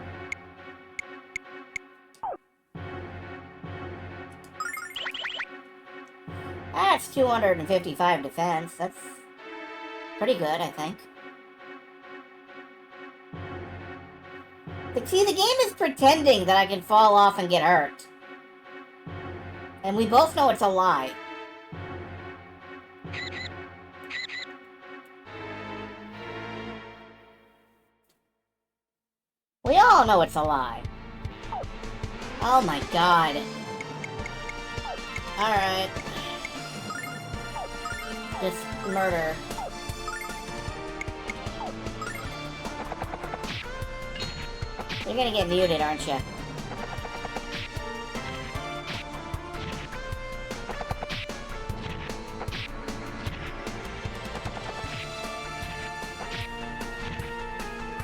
That's 255 defense. That's pretty good, I think. But see, the game is pretending that I can fall off and get hurt. And we both know it's a lie. We all know it's a lie. Oh my god. Alright. Just murder. You're gonna get muted, aren't you?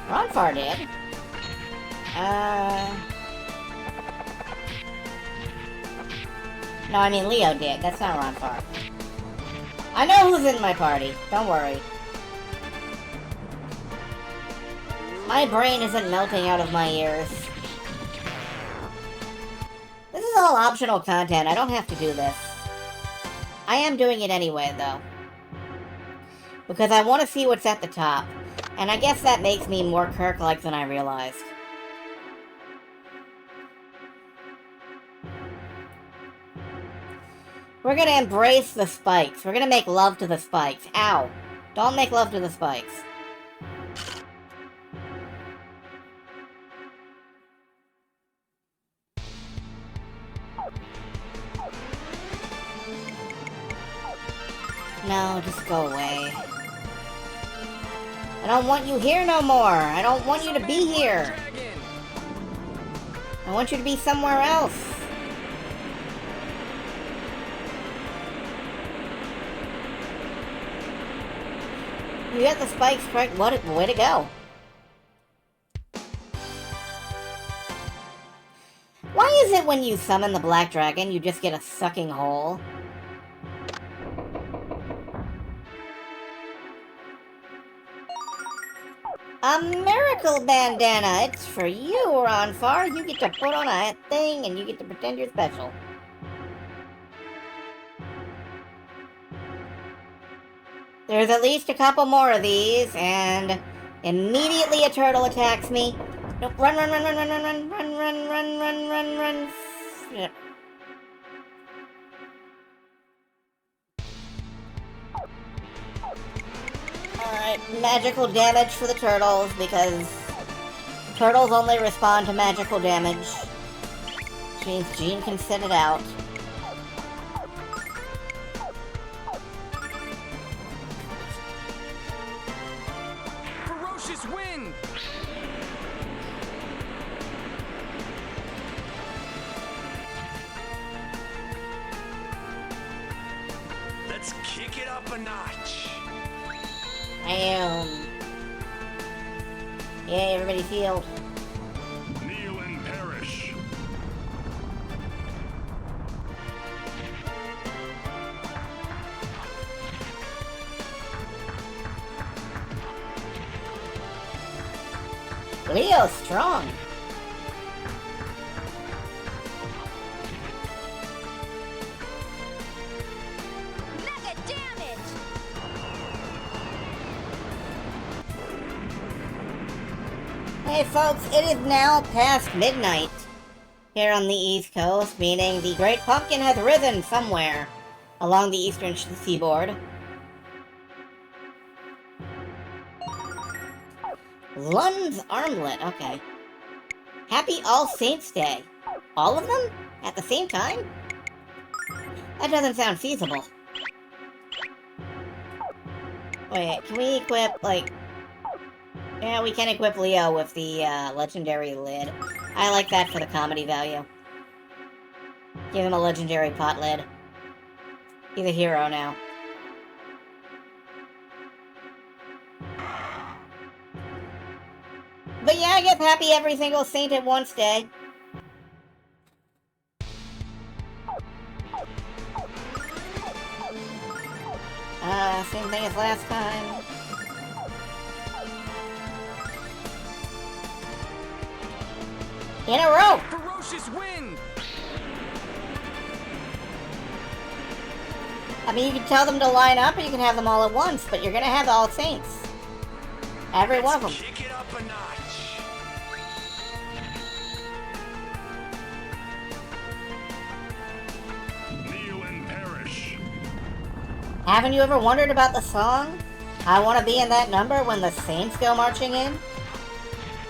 Ronfar did. No, I mean Leo did. That's not Ronfar. I know who's in my party. Don't worry. My brain isn't melting out of my ears. This is all optional content. I don't have to do this. I am doing it anyway, though. Because I want to see what's at the top. And I guess that makes me more Kirk-like than I realized. We're gonna embrace the spikes. We're gonna make love to the spikes. Ow. Don't make love to the spikes. No, just go away. I don't want you here no more. I don't want you to be here. I want you to be somewhere else. You got the spikes correct. What a way to go. Why is it when you summon the Black Dragon, you just get a sucking hole? A miracle bandana! It's for you, Ronfar. You get to put on a thing and you get to pretend you're special. There's at least a couple more of these, and immediately a turtle attacks me. Nope, run, run, run, run, run, run, run, run, run, run, run, run, run. Yep. Alright, magical damage for the turtles, because turtles only respond to magical damage. Which means Gene can sit it out. Ferocious wind! Let's kick it up a notch. Yay, everybody healed. Leo's strong. Mega damage! Hey folks, it is now past midnight here on the East Coast, meaning the Great Pumpkin has risen somewhere along the eastern seaboard. Lund's Armlet, okay. Happy All Saints Day. All of them? At the same time? That doesn't sound feasible. Wait, can we equip, like... Yeah, we can equip Leo with the legendary lid. I like that for the comedy value. Give him a legendary pot lid. He's a hero now. But yeah, I guess happy every single Saint at Once Day. Same thing as last time. In a row! Ferocious wind! I mean, you can tell them to line up, or you can have them all at once, but you're gonna have the All Saints. Every one of them. Kick it up a notch. Kneel and perish. Haven't you ever wondered about the song? I want to be in that number when the Saints go marching in?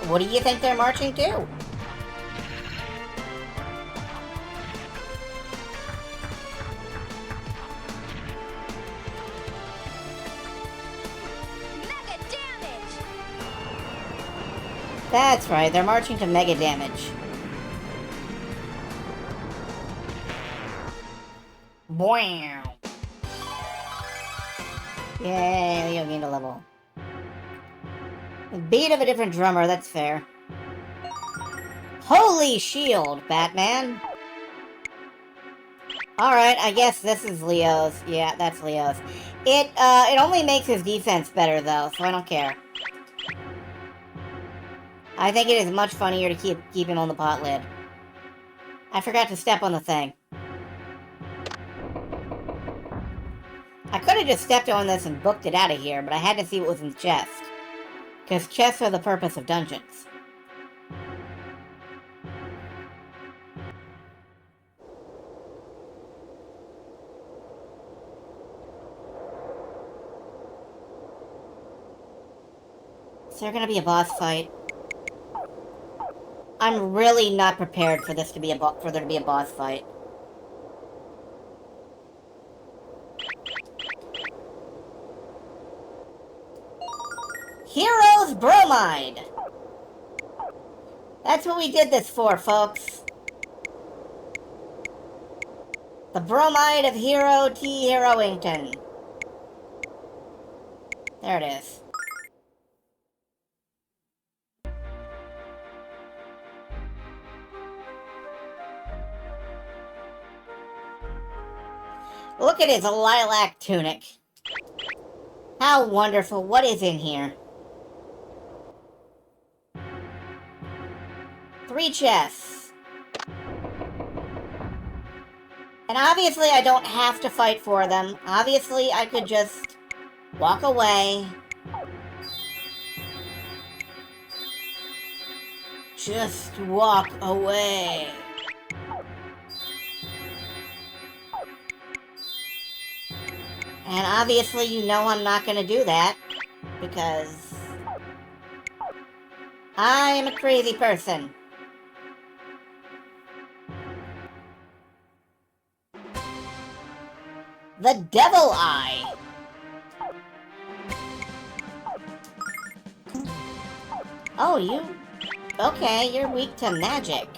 What do you think they're marching to? Mega damage! That's right, they're marching to mega damage. Wow. Yay, Leo gained a level. The beat of a different drummer, that's fair. Holy shield, Batman! Alright, I guess this is Leo's. Yeah, that's Leo's. It only makes his defense better, though, so I don't care. I think it is much funnier to keep him on the pot lid. I forgot to step on the thing. I could have just stepped on this and booked it out of here, but I had to see what was in the chest. Because chests are the purpose of dungeons. Is there gonna be a boss fight? I'm really not prepared for this to be for there to be a boss fight. Heroes Bromide! That's what we did this for, folks. The Bromide of Hero T. Heroington. There it is. Look at his lilac tunic. How wonderful. What is in here? 3 chests. And obviously I don't have to fight for them. Obviously I could just walk away. Just walk away. And obviously you know I'm not going to do that. Because I am a crazy person. The Devil Eye! Oh, you... Okay, you're weak to magic.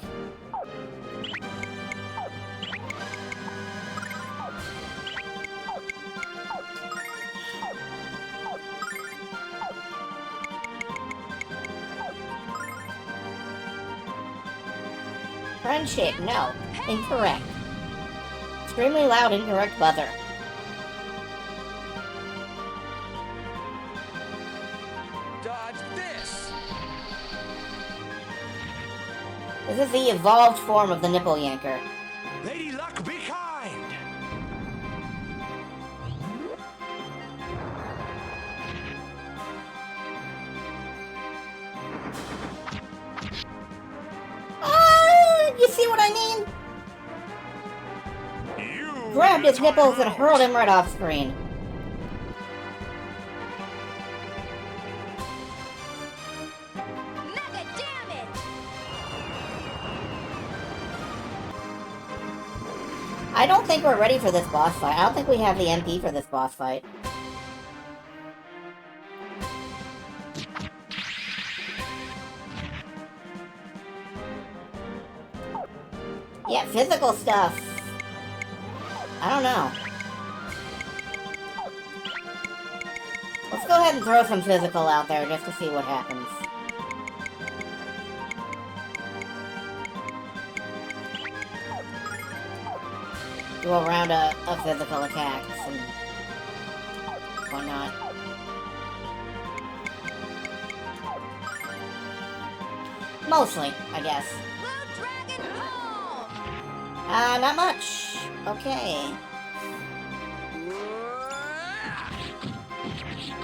Friendship, no. Incorrect. Extremely loud, incorrect buzzer. Dodge this! This is the evolved form of the nipple yanker. Lady Luck, be kind! You see what I mean? You Grabbed his in a nipples and timeout. hurled him right off screen. Mega damage! I don't think we're ready for this boss fight. I don't think we have the MP for this boss fight. Yeah, physical stuff. I don't know. Let's go ahead and throw some physical out there just to see what happens. Do a round of physical attacks and whatnot. Mostly, I guess. Blue Dragon home! Not much. Okay.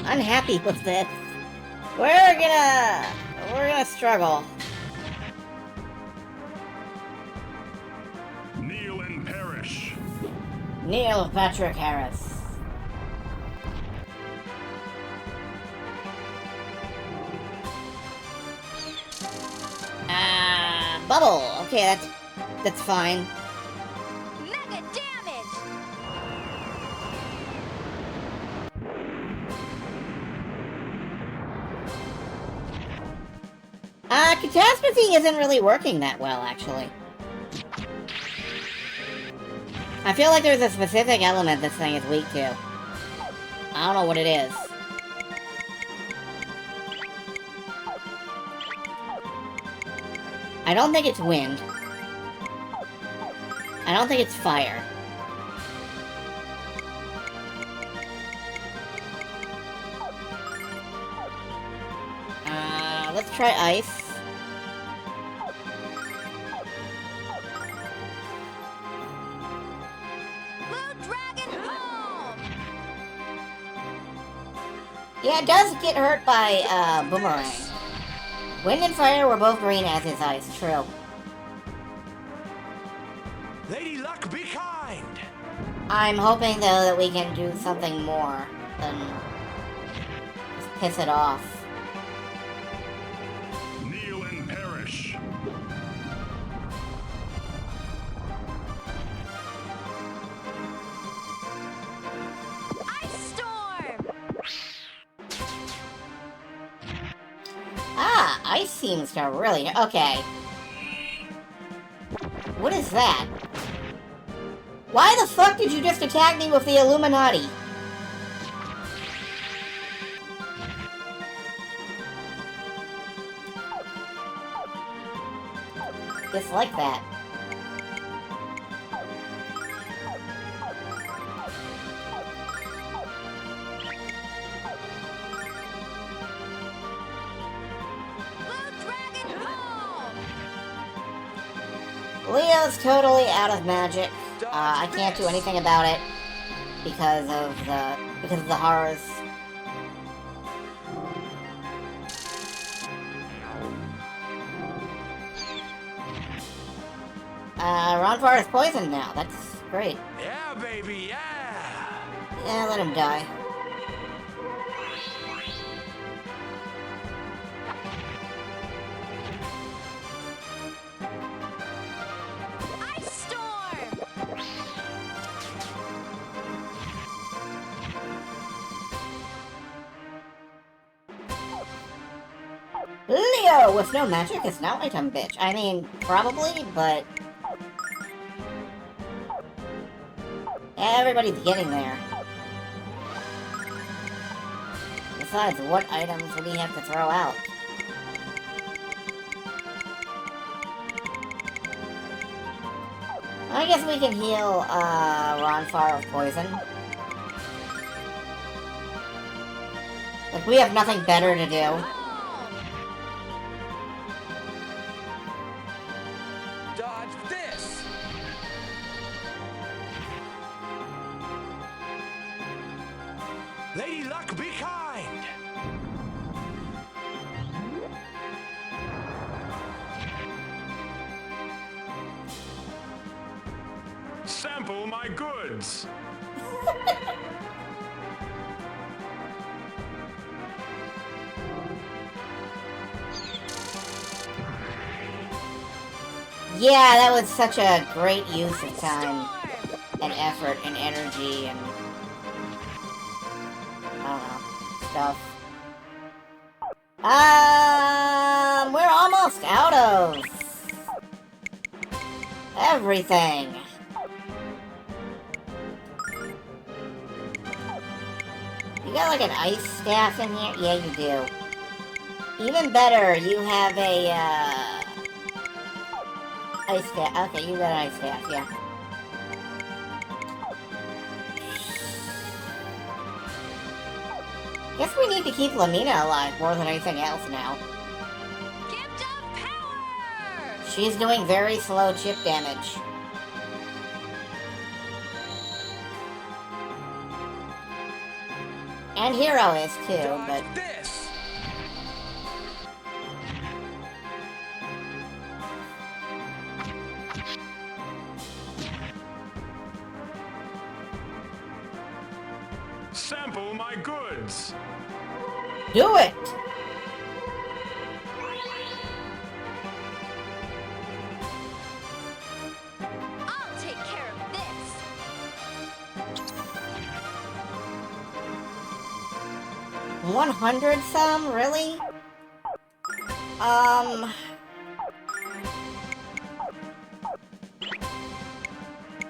I'm happy with this. We're gonna struggle. Kneel and perish. Neil Patrick Harris. Bubble. Okay, that's fine. Mega damage! Catastrophe isn't really working that well, actually. I feel like there's a specific element this thing is weak to. I don't know what it is. I don't think it's wind. I don't think it's fire. Let's try ice. Blue Dragon home! Yeah, it does get hurt by, boomerang. Wind and fire were both green as is ice, true. Lady Luck, be kind! I'm hoping, though, that we can do something more than just piss it off. Kneel and perish. Ice Storm! Ah, ice seems to really... Okay. What is that? Why the fuck did you just attack me with the Illuminati? Dislike that. Blue Dragon home! Leo's totally out of magic. I can't do anything about it because of the horrors. Ronfar is poisoned now. That's great. Yeah, baby, yeah! Yeah, let him die. Ice Storm! Leo with no magic is now item bitch. I mean, probably, but everybody's getting there. Besides, what items would he have to throw out? I guess we can heal Ronfar of poison. Like, we have nothing better to do. Lady Luck, be kind! Sample my goods. Yeah, that was such a great use of time and effort and energy and I don't know, stuff. We're almost out of everything. You got like an ice staff in here? Yeah, you do. Even better, you have a, ice staff. Okay, you got an ice staff, yeah. Guess we need to keep Lamina alive more than anything else now. Gift of power! She's doing very slow chip damage. And Hero is too, Dodge but... this! Sample my goods. Do it! I'll take care of this. 100 some? Really?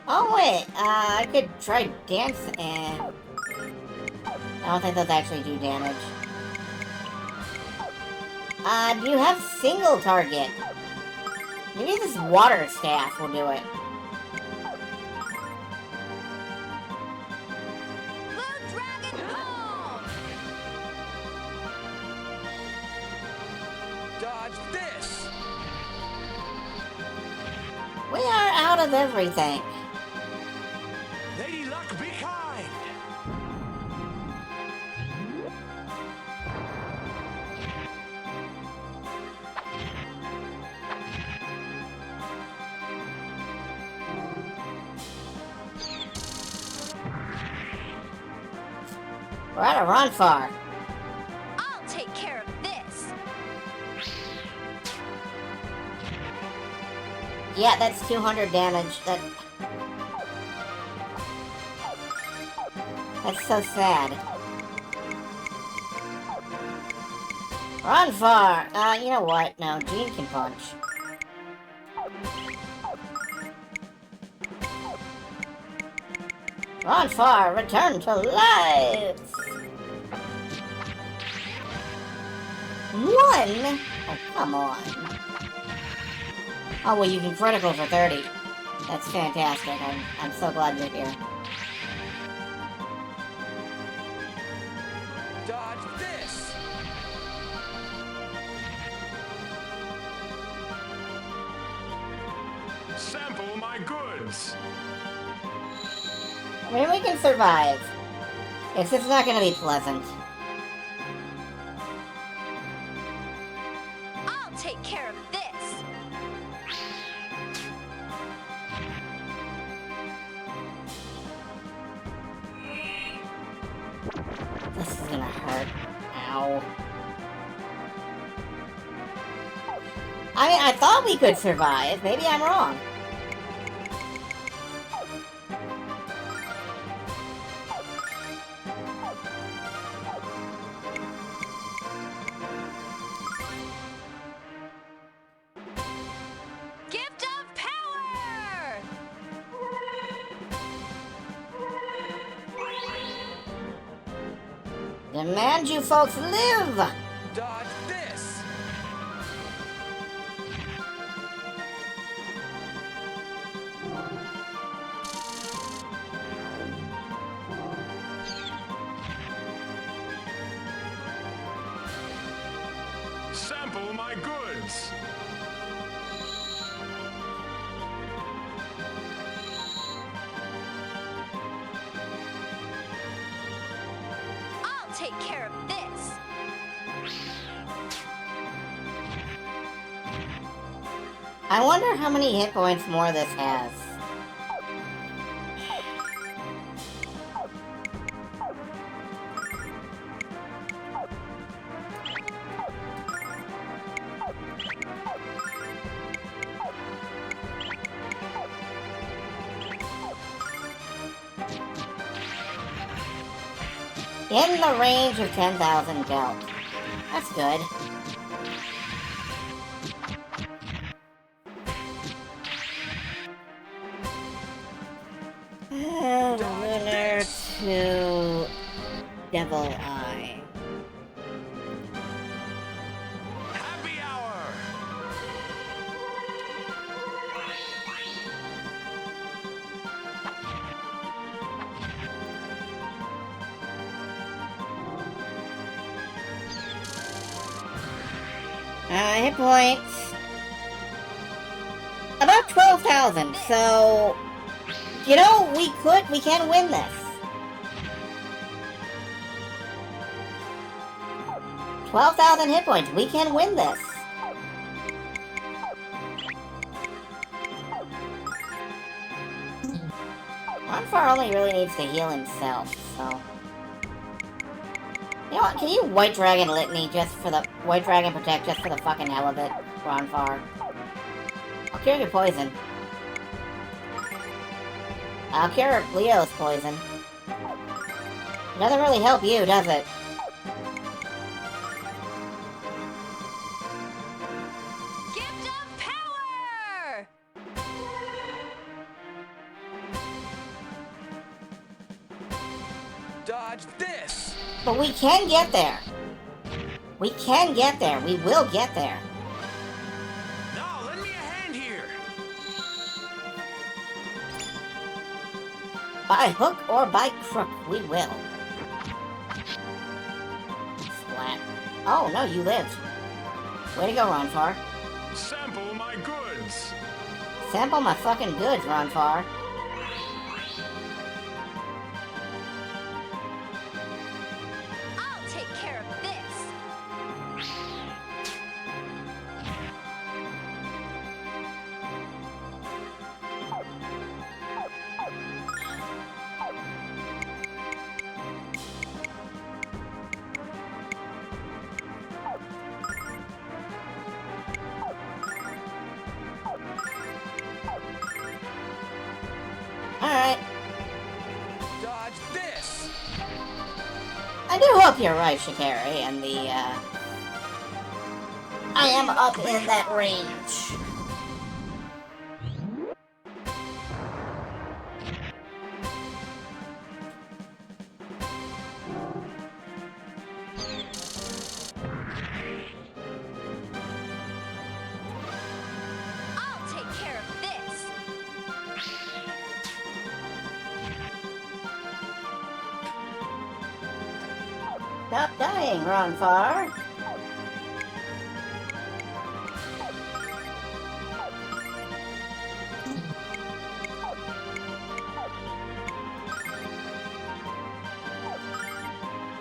Oh wait, I could try dance and... I don't think those actually do damage. Do you have single target? Maybe this water staff will do it. Blue Dragon home! Dodge this! We are out of everything. Lady Luck, be kind! We're out of run far. I'll take care of this. Yeah, that's 200 damage. That's so sad. Run far! You know what? No, Jean can punch. Run far! Return to life! One? Oh, come on. Oh, well, you can critical for 30. That's fantastic. I'm so glad you're here. Dodge this! Sample my goods. I mean, we can survive. It's just not gonna be pleasant. I'll take care of this. This is gonna hurt. Ow. I mean, I thought we could survive. Maybe I'm wrong. Gift of power! Demand you folks live! Dodge this! Sample my goods. take care of this. I wonder how many hit points more this has. In the range of 10,000 gelt. That's good. Lunar to Devil Eye. Happy hour! Hit points. About 12,000, so... You know, we can win this. 12,000 hit points, we can win this. Ronfar only really needs to heal himself, so... You know what, can you White Dragon Litany just for the... White Dragon Protect just for the fucking hell of it, Ronfar? I'll cure your poison. I'll cure Leo's poison. It doesn't really help you, does it? Gift of power! Dodge this! But we can get there. We can get there. We will get there. Now, lend me a hand here! By hook or by crook, we will. Splat. Oh, no, you lived. Way to go, Ronfar. Sample my goods. Sample my fucking goods, Ronfar. I'll take care of this. Alright. Dodge this! I do hope you're right, Shikari, and the, I am up in that range. I'll take care of this. Stop dying, Ronfar.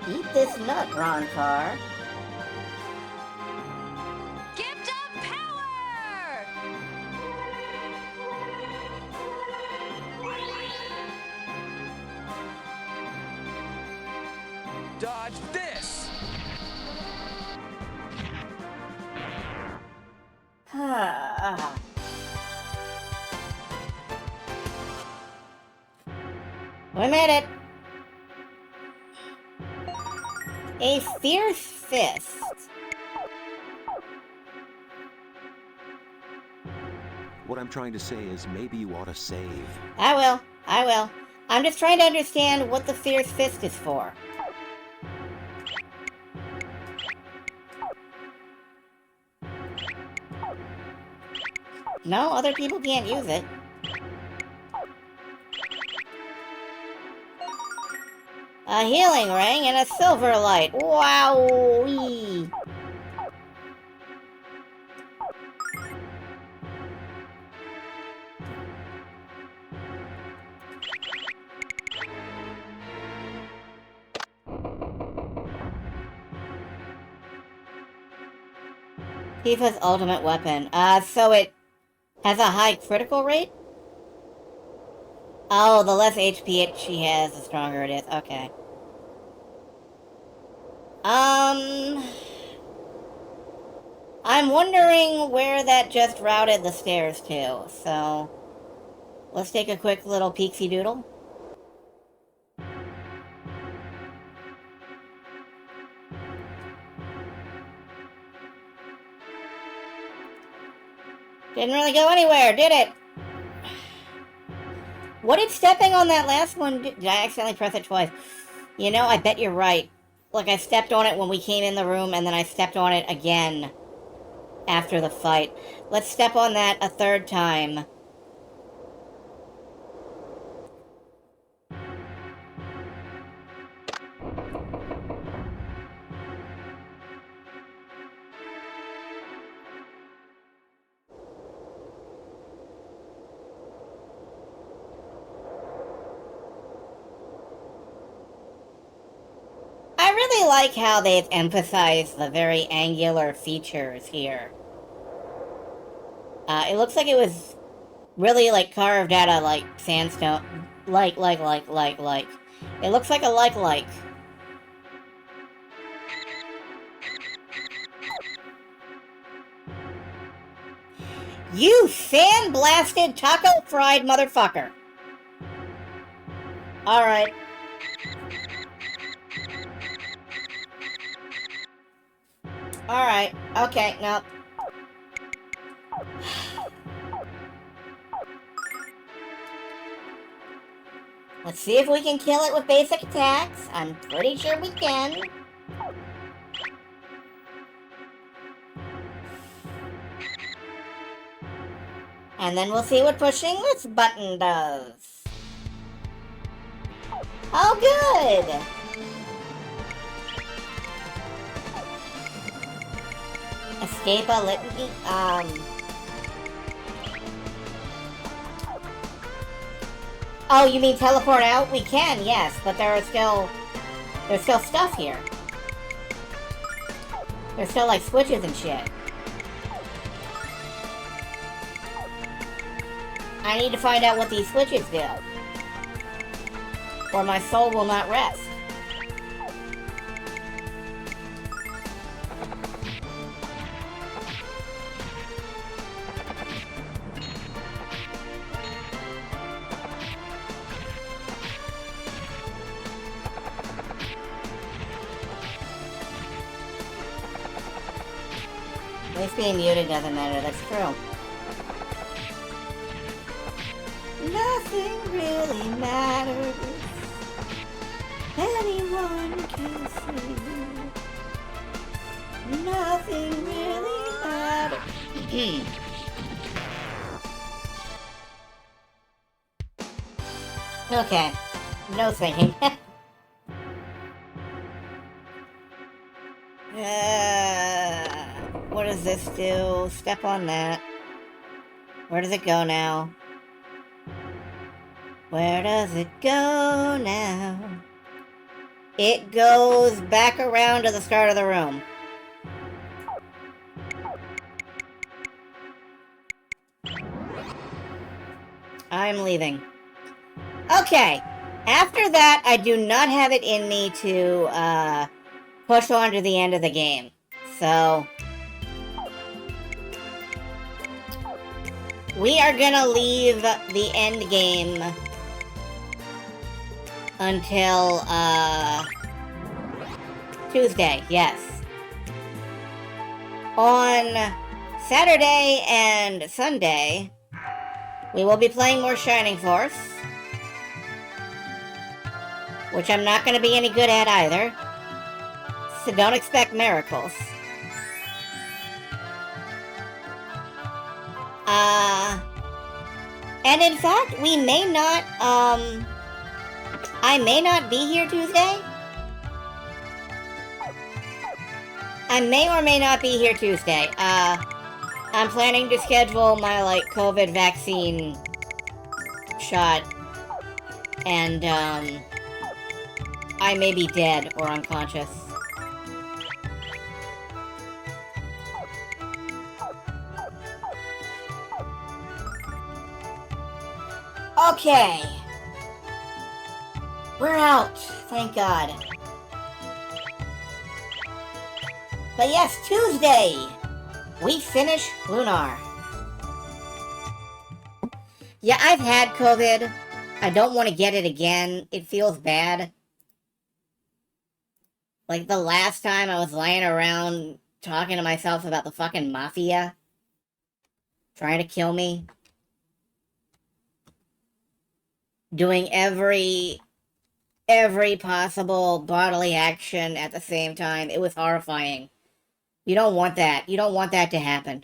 Eat this nut, Ronfar. Gift of power! Dodge this! We made it. A fierce fist. What I'm trying to say is maybe you ought to save. I will. I will. I'm just trying to understand what the fierce fist is for. No, other people can't use it. A healing ring and a silver light. Wowee! Tifa's ultimate weapon. So it has a high critical rate? Oh, the less HP she has, the stronger it is. Okay. I'm wondering where that just routed the stairs to, so let's take a quick little peeksy doodle. Didn't really go anywhere, did it? What did stepping on that last one do? Did I accidentally press it twice? You know, I bet you're right. Like, I stepped on it when we came in the room, and then I stepped on it again after the fight. Let's step on that a third time. I really like how they've emphasized the very angular features here. It looks like it was really, like, carved out of, like, sandstone. Like. It looks like a like. You sand-blasted taco-fried motherfucker. Alright. Alright. Okay, no. Let's see if we can kill it with basic attacks. I'm pretty sure we can. And then we'll see what pushing this button does. Oh, good! Escape a litany, Oh, you mean teleport out? We can, yes, but there's still stuff here. There's still, like, switches and shit. I need to find out what these switches do. Or my soul will not rest. At least being muted doesn't matter, that's true. Nothing really matters. Anyone can see. Nothing really matters. Okay. No thinking. What does this do? Step on that. Where does it go now? Where does it go now? It goes back around to the start of the room. I'm leaving. Okay. After that, I do not have it in me to push on to the end of the game. So we are gonna leave the end game until Tuesday, yes. On Saturday and Sunday, we will be playing more Shining Force, which I'm not going to be any good at either, so don't expect miracles. And in fact, we may not, I may not be here Tuesday. I may or may not be here Tuesday. I'm planning to schedule my, like, COVID vaccine shot, and, I may be dead or unconscious. Okay. We're out. Thank God. But yes, Tuesday, we finish Lunar. Yeah, I've had COVID. I don't want to get it again. It feels bad. Like the last time I was lying around talking to myself about the fucking mafia trying to kill me. Doing every possible bodily action at the same time. It was horrifying. You don't want that. You don't want that to happen.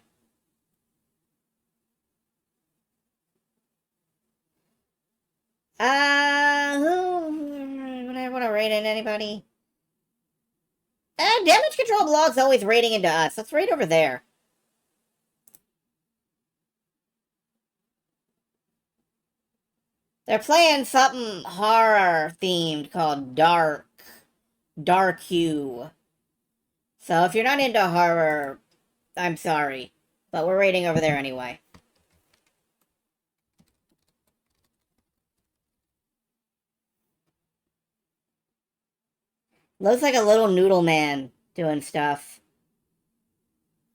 Would I want to raid in anybody? Damage control blog's always raiding into us. Let's raid over there. They're playing something horror themed called Dark Hue. So if you're not into horror, I'm sorry. But we're raiding over there anyway. Looks like a little noodle man doing stuff.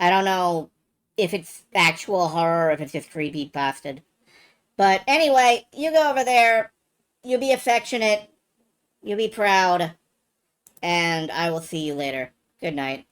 I don't know if it's actual horror or if it's just creepy bastard. But anyway, you go over there. You be affectionate. You be proud. And I will see you later. Good night.